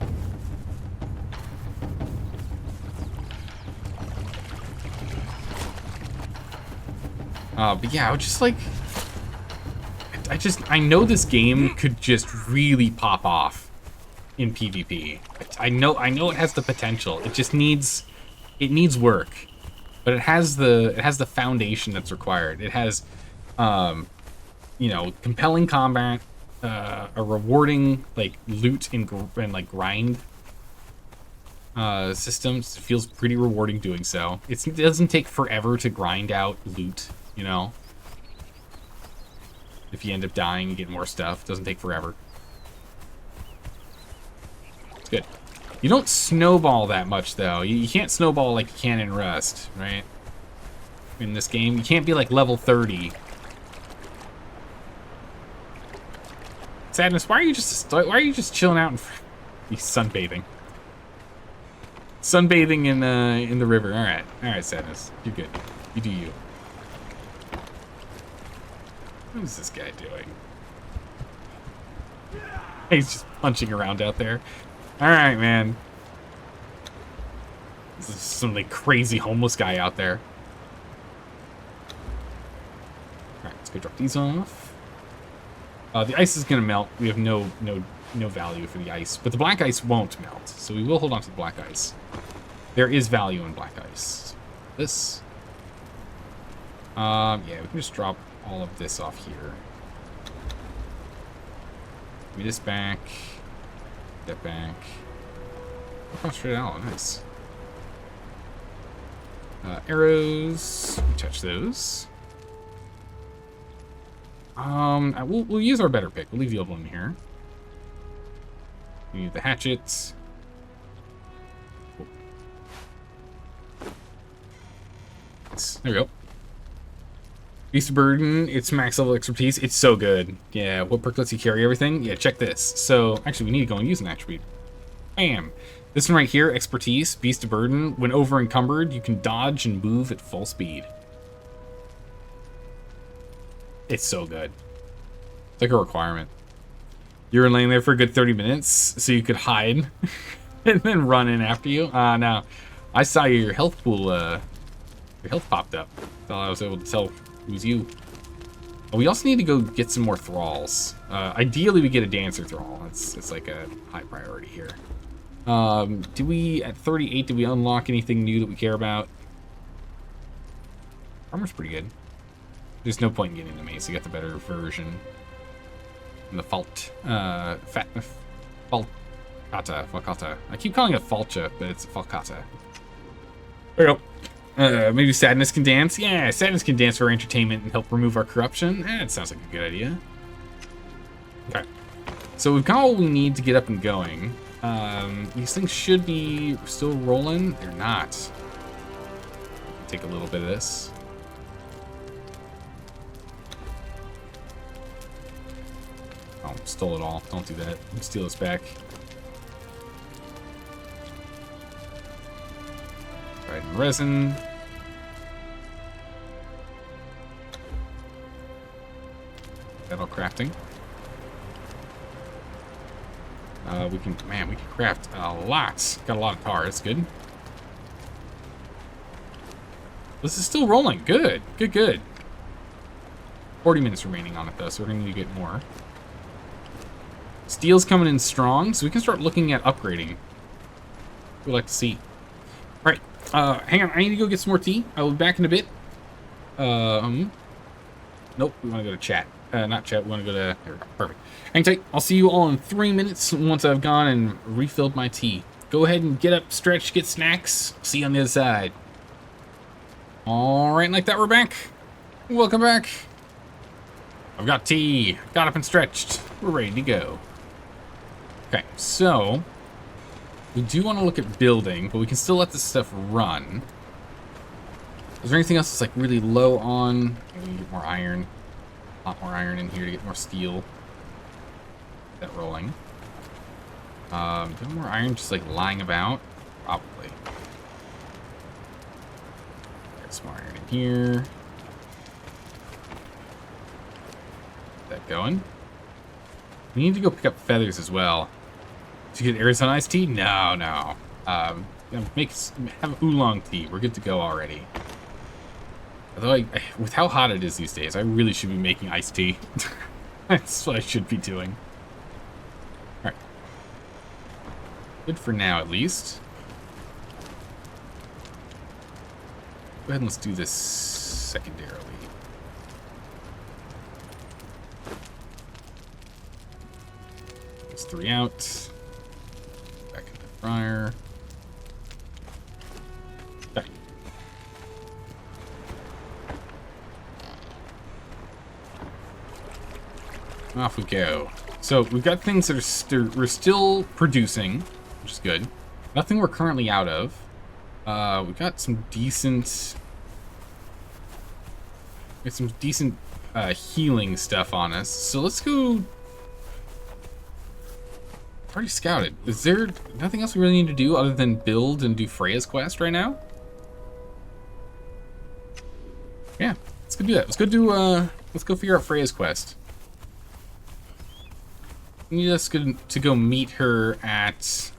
But yeah, I would just like... I know this game could just really pop off in PvP. I know it has the potential. It just needs work. But it has the foundation that's required. It has compelling combat, a rewarding loot and grind systems. It feels pretty rewarding doing so. It doesn't take forever to grind out loot, If you end up dying, you get more stuff. It doesn't take forever. It's good. You don't snowball that much, though. You can't snowball like you can in Rust, right? In this game, you can't be like level 30. Sadness, why are you just chilling out and sunbathing? Sunbathing in the river. All right, Sadness, you're good. You do you. What is this guy doing? He's just punching around out there. All right, man. some like crazy homeless guy out there. Alright, let's go drop these off. The ice is gonna melt. We have no value for the ice, but the black ice won't melt, so we will hold on to the black ice. There is value in black ice. This. Yeah, we can just drop all of this off here. Give me this back. That back. Concentrated out. Nice. Arrows. Touch those. We'll use our better pick. We'll leave the old one here. We need the hatchet. There we go. Beast of Burden, it's max level expertise. It's so good. Yeah, what perk lets you carry everything? Yeah, check this. So, actually, we need to go and use an attribute. Bam! This one right here, expertise, Beast of Burden. When over encumbered, you can dodge and move at full speed. It's so good. It's like a requirement. You were laying there for a good 30 minutes, so you could hide and then run in after you. No. I saw your health pool, your health popped up. So I was able to tell it was you. We also need to go get some more thralls. Ideally, we get a dancer thrall. It's like a high priority here. Do we, at 38, do we unlock anything new that we care about? Armor's pretty good. There's no point in getting the mace. You got the better version. And the falcata. I keep calling it falcha, but it's falcata. There we go. Maybe Sadness can dance? Yeah, Sadness can dance for our entertainment and help remove our corruption. That sounds like a good idea. Okay. So we've got what we need to get up and going. These things should be still rolling. They're not. Take a little bit of this. Oh, stole it all. Don't do that. Steal this back. Right, resin. Metal crafting. We can craft a lot. Got a lot of tar. That's good. This is still rolling. Good. Good. 40 minutes remaining on it, though, so we're going to need to get more. Steel's coming in strong, so we can start looking at upgrading. We'd like to see. All right. Hang on. I need to go get some more tea. I will be back in a bit. Nope. We want to go to chat. Not chat. We want to go to... There we go. Perfect. Hang tight. I'll see you all in 3 minutes once I've gone and refilled my tea. Go ahead and get up, stretch, get snacks. See you on the other side. All right. Like that, we're back. Welcome back. I've got tea. Got up and stretched. We're ready to go. Okay. So... we do want to look at building, but we can still let this stuff run. Is there anything else that's like really low on? Maybe get more iron. A lot more iron in here to get more steel. Get that rolling. Do you have more iron just like lying about? Probably. Get some more iron in here. Get that going. We need to go pick up feathers as well. To get Arizona iced tea? No. Have oolong tea. We're good to go already. Although, with how hot it is these days, I really should be making iced tea. That's what I should be doing. Alright. Good for now, at least. Go ahead and let's do this secondarily. There's 3 out. Back in the fryer. Okay. Off we go. So we've got things that are we're still producing, which is good. Nothing we're currently out of. We've got some decent. Healing stuff on us. So let's go. Already scouted. Is there nothing else we really need to do other than build and do Freya's quest right now? Yeah, let's go do that. Let's go figure out Freya's quest. We need us to go meet her at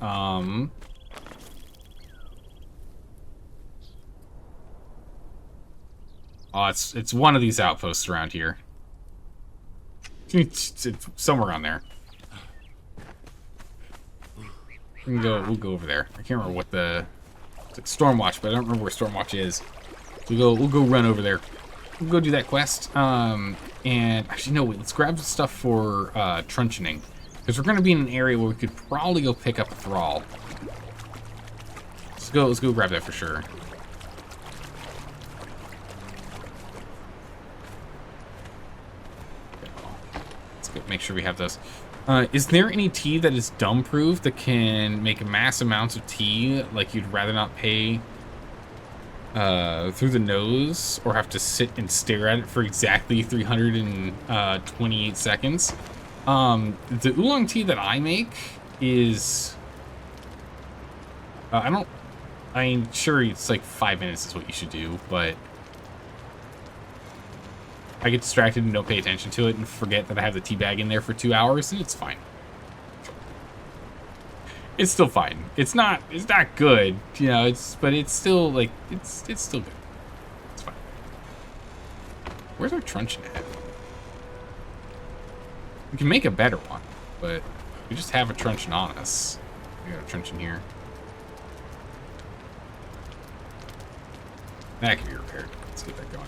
Oh, it's one of these outposts around here. It's somewhere around there. We'll go over there. I can't remember what it's like Stormwatch, but I don't remember where Stormwatch is. So we'll go run over there. We'll go do that quest. And actually, no, wait, let's grab stuff for truncheoning. Because we're going to be in an area where we could probably go pick up a thrall. Let's go grab that for sure. Let's go make sure we have those. Is there any tea that is dumb-proof that can make mass amounts of tea, like you'd rather not pay through the nose or have to sit and stare at it for exactly 328 seconds? The oolong tea that I make is... I'm sure it's like 5 minutes is what you should do, but I get distracted and don't pay attention to it and forget that I have the tea bag in there for 2 hours, and it's fine. It's still fine. It's not good, you know, but it's still like, it's still good. It's fine. Where's our truncheon at? We can make a better one, but we just have a truncheon on us. We got a truncheon here. That can be repaired. Let's get that going.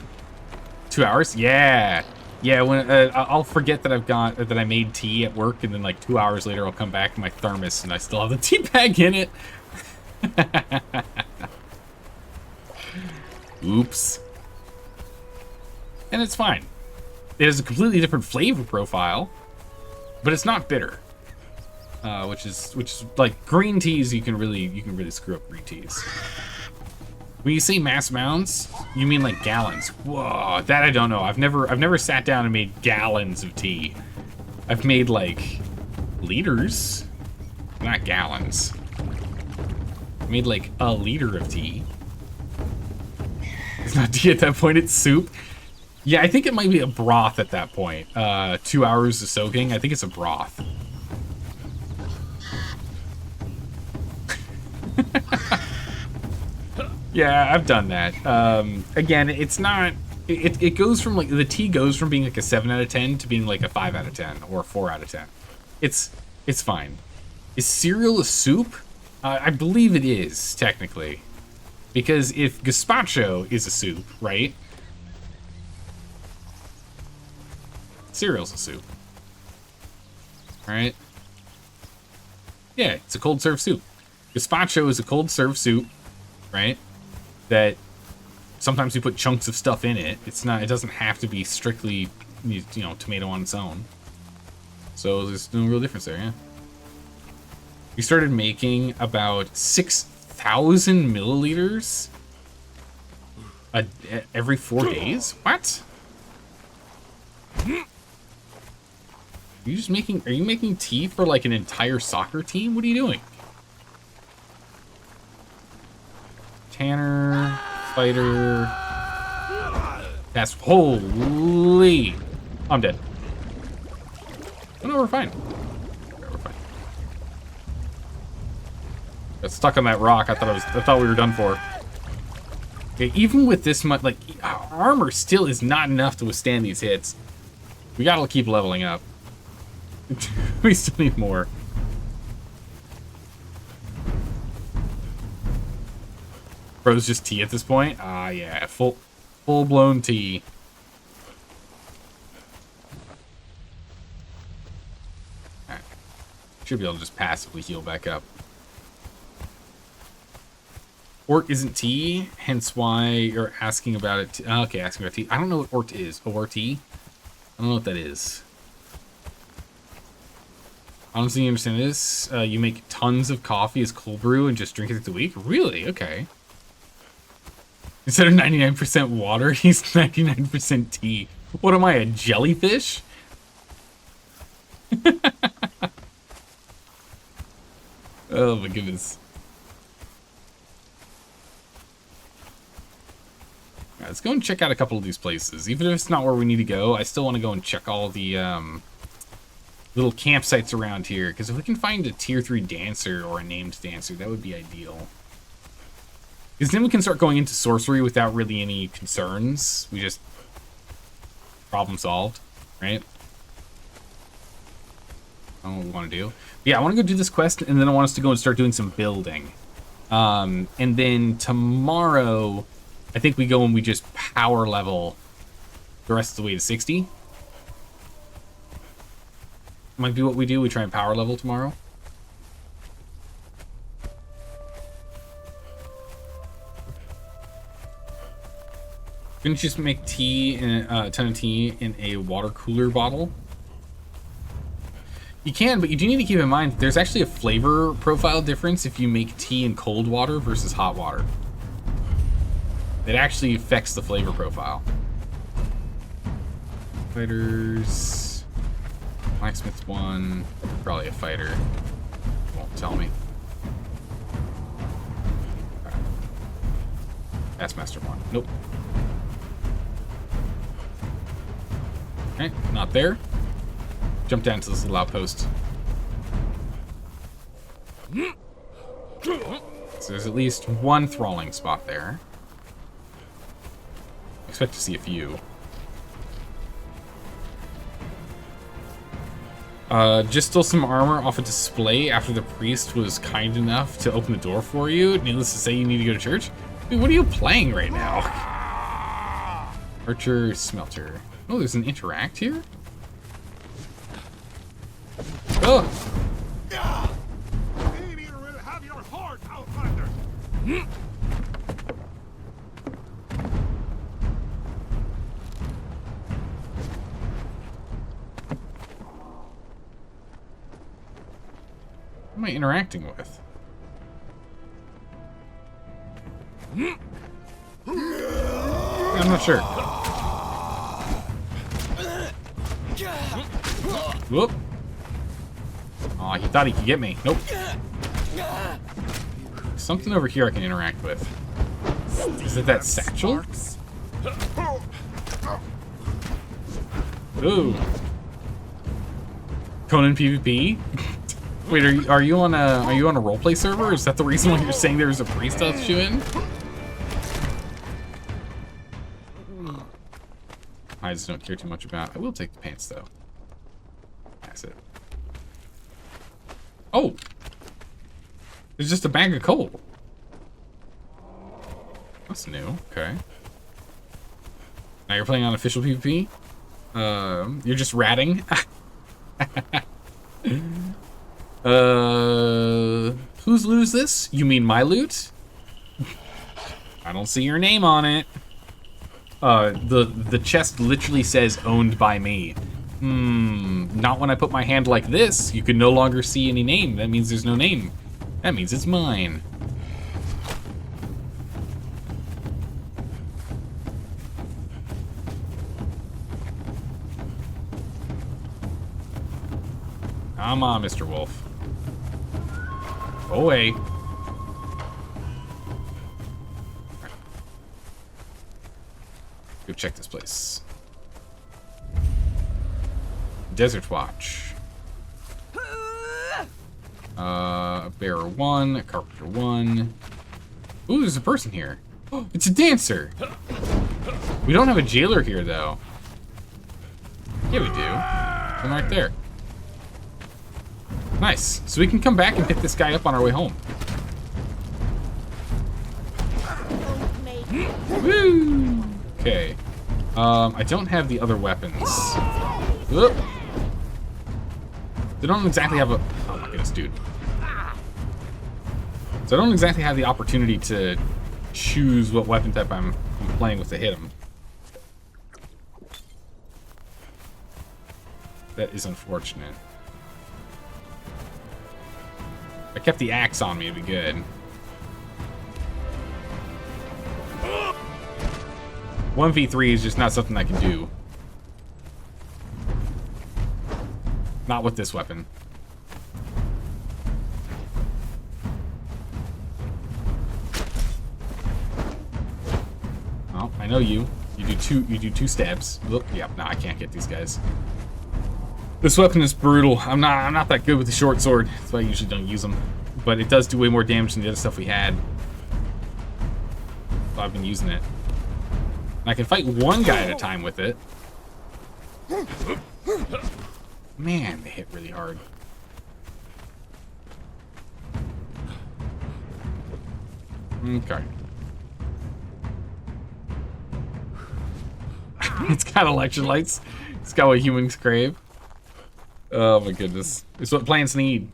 2 hours? Yeah. Yeah, when I'll forget that that I made tea at work, and then like 2 hours later I'll come back to my thermos and I still have the tea bag in it. Oops. And it's fine. It has a completely different flavor profile, but it's not bitter. Which is like green teas, you can really screw up green teas. When you say mass amounts, you mean like gallons. Whoa, that I don't know. I've never sat down and made gallons of tea. I've made like liters, not gallons. I made like a liter of tea. It's not tea at that point, it's soup. Yeah, I think it might be a broth at that point. 2 hours of soaking, I think it's a broth. Yeah, I've done that. Again, it's not... It goes from, like... The tea goes from being, like, a 7 out of 10 to being, like, a 5 out of 10 or a 4 out of 10. It's fine. Is cereal a soup? I believe it is, technically. Because if gazpacho is a soup, right? Cereal's a soup. Right? Yeah, it's a cold serve soup. Gazpacho is a cold serve soup, right? That sometimes you put chunks of stuff in it. It doesn't have to be strictly, you know, tomato on its own. So there's no real difference there, yeah. We started making about 6,000 milliliters every 4 days? What? Are you making tea for like an entire soccer team? What are you doing? Tanner, fighter. That's holy. I'm dead. Oh no, we're fine. We're fine. Got stuck on that rock. I thought we were done for. Okay, even with this much, like, our armor still is not enough to withstand these hits. We gotta keep leveling up. We still need more. Bro's just tea at this point? Ah, yeah. Full-blown tea. Alright. Should be able to just passively heal back up. Ort isn't tea, hence why you're asking about it. Okay, asking about tea. I don't know what Ort is. ORT? I don't know what that is. Honestly, you understand this? You make tons of coffee as cold brew and just drink it through the week? Really? Okay. Instead of 99% water, he's 99% tea. What am I, a jellyfish? Oh my goodness. Alright, let's go and check out a couple of these places. Even if it's not where we need to go, I still want to go and check all the little campsites around here. Because if we can find a tier 3 dancer or a named dancer, that would be ideal. Because then we can start going into sorcery without really any concerns. We just... problem solved, right? I don't know what we want to do. But yeah, I want to go do this quest, and then I want us to go and start doing some building. And then tomorrow, I think we go and we just power level the rest of the way to 60. Might be what we do. We try and power level tomorrow. Couldn't you just make tea in a ton of tea in a water cooler bottle? You can, but you do need to keep in mind there's actually a flavor profile difference if you make tea in cold water versus hot water. It actually affects the flavor profile. Fighters. Blacksmith's one. Probably a fighter. Won't tell me. Right. Taskmaster one. Nope. Okay, not there. Jump down to this little outpost. So there's at least one thralling spot there. Expect to see a few. Just stole some armor off a display after the priest was kind enough to open the door for you. Needless to say, you need to go to church. Dude, what are you playing right now? Archer, smelter. Oh, there's an interact here? Oh! Failure will have your heart, Outlander. Who am I interacting with? I'm not sure. Whoop. Aw, he thought he could get me. Nope. Something over here I can interact with. Is it that satchel? Ooh. Conan PvP? Wait, are you on a roleplay server? Is that the reason why you're saying there's a priest I'll shoot in? I just don't care too much about. I will take the pants though. That's it. Oh! It's just a bag of coal. That's new. Okay. Now you're playing on official PvP? You're just ratting? Whose loot is this? You mean my loot? I don't see your name on it. The chest literally says owned by me. Not when I put my hand like this. You can no longer see any name. That means there's no name. That means it's mine. Come on, Mr. Wolf. Go away. Right. Go check this place. Desert Watch. A bearer 1, a carpenter 1. Ooh, there's a person here. Oh, it's a dancer. We don't have a jailer here, though. Yeah, we do. Come right there. Nice. So we can come back and pick this guy up on our way home. Woo! Okay. I don't have the other weapons. Whoop. They don't exactly have a... Oh my goodness, dude. So I don't exactly have the opportunity to choose what weapon type I'm playing with to hit him. That is unfortunate. If I kept the axe on me, it'd be good. 1v3 is just not something I can do. Not with this weapon. Oh, I know you. You do two stabs. Look, yep, no, I can't get these guys. This weapon is brutal. I'm not that good with the short sword. That's why I usually don't use them. But it does do way more damage than the other stuff we had. I've been using it. And I can fight one guy at a time with it. Man, they hit really hard. Okay. It's got electrolytes. It's got what humans crave. Oh my goodness. It's what plants need.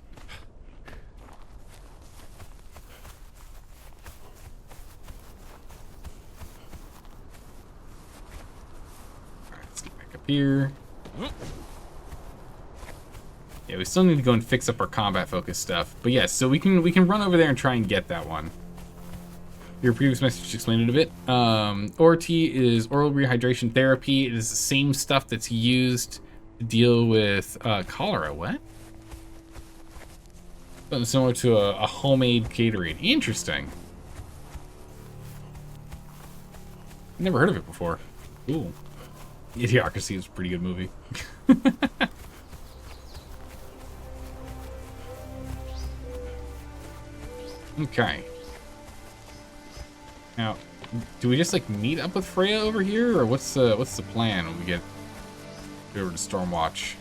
Alright, let's get back up here. Yeah, we still need to go and fix up our combat focus stuff. But yes, so we can run over there and try and get that one. Your previous message explained it a bit. ORT is oral rehydration therapy. It is the same stuff that's used to deal with cholera. What? Something similar to a homemade Gatorade. Interesting. Never heard of it before. Cool. Idiocracy is a pretty good movie. Okay. Now, do we just like meet up with Freya over here, or what's the plan when we get over to Stormwatch?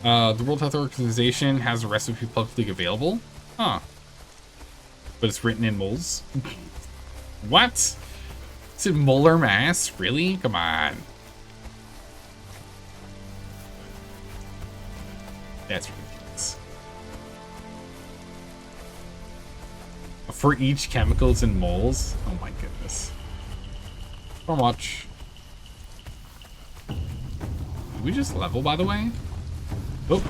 The World Health Organization has a recipe publicly available? Huh. But it's written in moles? What? Is it molar mass? Really? Come on. That's ridiculous. For each chemical, it's in moles? Oh my goodness. So much. Did we just level, by the way? Oh.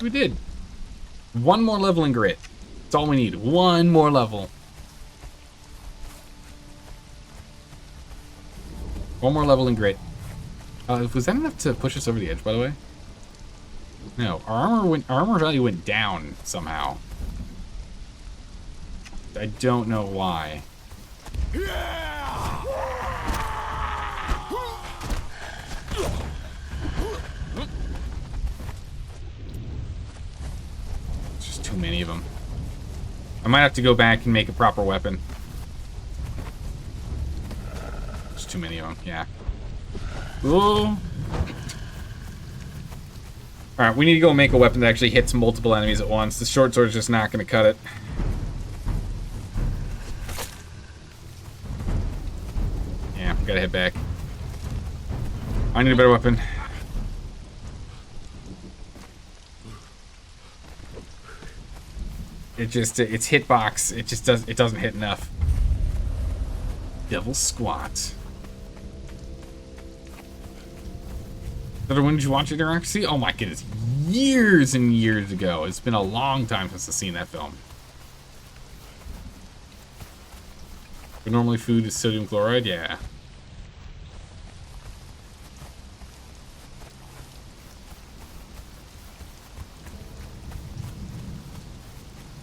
We did. One more level in grit. That's all we need. One more level. One more level in grit. Was that enough to push us over the edge, by the way? No, our armor value went down somehow. I don't know why. It's just too many of them. I might have to go back and make a proper weapon. There's too many of them, yeah. Ooh. Alright, we need to go make a weapon that actually hits multiple enemies at once. The short sword is just not going to cut it. Yeah, gotta head back. I need a better weapon. Its hitbox, it doesn't hit enough. Devil Squat. When did you watch Idiocracy? Oh my goodness, years and years ago. It's been a long time since I've seen that film. But normally food is sodium chloride, yeah.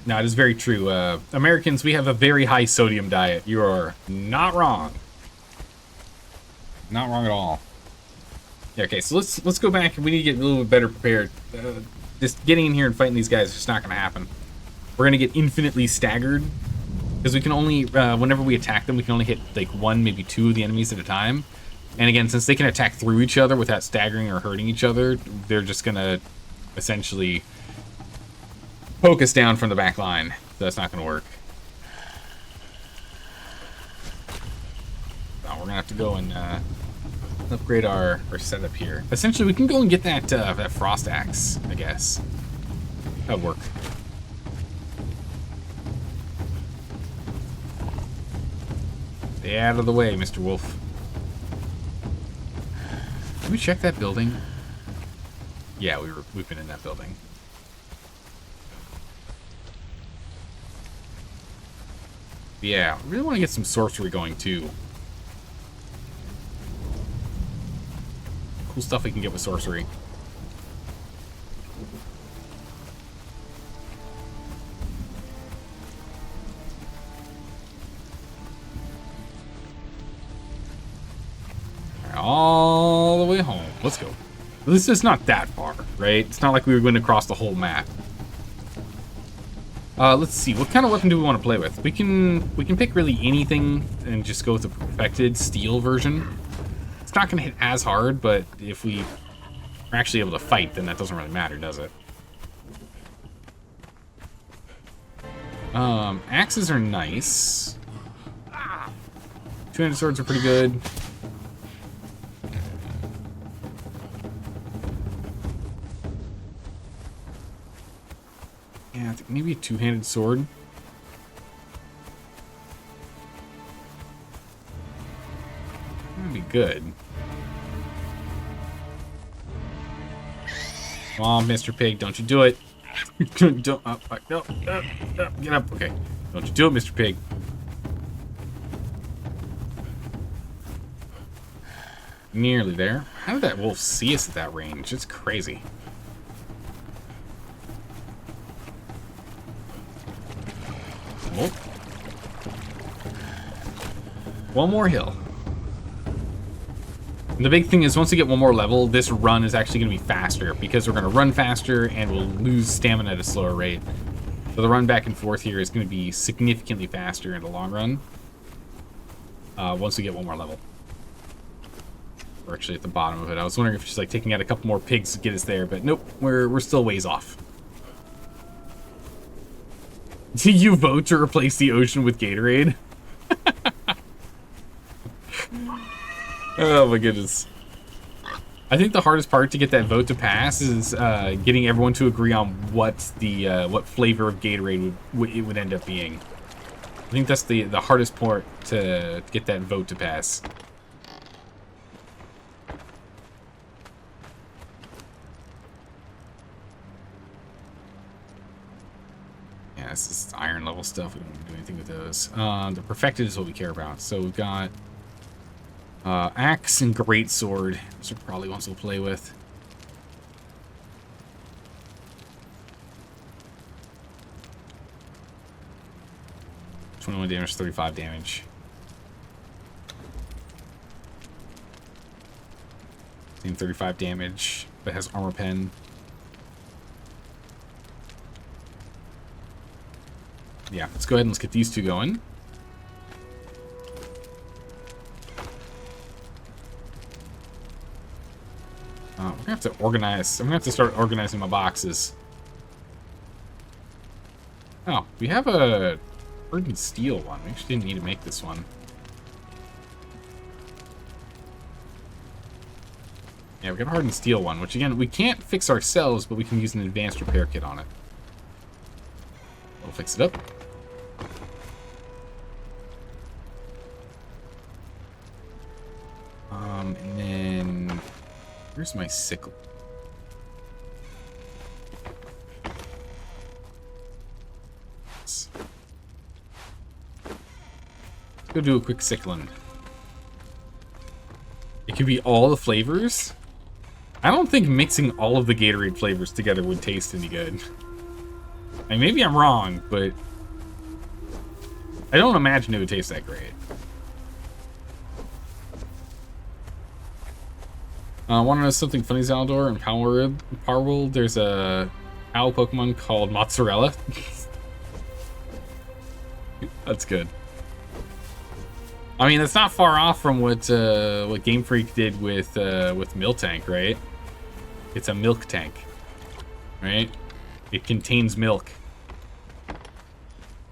No, it is very true. Americans, we have a very high sodium diet. You are not wrong. Not wrong at all. Yeah, okay, so let's go back and we need to get a little bit better prepared. Just getting in here and fighting these guys is just not going to happen. We're going to get infinitely staggered. Because we can only, whenever we attack them, we can only hit like one, maybe two of the enemies at a time. And again, since they can attack through each other without staggering or hurting each other, they're just going to essentially poke us down from the back line. So that's not going to work. No, we're going to have to go and upgrade our setup here. Essentially, we can go and get that frost axe, I guess. That would work. Stay out of the way, Mr. Wolf. Did we check that building? Yeah, we've been in that building. Yeah, I really want to get some sorcery going too. Cool stuff we can get with sorcery. all the way home. Let's go. At least it's not that far, right? It's not like we were going to cross the whole map. Let's see. What kind of weapon do we want to play with? We can pick really anything and just go with the perfected steel version. It's not going to hit as hard, but if we are actually able to fight, then that doesn't really matter, does it? Axes are nice. Two-handed swords are pretty good. Yeah, I think maybe a two-handed sword. That'd be good. Come on, Mr. Pig, don't you do it. Don't, no, get up, okay. Don't you do it, Mr. Pig. Nearly there. How did that wolf see us at that range? It's crazy. Oh. One more hill. And the big thing is, once we get one more level, this run is actually going to be faster, because we're going to run faster and we'll lose stamina at a slower rate. So the run back and forth here is going to be significantly faster in the long run. Once we get one more level. We're actually at the bottom of it. I was wondering if just like taking out a couple more pigs to get us there, but nope, we're still ways off. Do you vote to replace the ocean with Gatorade? Oh my goodness. I think the hardest part to get that vote to pass is getting everyone to agree on what the what flavor of Gatorade would end up being. I think that's the hardest part to get that vote to pass. Yeah, this is iron level stuff. We don't do anything with those. The perfected is what we care about. So we've got axe and greatsword. Those are probably ones we'll play with. Damage, 35 damage. Same 35 damage, but has armor pen. Yeah, let's go ahead and let's get these two going. We're gonna have to organize. I'm gonna have to start organizing my boxes. Oh, we have a hardened steel one. We actually didn't need to make this one. Yeah, we got a hardened steel one, which again, we can't fix ourselves, but we can use an advanced repair kit on it. We'll fix it up. And then where's my sickle? Let's go do a quick sickling. It could be all the flavors. I don't think mixing all of the Gatorade flavors together would taste any good. I mean, maybe I'm wrong, but I don't imagine it would taste that great. Want to know something funny, Zaldor? In Power World, there's a owl Pokemon called Mozzarella. That's good. I mean, it's not far off from what Game Freak did with Miltank, right? It's a milk tank, right? It contains milk.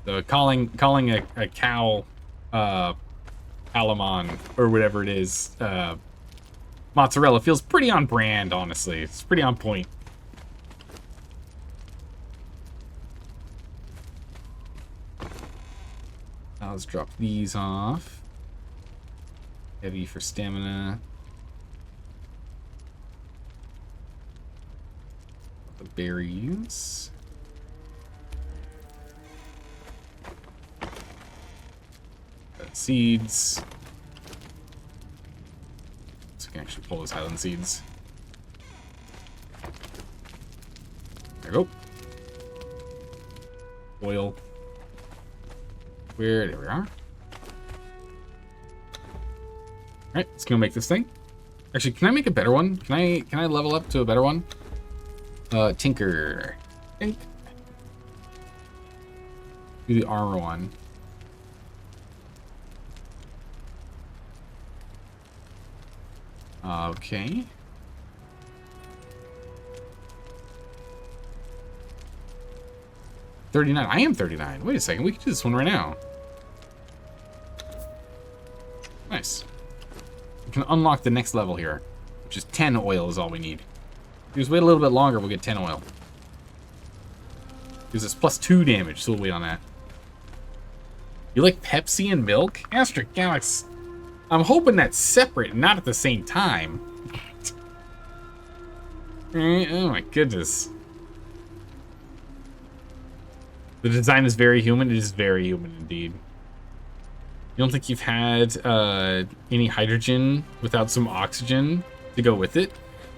So calling a cow Palamon or whatever it is Mozzarella feels pretty on brand, honestly. It's pretty on point. Now let's drop these off. Heavy for stamina. The berries. Got seeds. So we can actually pull those Highland seeds. There we go. Oil. There we are. Alright, let's go make this thing. Actually, can I make a better one? Can I level up to a better one? Tinker. Tink. Do the armor one. Okay. $39. I am 39. Wait a second. We can do this one right now. Nice. We can unlock the next level here, which is 10 oil is all we need. Just wait a little bit longer, we'll get 10 oil. Gives us +2 damage, so we'll wait on that. You like Pepsi and milk? Asterisk Galax. I'm hoping that's separate, not at the same time. Oh my goodness. The design is very human. It is very human indeed. You don't think you've had any hydrogen without some oxygen to go with it?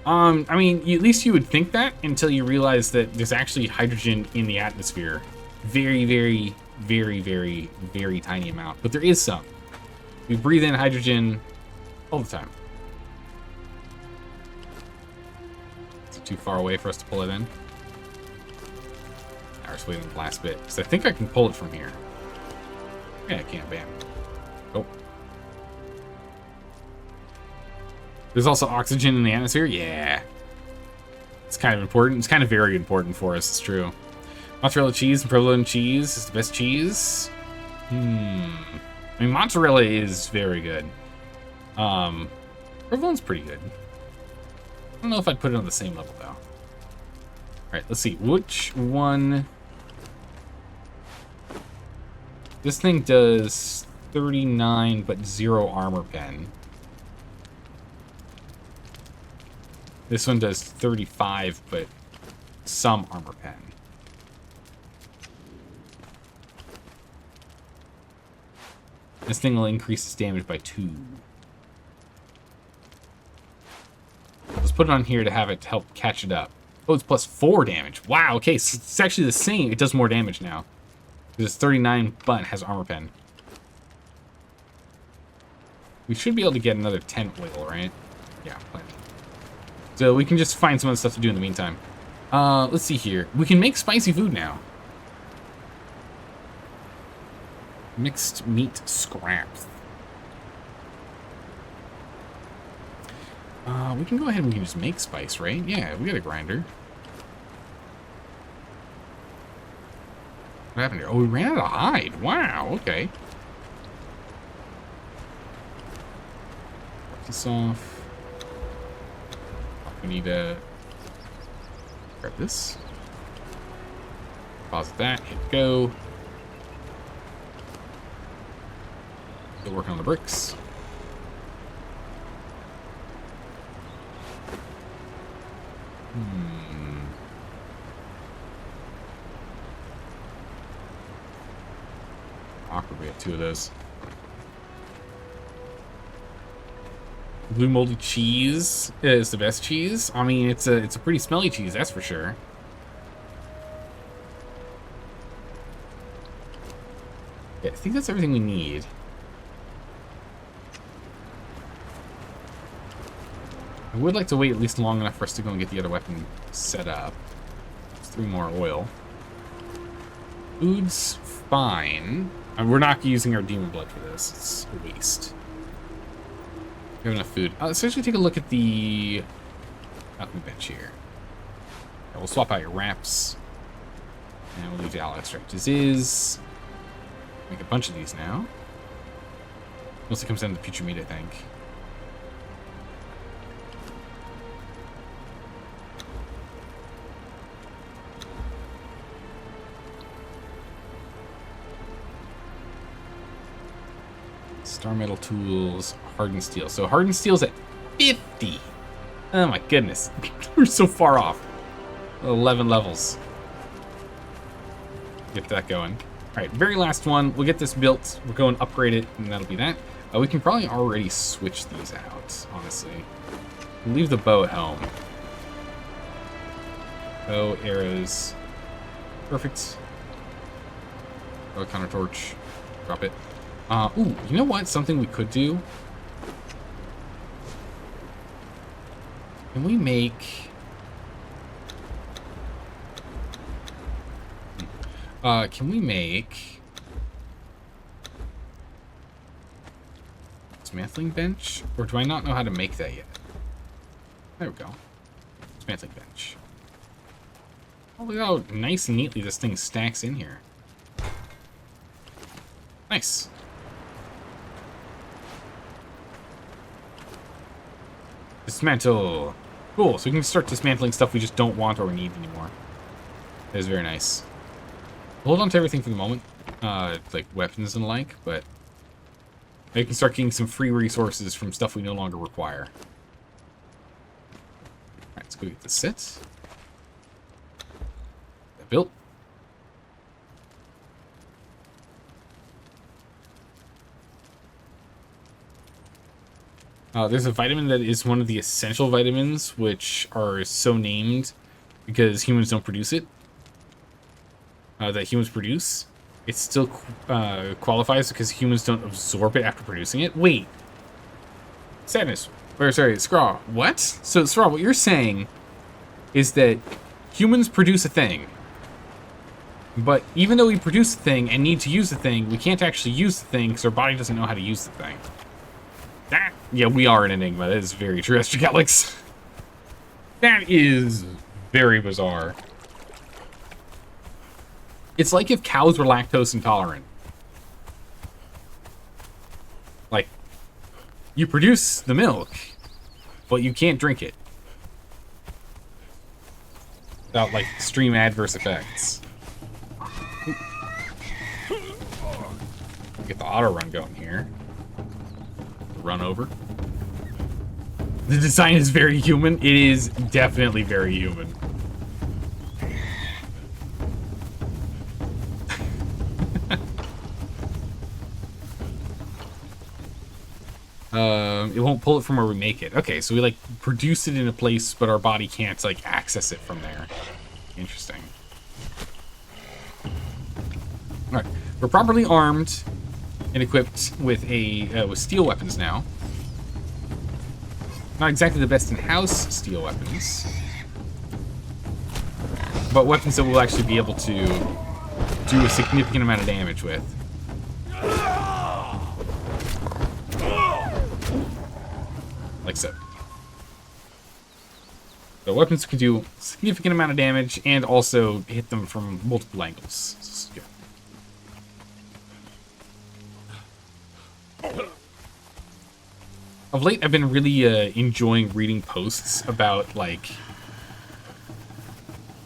I mean, at least you would think that until you realize that there's actually hydrogen in the atmosphere. Very, very, very, very, very tiny amount. But there is some. We breathe in hydrogen all the time. Is it too far away for us to pull it in? Now we're just waiting on the last bit. Because I think I can pull it from here. Yeah, I can. Bam. Oh. There's also oxygen in the atmosphere? Yeah. It's kind of important. It's kind of very important for us, it's true. Mozzarella cheese and provolone cheese is the best cheese. I mean, mozzarella is very good. Provolone's pretty good. I don't know if I'd put it on the same level, though. Alright, let's see. Which one... This thing does 39, but 0 armor pen. This one does 35, but some armor pen. This thing will increase its damage by 2. Let's put it on here to have it help catch it up. Oh, it's +4 damage. Wow, okay, so it's actually the same. It does more damage now. It's 39, but has armor pen. We should be able to get another 10 oil, right? Yeah, plenty. So we can just find some other stuff to do in the meantime. Let's see here. We can make spicy food now. Mixed meat scraps. We can go ahead and we can just make spice, right? Yeah, we got a grinder. What happened here? Oh, we ran out of hide. Wow, okay. Cut this off. We need to grab this. Pause that. Hit go. Still working on the bricks. Awkward, we have 2 of those. Blue moldy cheese is the best cheese. I mean, it's a pretty smelly cheese, that's for sure. Yeah, I think that's everything we need. I would like to wait at least long enough for us to go and get the other weapon set up. There's 3 more oil. Food's fine. We're not using our demon blood for this. It's a waste. We have enough food. Let's actually take a look at the alchemy bench here. Yeah, we'll swap out your wraps. And we'll leave the aloe extract as is. Make a bunch of these now. Mostly comes down to future meat, I think. Star metal tools, hardened steel. So hardened steel's at 50. Oh my goodness. We're so far off. 11 levels. Get that going. Alright, very last one. We'll get this built. We'll go and upgrade it, and that'll be that. We can probably already switch these out, honestly. We'll leave the bow at home. Bow, arrows. Perfect. Bow, counter torch. Drop it. Ooh, you know what? Something we could do. Can we make... can we make... dismantling bench? Or do I not know how to make that yet? There we go. Dismantling bench. Oh, look how nice and neatly this thing stacks in here. Nice. Dismantle. Cool, so we can start dismantling stuff we just don't want or need anymore. That is very nice. Hold on to everything for the moment. Like weapons and the like, but we can start getting some free resources from stuff we no longer require. Alright, let's go get the set. That built. There's a vitamin that is one of the essential vitamins, which are so named because humans don't produce it. That humans produce. It still qualifies because humans don't absorb it after producing it. Wait. Sadness. Or, sorry, Scraw. What? So, Scraw, what you're saying is that humans produce a thing. But even though we produce the thing and need to use the thing, we can't actually use the thing because our body doesn't know how to use the thing. That, yeah, we are an enigma. That is very true, Astrogalax. That is very bizarre. It's like if cows were lactose intolerant. Like, you produce the milk, but you can't drink it. Without, like, extreme adverse effects. Get the auto run going here. Run over. The design is very human. It is definitely very human. It won't pull it from where we make it. Okay, so we like produce it in a place, but our body can't like access it from there. Interesting. All right, we're properly armed and equipped with with steel weapons now. Not exactly the best in-house steel weapons, but weapons that we'll actually be able to do a significant amount of damage with. Like so. The weapons can do a significant amount of damage and also hit them from multiple angles. This is good. Of late, I've been really enjoying reading posts about like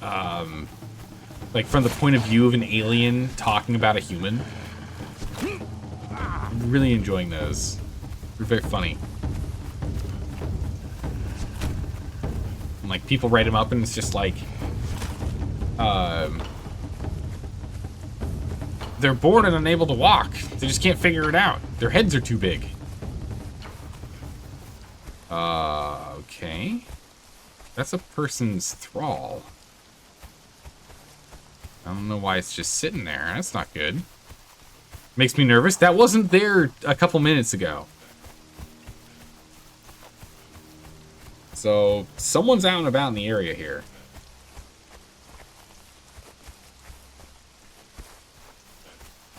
from the point of view of an alien talking about a human. I'm really enjoying those. They're very funny. And, like, people write them up and it's just like, they're bored and unable to walk. They just can't figure it out. Their heads are too big. Okay. That's a person's thrall. I don't know why it's just sitting there. That's not good. Makes me nervous. That wasn't there a couple minutes ago. So, someone's out and about in the area here.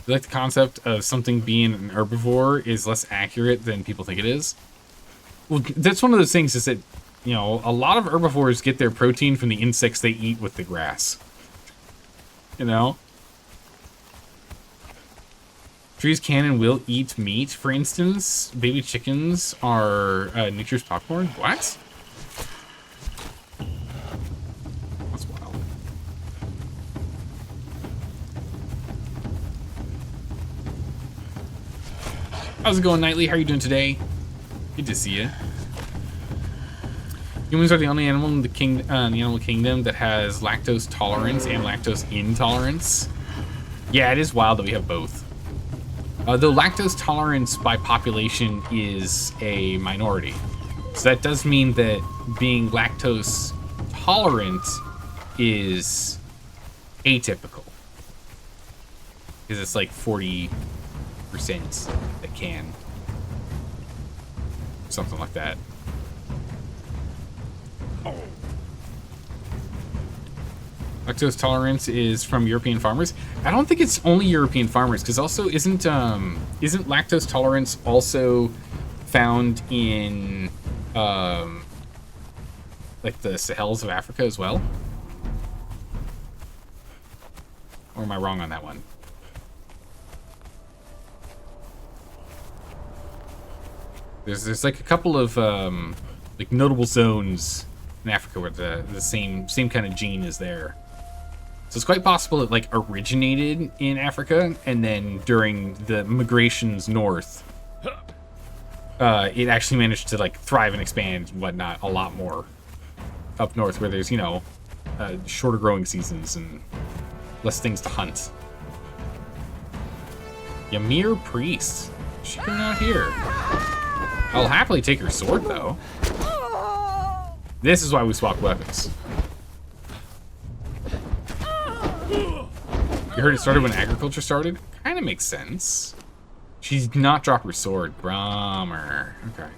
I like the concept of something being an herbivore is less accurate than people think it is. Well, that's one of those things is that, you know, a lot of herbivores get their protein from the insects they eat with the grass. You know? Trees can and will eat meat, for instance. Baby chickens are nature's popcorn. What? That's wild. How's it going, Nightly? How are you doing today? Good to see you. Humans are the only animal in the animal kingdom that has lactose tolerance and lactose intolerance. Yeah, it is wild that we have both. Though lactose tolerance by population is a minority. So that does mean that being lactose tolerant is atypical. Because it's like 40% that can. Something like that. Lactose tolerance is from European farmers. I don't think it's only European farmers, because also isn't lactose tolerance also found in like the Sahels of Africa as well? Or am I wrong on that one? There's like a couple of like notable zones in Africa where the same kind of gene is there. So it's quite possible it like originated in Africa, and then during the migrations north, it actually managed to like thrive and expand and whatnot a lot more up north, where there's, you know, shorter growing seasons and less things to hunt. Ymir Priest. She coming out here. I'll happily take her sword though. This is why we swap weapons. You heard it started when agriculture started? Kind of makes sense. She's not drop her sword. Bummer. Okay.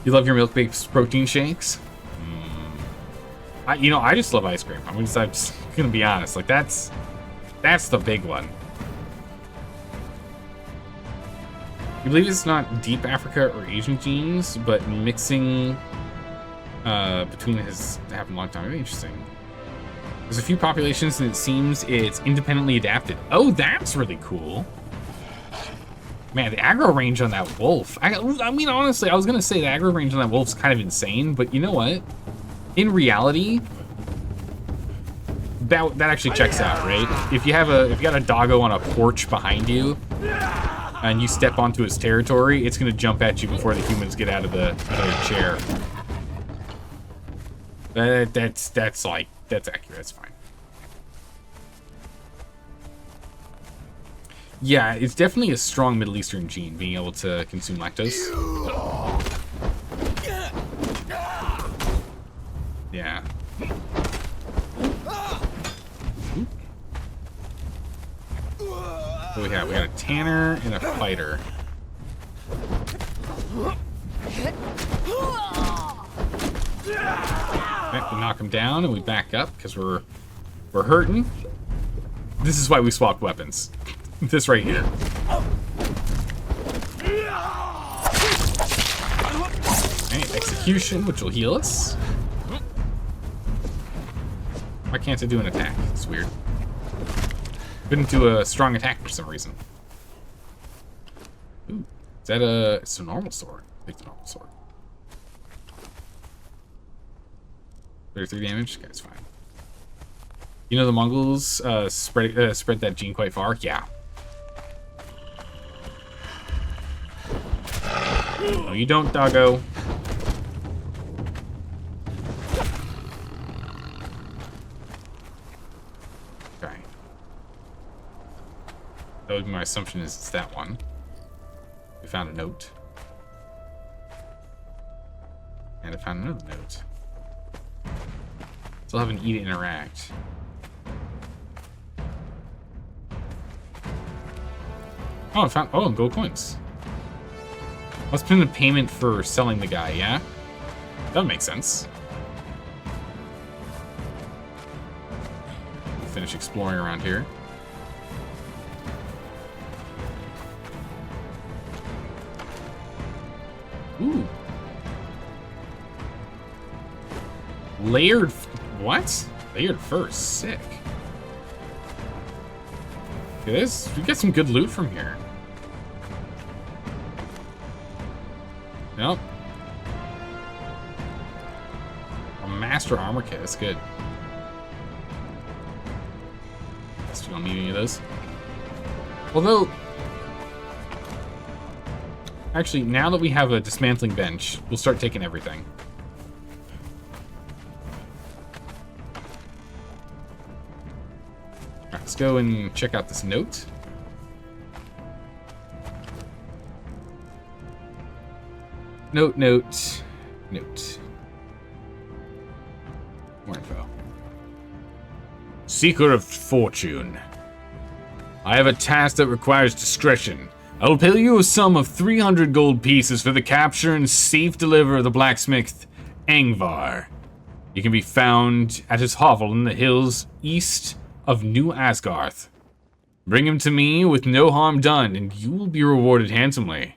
You love your milk-based protein shakes? I just love ice cream. I'm just gonna be honest. Like that's the big one. You believe it's not deep Africa or Asian genes, but mixing between has happened a long time. Really interesting. There's a few populations, and it seems it's independently adapted. Oh, that's really cool. Man, the aggro range on that wolf. I mean, honestly, I was gonna say the aggro range on that wolf's kind of insane, but you know what? In reality, that actually checks out, right? If you got a doggo on a porch behind you, and you step onto its territory, it's gonna jump at you before the humans get out of the chair. That's accurate. That's fine. Yeah, it's definitely a strong Middle Eastern gene, being able to consume lactose. Yeah. What do we have? We got a tanner and a fighter. Okay, we knock him down and we back up because we're hurting. This is why we swapped weapons. This right here. Okay, execution, which will heal us. Why can't I do an attack? It's weird. Couldn't do a strong attack for some reason. Ooh, is that it's a normal sword? I think it's a normal sword. 33 damage? Okay, it's fine. You know the Mongols spread that gene quite far? Yeah. No, you don't, doggo. Okay. That would be my assumption is it's that one. We found a note. And I found another note. Still have an E to interact. Oh, I found gold coins. Must have been a payment for selling the guy, yeah? That would make sense. We'll finish exploring around here. Ooh. Layered... What? Layered fur. Sick. Okay, we got some good loot from here. Nope. A master armor kit. That's good. Guess we don't need any of those. Although... Actually, now that we have a dismantling bench, we'll start taking everything. Alright, let's go and check out this note. Note. More info. Seeker of Fortune. I have a task that requires discretion. I will pay you a sum of 300 gold pieces for the capture and safe deliver of the blacksmith Angvar. He can be found at his hovel in the hills east of New Asgarth. Bring him to me with no harm done, and you will be rewarded handsomely.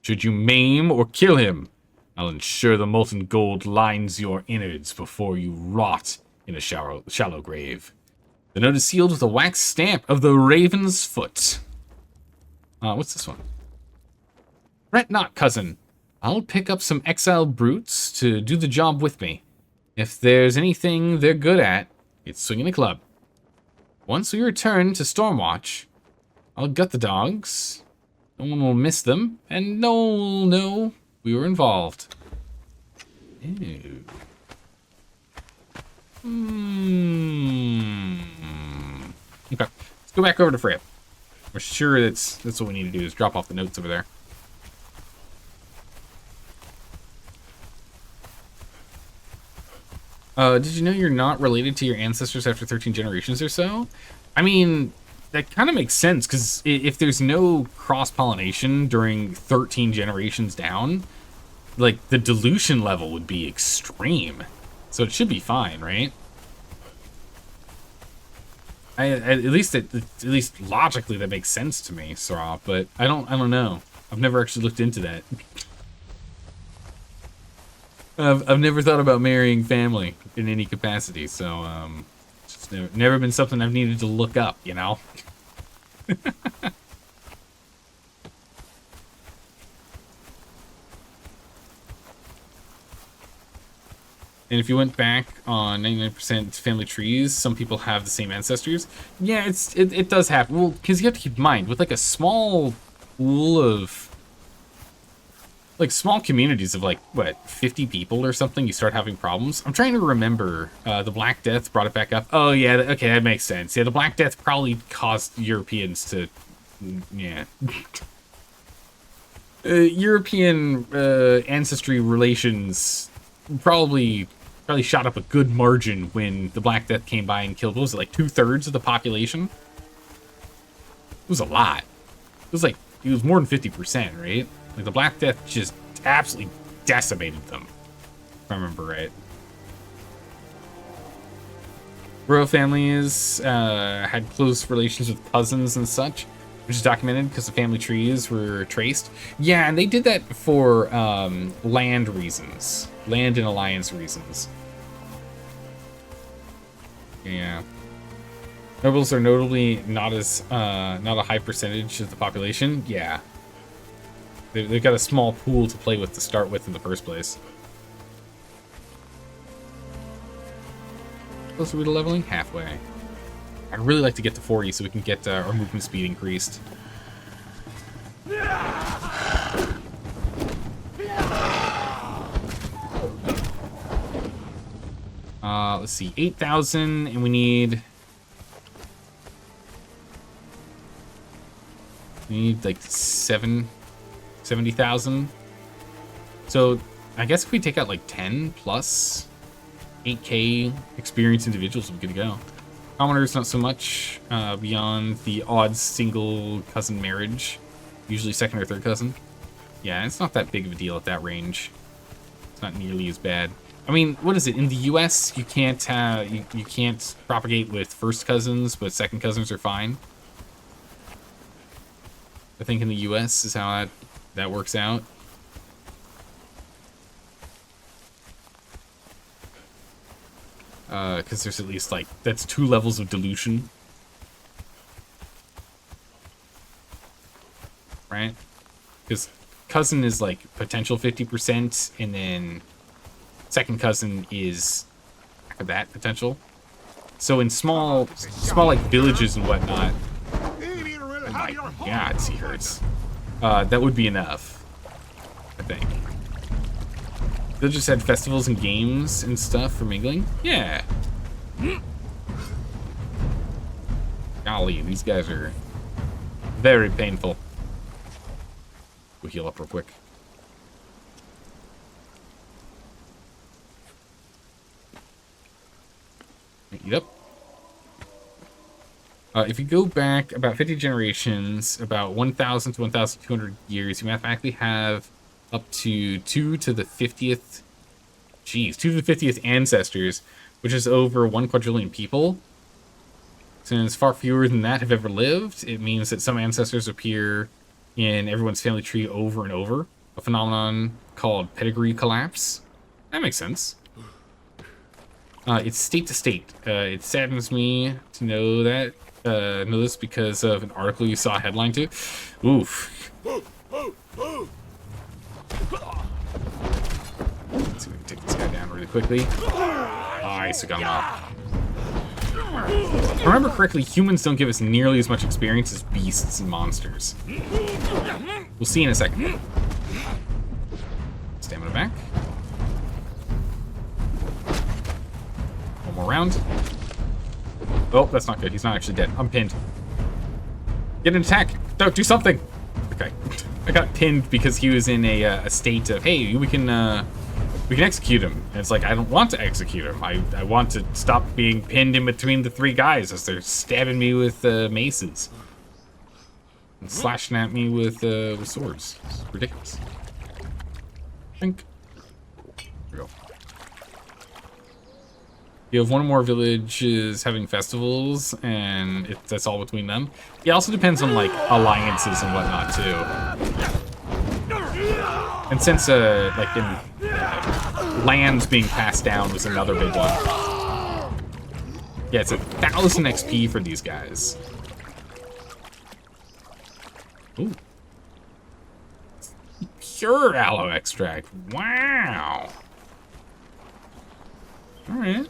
Should you maim or kill him, I'll ensure the molten gold lines your innards before you rot in a shallow grave. The note is sealed with a wax stamp of the Raven's Foot. What's this one? Fret not, cousin. I'll pick up some exiled brutes to do the job with me. If there's anything they're good at, it's swinging a club. Once we return to Stormwatch, I'll gut the dogs. No one will miss them, and no one will know we were involved. Ew. Okay, let's go back over to Freya. We're sure that's what we need to do, is drop off the notes over there. Did you know you're not related to your ancestors after 13 generations or so? I mean, that kind of makes sense, because if there's no cross-pollination during 13 generations down, like, the dilution level would be extreme. So it should be fine, right? At least logically that makes sense to me, Sarah, but I don't know. I've never actually looked into that. I've never thought about marrying family in any capacity, so it's just never been something I've needed to look up, you know? And if you went back on 99% family trees, some people have the same ancestors. Yeah, it does happen. Well, because you have to keep in mind, with like a small pool of, like, small communities of, like, what, 50 people or something, you start having problems. I'm trying to remember. The Black Death brought it back up. Oh, yeah, okay, that makes sense. Yeah, the Black Death probably caused Europeans to, yeah. European ancestry relations probably shot up a good margin when the Black Death came by and killed, what was it, like 2/3 of the population? It was a lot. It was more than 50%, right? Like, the Black Death just absolutely decimated them, if I remember right. Royal families had close relations with cousins and such, which is documented because the family trees were traced. Yeah, and they did that for land reasons. Land and alliance reasons. Yeah. Nobles are notably not a high percentage of the population. Yeah. They've got a small pool to play with to start with in the first place. Close are we to leveling? Halfway. I'd really like to get to 40 so we can get our movement speed increased. Let's see, 8,000, and we need like 70,000. So I guess if we take out like 10 plus 8K experienced individuals, we're good to go. Commoners, not so much, beyond the odd single cousin marriage, usually second or third cousin. Yeah, it's not that big of a deal at that range. It's not nearly as bad. I mean, what is it? In the U.S., you can't you can't propagate with first cousins, but second cousins are fine. I think in the U.S. is how that works out. Because there's at least, like, that's 2 levels of dilution. Right? Because cousin is, like, potential 50%, and then second cousin is after that potential. So in small like villages and whatnot, oh my god, he hurts. That would be enough, I think. Villages had festivals and games and stuff for mingling. Yeah. Golly, these guys are very painful. We'll heal up real quick. Yep. If you go back about 50 generations, about 1,000 to 1,200 years, you mathematically have up to 2 to the 50th Geez, 2 to the 50th ancestors, which is over 1 quadrillion people. Since far fewer than that have ever lived, it means that some ancestors appear in everyone's family tree over and over. A phenomenon called pedigree collapse. That makes sense. It's state to state. It saddens me to know that. Know this because of an article you saw a headline to. Oof. Let's see if we can take this guy down really quickly. Nice, I got him off. If I remember correctly, humans don't give us nearly as much experience as beasts and monsters. We'll see in a second. Stamina back. One more round. Oh, that's not good. He's not actually dead. I'm pinned. Get an attack. Don't do something. Okay. I got pinned because he was in a state of, hey, we can execute him. And it's like, I don't want to execute him. I want to stop being pinned in between the 3 guys as they're stabbing me with maces and slashing at me with swords. It's ridiculous. Think. Here we go. You have 1 or more villages having festivals, and that's all between them. It also depends on, like, alliances and whatnot, too. And since, like, lands being passed down was another big one. Yeah, it's 1,000 XP for these guys. Ooh. Pure aloe extract. Wow. All right.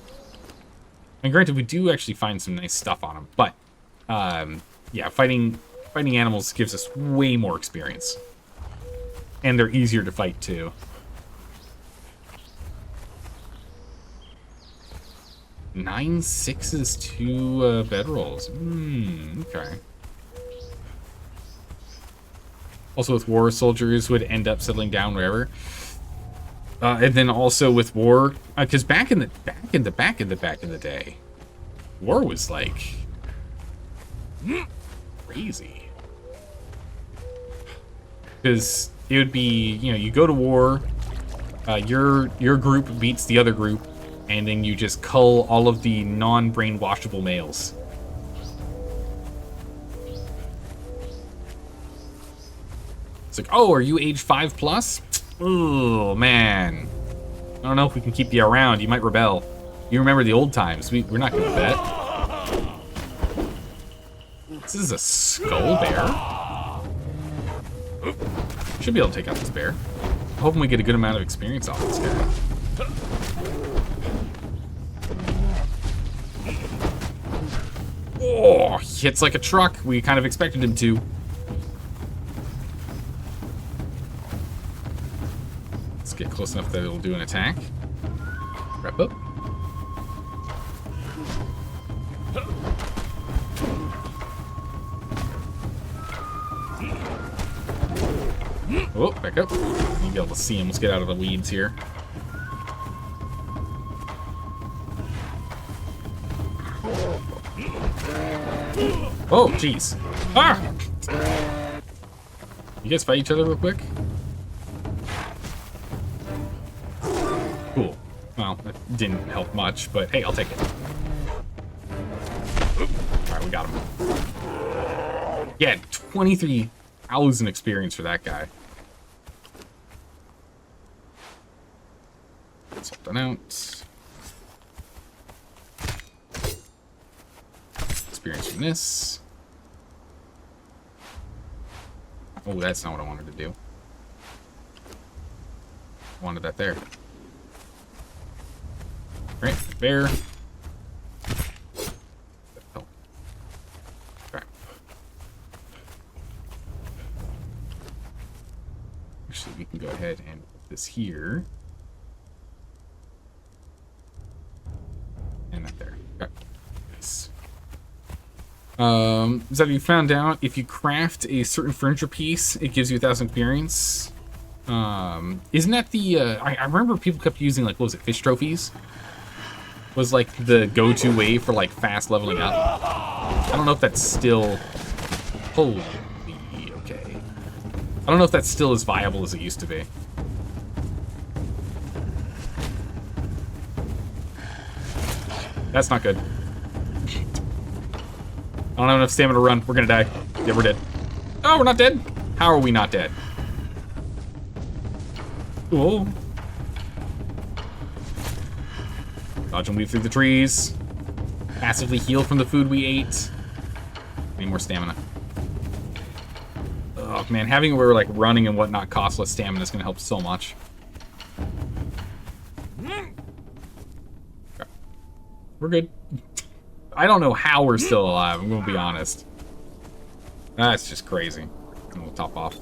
And granted, we do actually find some nice stuff on them, but yeah, fighting animals gives us way more experience, and they're easier to fight too. 9 6s, 2 bedrolls. Okay. Also, with war, soldiers would end up settling down wherever. And then also with war, because back in the day, war was like crazy. Because it would be, you know, you go to war, your group beats the other group, and then you just cull all of the non-brainwashable males. It's like, oh, are you age 5+? Oh, man. I don't know if we can keep you around. You might rebel. You remember the old times. We're not good at that. This is a skull bear. Should be able to take out this bear. Hoping we get a good amount of experience off this guy. Oh, he hits like a truck. We kind of expected him to. Get close enough that it'll do an attack. Wrap up. Oh, back up. You'll be able to see him. Let's get out of the weeds here. Oh, jeez. Ah! You guys fight each other real quick? Cool. Well, that didn't help much, but hey, I'll take it. Alright, we got him. Yeah, 23,000 experience for that guy. Something out. Experience from this. Oh, that's not what I wanted to do. I wanted that there. Right, bear. Oh. Okay. Actually, we can go ahead and put this here. And that there. Okay. Nice. So you found out if you craft a certain furniture piece, it gives you 1,000 experience. Isn't that the, I remember people kept using, like, what was it, fish trophies? Was, like, the go-to way for, like, fast leveling up. I don't know if that's still, holy, okay. I don't know if that's still as viable as it used to be. That's not good. I don't have enough stamina to run. We're gonna die. Yeah, we're dead. Oh, we're not dead? How are we not dead? Cool. Dodge and weave through the trees. Passively heal from the food we ate. Need more stamina. Oh man, having where we're like running and whatnot cost less stamina is gonna help so much. Okay. We're good. I don't know how we're still alive, I'm gonna be honest. That's just crazy. I'm gonna top off.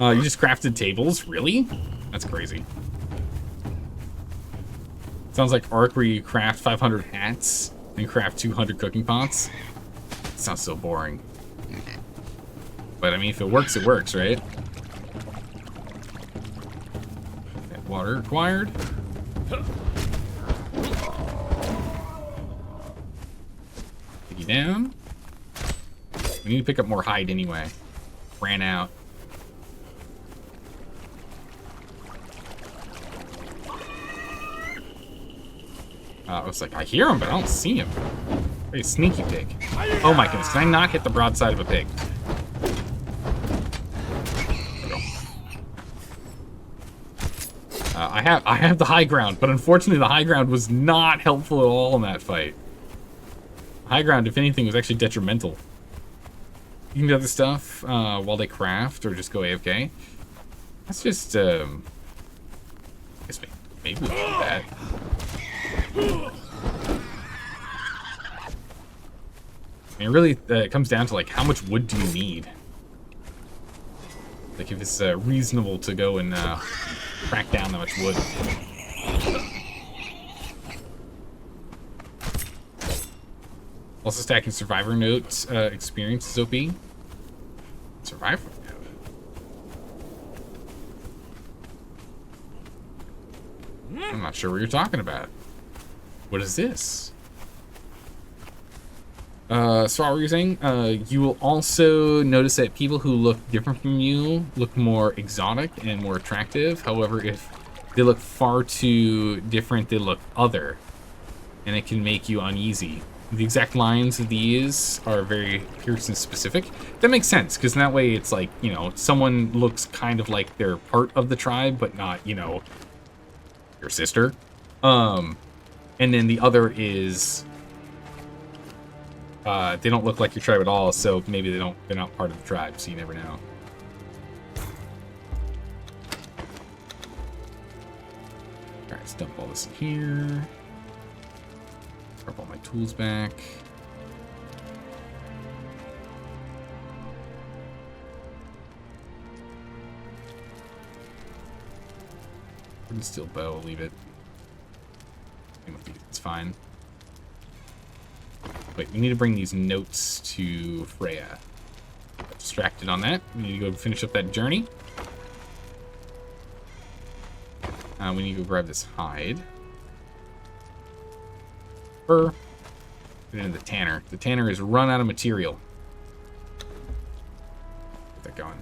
You just crafted tables? Really? That's crazy. Sounds like Ark where you craft 500 hats and craft 200 cooking pots. Sounds so boring. But I mean, if it works, right? Water required. Take you down. We need to pick up more hide anyway. Ran out. I was like, I hear him, but I don't see him. Very sneaky pig. Oh my goodness, can I not hit the broadside of a pig? I have the high ground, but unfortunately the high ground was not helpful at all in that fight. High ground, if anything, was actually detrimental. You can do other stuff while they craft, or just go AFK. That's just, I guess maybe we can do that. I mean, really, it comes down to, like, how much wood do you need? Like, if it's reasonable to go and crack down that much wood. Also stacking Survivor Note experience is OP. Survivor Note? I'm not sure what you're talking about. What is this? So what were you saying? You will also notice that people who look different from you look more exotic and more attractive. However, if they look far too different, they look other. And it can make you uneasy. The exact lines of these are very person specific. That makes sense, because in that way it's like, you know, someone looks kind of like they're part of the tribe, but not, you know, your sister. And then the other is they don't look like your tribe at all, so maybe they're not part of the tribe, so you never know. Alright, let's dump all this in here. Drop all my tools back. Wooden steel bow, I'll leave it. It's fine. Wait, we need to bring these notes to Freya. Got distracted on that. We need to go finish up that journey. We need to go grab this hide. Put it in the tanner. The tanner has run out of material. Get that going.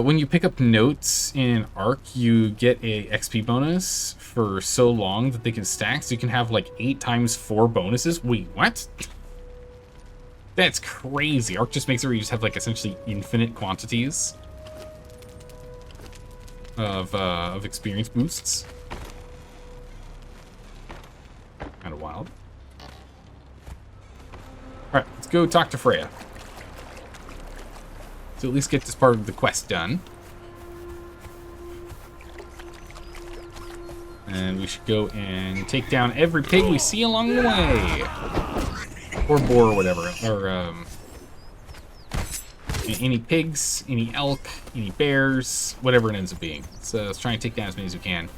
When you pick up notes in Ark, you get a XP bonus for so long that they can stack. So you can have like 8 times 4 bonuses. Wait, what? That's crazy. Ark just makes it where you just have like essentially infinite quantities of experience boosts. Kind of wild. All right, let's go talk to Freya. So at least get this part of the quest done. And we should go and take down every pig we see along the way. Or boar or whatever. Or, any pigs, any elk, any bears, whatever it ends up being. So let's try and take down as many as we can.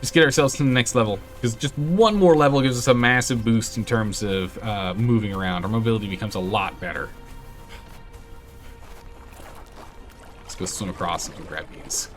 Just get ourselves to the next level. Because just one more level gives us a massive boost in terms of moving around. Our mobility becomes a lot better. Let's go swim across and grab these.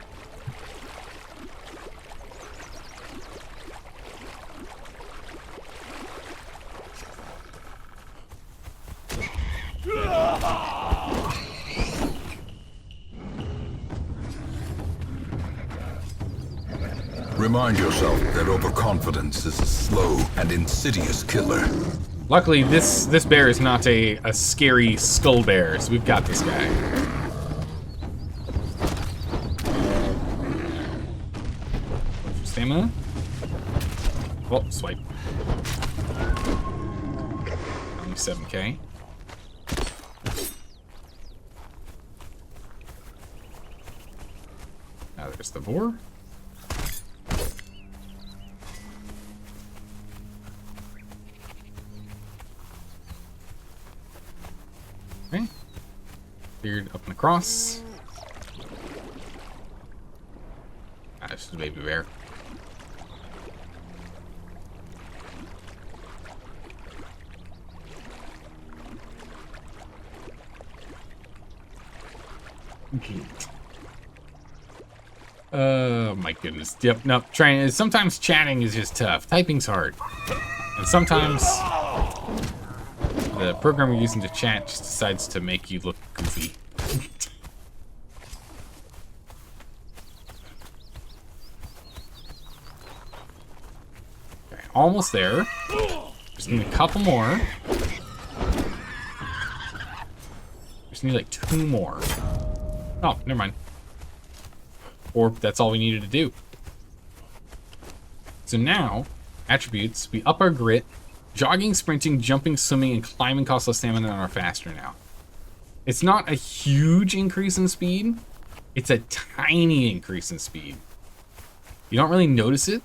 Remind yourself that overconfidence is a slow and insidious killer. Luckily, this bear is not a scary skull bear, so we've got this guy. Stamina. Oh, swipe. Only 7k. Now there's the boar. Okay. Beard up and across. Ah, this is a baby bear. Oh my goodness. Yep, no, sometimes chatting is just tough. Typing's hard. And sometimes the program you're using to chat just decides to make you look goofy. Okay, almost there. Just need a couple more. Just need like 2 more. Oh, never mind. Or that's all we needed to do. So now, attributes, we up our grit. Jogging, sprinting, jumping, swimming, and climbing cost less stamina and are faster now. It's not a huge increase in speed. It's a tiny increase in speed. You don't really notice it,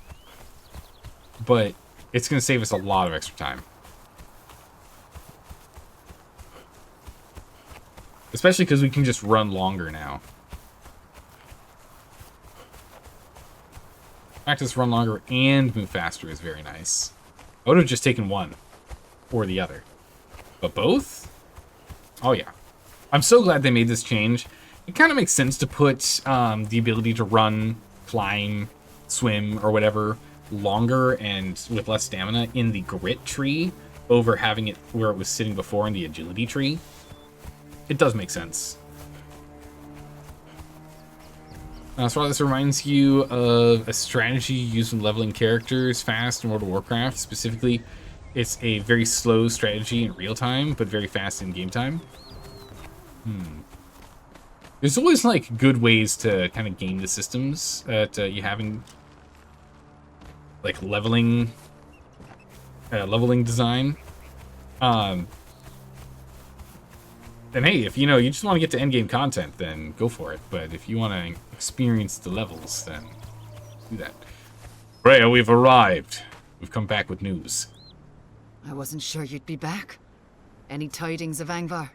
but it's going to save us a lot of extra time. Especially because we can just run longer now. Practice run longer and move faster is very nice. I would have just taken one or the other. But both? Oh yeah. I'm so glad they made this change. It kind of makes sense to put the ability to run, climb, swim, or whatever longer and with less stamina in the grit tree over having it where it was sitting before in the agility tree. It does make sense. So this reminds you of a strategy used when leveling characters fast in World of Warcraft. Specifically, it's a very slow strategy in real time, but very fast in game time. There's always like good ways to kind of game the systems that you have in like leveling design. And hey, if you just want to get to endgame content, then go for it. But if you want to experience the levels, then do that. Freya, we've arrived. We've come back with news. I wasn't sure you'd be back. Any tidings of Angvar?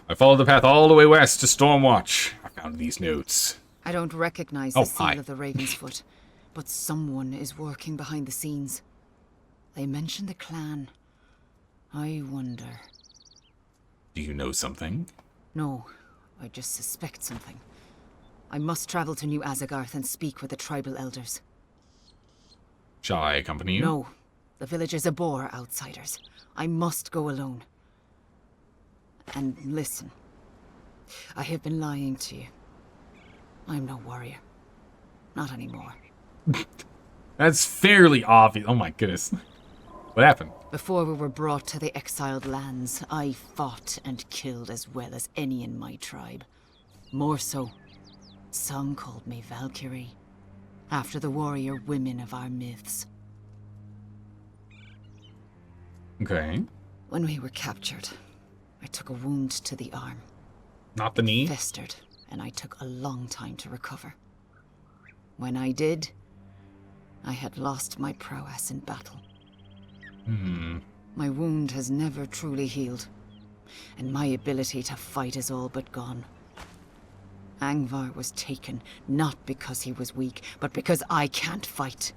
I followed the path all the way west to Stormwatch. I found these notes. I don't recognize the seal hi. of the Ravensfoot, but someone is working behind the scenes. They mentioned the clan. I wonder... Do you know something? No, I just suspect something. I must travel to New Azagarth and speak with the tribal elders. Shall I accompany you? No, the villagers abhor outsiders. I must go alone. And listen, I have been lying to you. I'm no warrior. Not anymore. That's fairly obvious. Oh my goodness. What happened? Before we were brought to the exiled lands, I fought and killed as well as any in my tribe. More so, some called me Valkyrie, after the warrior women of our myths. Okay. When we were captured, I took a wound to the arm. Not the knee? Festered, and I took a long time to recover. When I did, I had lost my prowess in battle. My wound has never truly healed, and my ability to fight is all but gone. Angvar was taken, not because he was weak, but because I can't fight.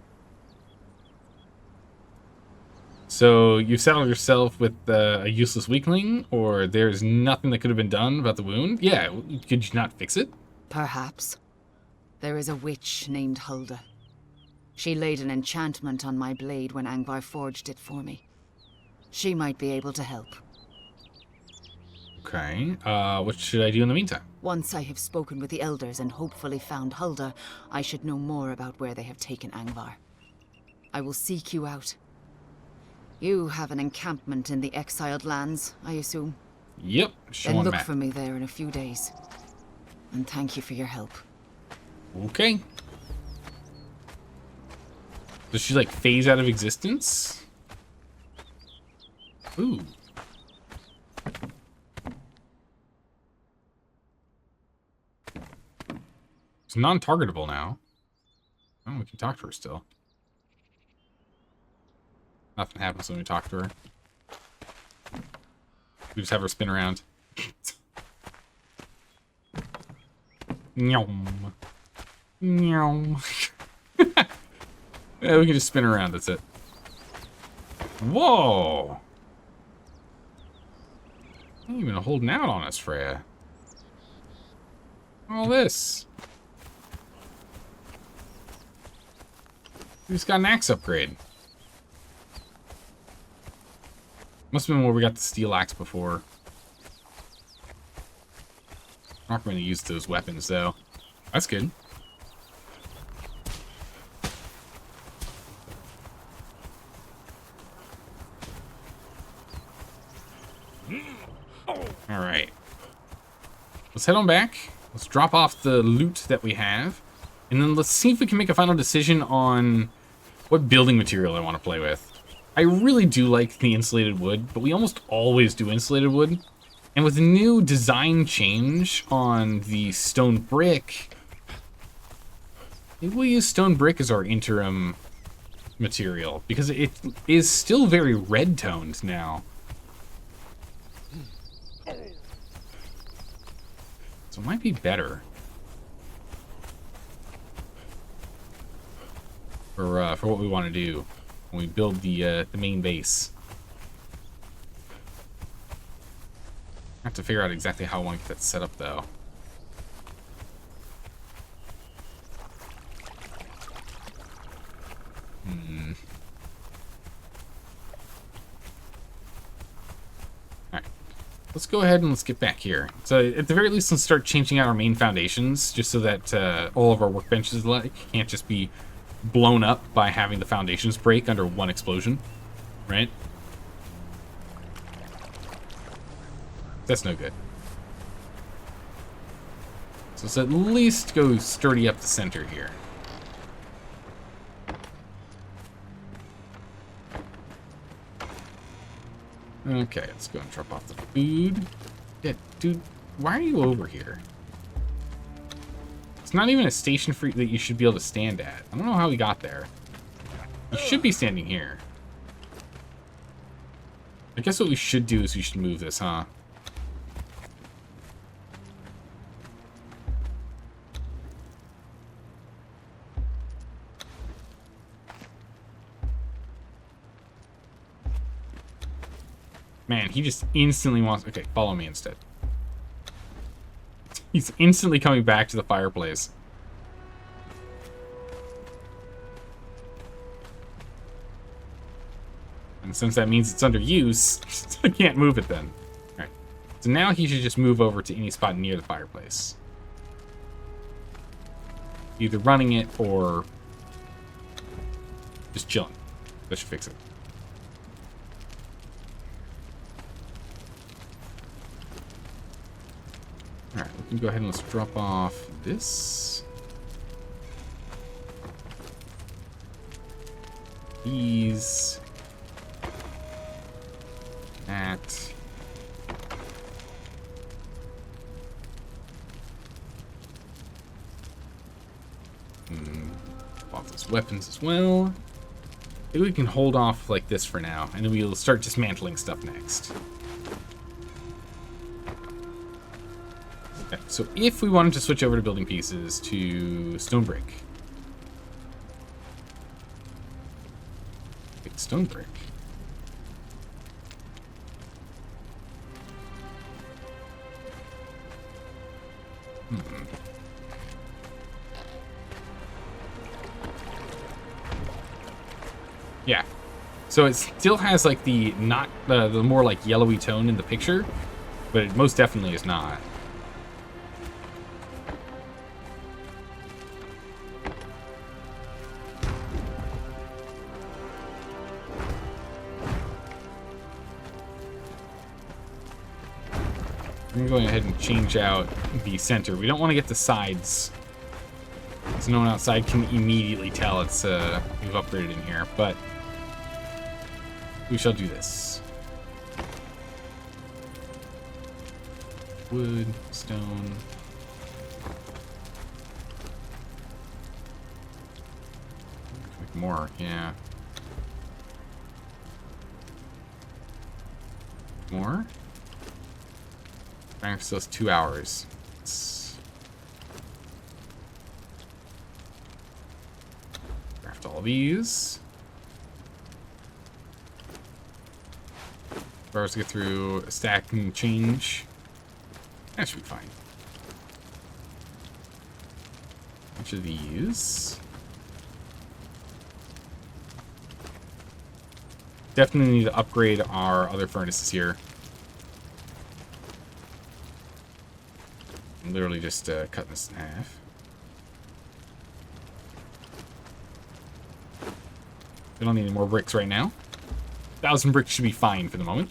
So you settled yourself with a useless weakling, or there's nothing that could have been done about the wound? Yeah, could you not fix it? Perhaps. There is a witch named Hulda. She laid an enchantment on my blade when Angvar forged it for me. She might be able to help. Okay, what should I do in the meantime? Once I have spoken with the elders and hopefully found Hulda, I should know more about where they have taken Angvar. I will seek you out. You have an encampment in the exiled lands, I assume? Yep. Then look map. for me there in a few days. And thank you for your help. Okay. Does she, like, phase out of existence? Ooh. It's non-targetable now. Oh, we can talk to her still. Nothing happens when we talk to her. We just have her spin around. Nyom. Nyom. Yeah, we can just spin around, that's it. Whoa! You're even holding out on us, Freya. All this. We just got an axe upgrade. Must have been where we got the steel axe before. Not going to use those weapons, though. That's good. Alright. Let's head on back. Let's drop off the loot that we have. And then let's see if we can make a final decision on what building material I want to play with. I really do like the insulated wood, but we almost always do insulated wood. And with the new design change on the stone brick, maybe we'll use stone brick as our interim material, because it is still very red toned now. So it might be better for what we want to do when we build the main base. I have to figure out exactly how I want to get that set up, though. Alright. Let's go ahead and let's get back here. So, at the very least, let's start changing out our main foundations, just so that all of our workbenches can't just be blown up by having the foundations break under one explosion. Right? That's no good. So let's at least go sturdy up the center here. Okay, let's go and drop off the food. Yeah, dude, why are you over here? It's not even a station for that you should be able to stand at. I don't know how we got there. You should be standing here. I guess what we should do is we should move this, huh? Man, he just instantly wants... Okay, follow me instead. He's instantly coming back to the fireplace. And since that means it's under use, I can't move it then. Alright. So now he should just move over to any spot near the fireplace. Either running it or just chilling. That should fix it. Alright, we can go ahead and let's drop off this. These. That. Off those weapons as well. Maybe we can hold off like this for now, and then we'll start dismantling stuff next. Okay, so if we wanted to switch over to building pieces to stone brick. Pick stone brick. Yeah. So it still has like the more like yellowy tone in the picture, but it most definitely is not. We're going to go ahead and change out the center. We don't want to get the sides, so no one outside can immediately tell it's we've upgraded in here, but we shall do this. Wood, stone. Make more, yeah. More? Fire still has 2 hours. Craft all these. 4 hours to get through a stack and change. That should be fine. Bunch of these. Definitely need to upgrade our other furnaces here. I'm literally just cutting this in half. We don't need any more bricks right now. 1,000 bricks should be fine for the moment.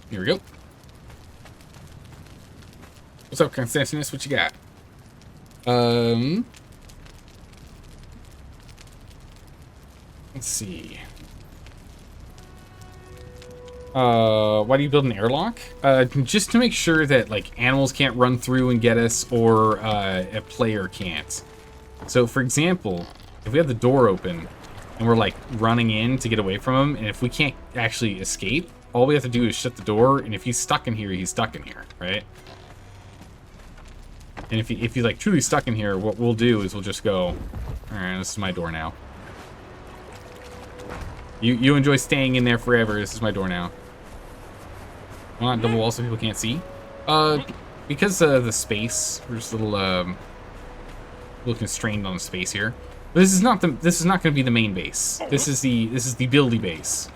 Here we go. What's up, Constantinus? What you got? Let's see. Why do you build an airlock? Just to make sure that like animals can't run through and get us, or a player can't. So, for example, if we have the door open and we're like running in to get away from him, and if we can't actually escape, all we have to do is shut the door, and if he's stuck in here, he's stuck in here, right? And if he's like truly stuck in here, what we'll do is we'll just go, all right, this is my door now. You enjoy staying in there forever. This is my door now. Well, not double wall so people can't see. Because of the space, we're just a little constrained on the space here. But this is not going to be the main base. This is the buildy base.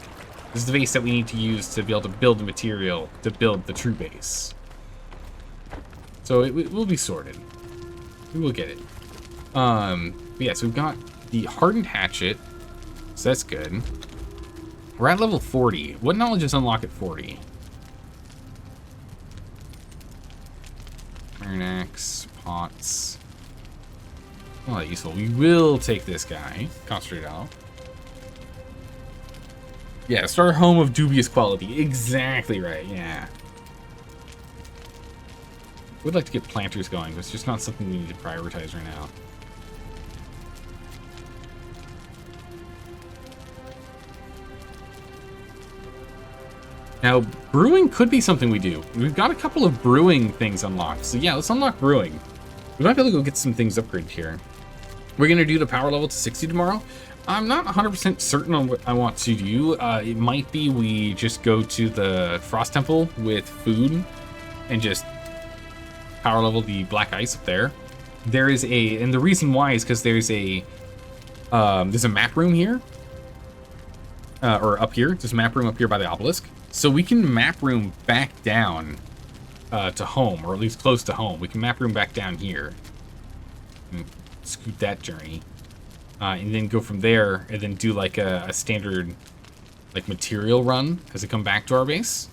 This is the base that we need to use to be able to build the material to build the true base. So it will be sorted. We will get it. But yeah, so we've got the hardened hatchet. So that's good. We're at level 40. What knowledge is unlocked at 40? Iron axe, pots. Well, that's useful. We will take this guy. Concentrate out. Yeah, starter home of dubious quality. Exactly right, yeah. We'd like to get planters going, but it's just not something we need to prioritize right now. Now, brewing could be something we do. We've got a couple of brewing things unlocked. So yeah, let's unlock brewing. We might be able to go get some things upgraded here. We're going to do the power level to 60 tomorrow. I'm not 100% certain on what I want to do. It might be we just go to the Frost Temple with food and just power level the black ice up there. There is and the reason why is because there's a map room here. Or up here. There's a map room up here by the obelisk. So we can map room back down to home, or at least close to home. We can map room back down here. And scoot that journey. And then go from there, and then do like a standard like material run as we come back to our base.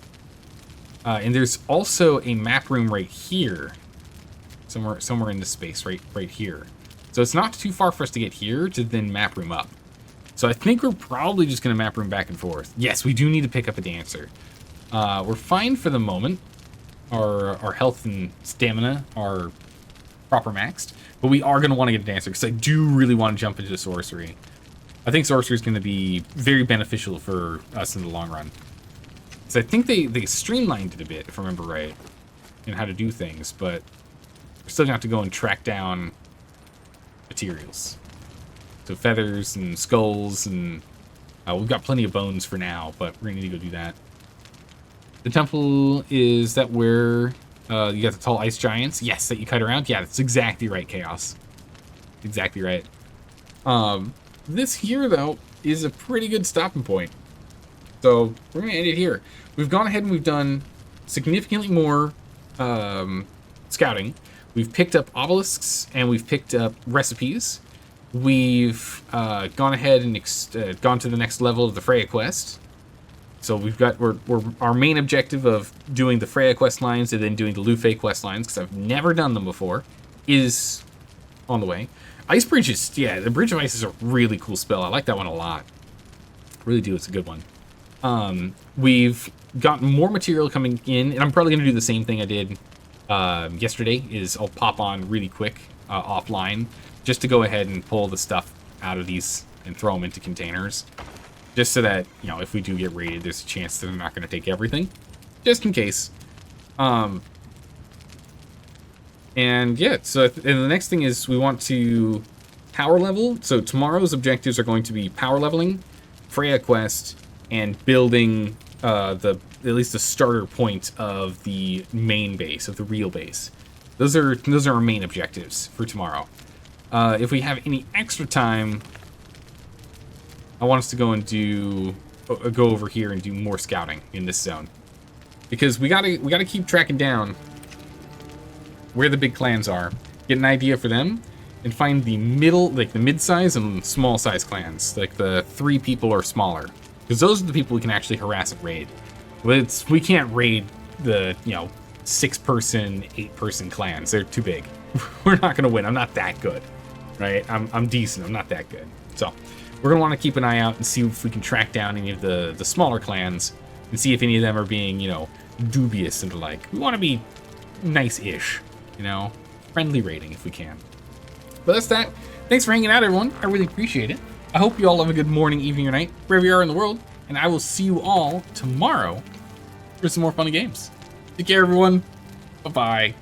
And there's also a map room right here. Somewhere in this space, right here. So it's not too far for us to get here to then map room up. So I think we're probably just going to map room back and forth. Yes, we do need to pick up a dancer. We're fine for the moment. Our health and stamina are proper maxed. But we are going to want to get a dancer because I do really want to jump into sorcery. I think sorcery is going to be very beneficial for us in the long run. So I think they streamlined it a bit, if I remember right, in how to do things. But we're still going to have to go and track down materials. So feathers and skulls, and we've got plenty of bones for now, but we're gonna need to go do that. The temple, is that where you got the tall ice giants? Yes, that you cut around? Yeah, that's exactly right, Chaos. Exactly right. This here, though, is a pretty good stopping point. So we're gonna end it here. We've gone ahead and we've done significantly more scouting. We've picked up obelisks, and we've picked up recipes. We've gone ahead and gone to the next level of the Freya quest. So we're our main objective of doing the Freya quest lines and then doing the Lufe quest lines, because I've never done them before, is on the way. Ice Bridge is, yeah, the Bridge of Ice is a really cool spell. I like that one a lot. Really do, it's a good one. We've got more material coming in, and I'm probably going to do the same thing I did yesterday, is I'll pop on really quick offline, just to go ahead and pull the stuff out of these and throw them into containers. Just so that, you know, if we do get raided, there's a chance that they're not going to take everything. Just in case. And yeah, so and the next thing is we want to power level. So tomorrow's objectives are going to be power leveling, Freya quest, and building at least the starter point of the main base, of the real base. Those are our main objectives for tomorrow. If we have any extra time, I want us to go and go over here and do more scouting in this zone, because we gotta keep tracking down where the big clans are, get an idea for them, and find the mid-size and small-size clans, like the 3 people or smaller, because those are the people we can actually harass and raid. We can't raid the 6-person, 8-person clans. They're too big. We're not gonna win. I'm not that good, right? I'm decent. I'm not that good. So we're going to want to keep an eye out and see if we can track down any of the smaller clans and see if any of them are being, dubious and the like. We want to be nice-ish, friendly rating if we can. But that's that. Thanks for hanging out, everyone. I really appreciate it. I hope you all have a good morning, evening, or night, wherever you are in the world. And I will see you all tomorrow for some more fun games. Take care, everyone. Bye-bye.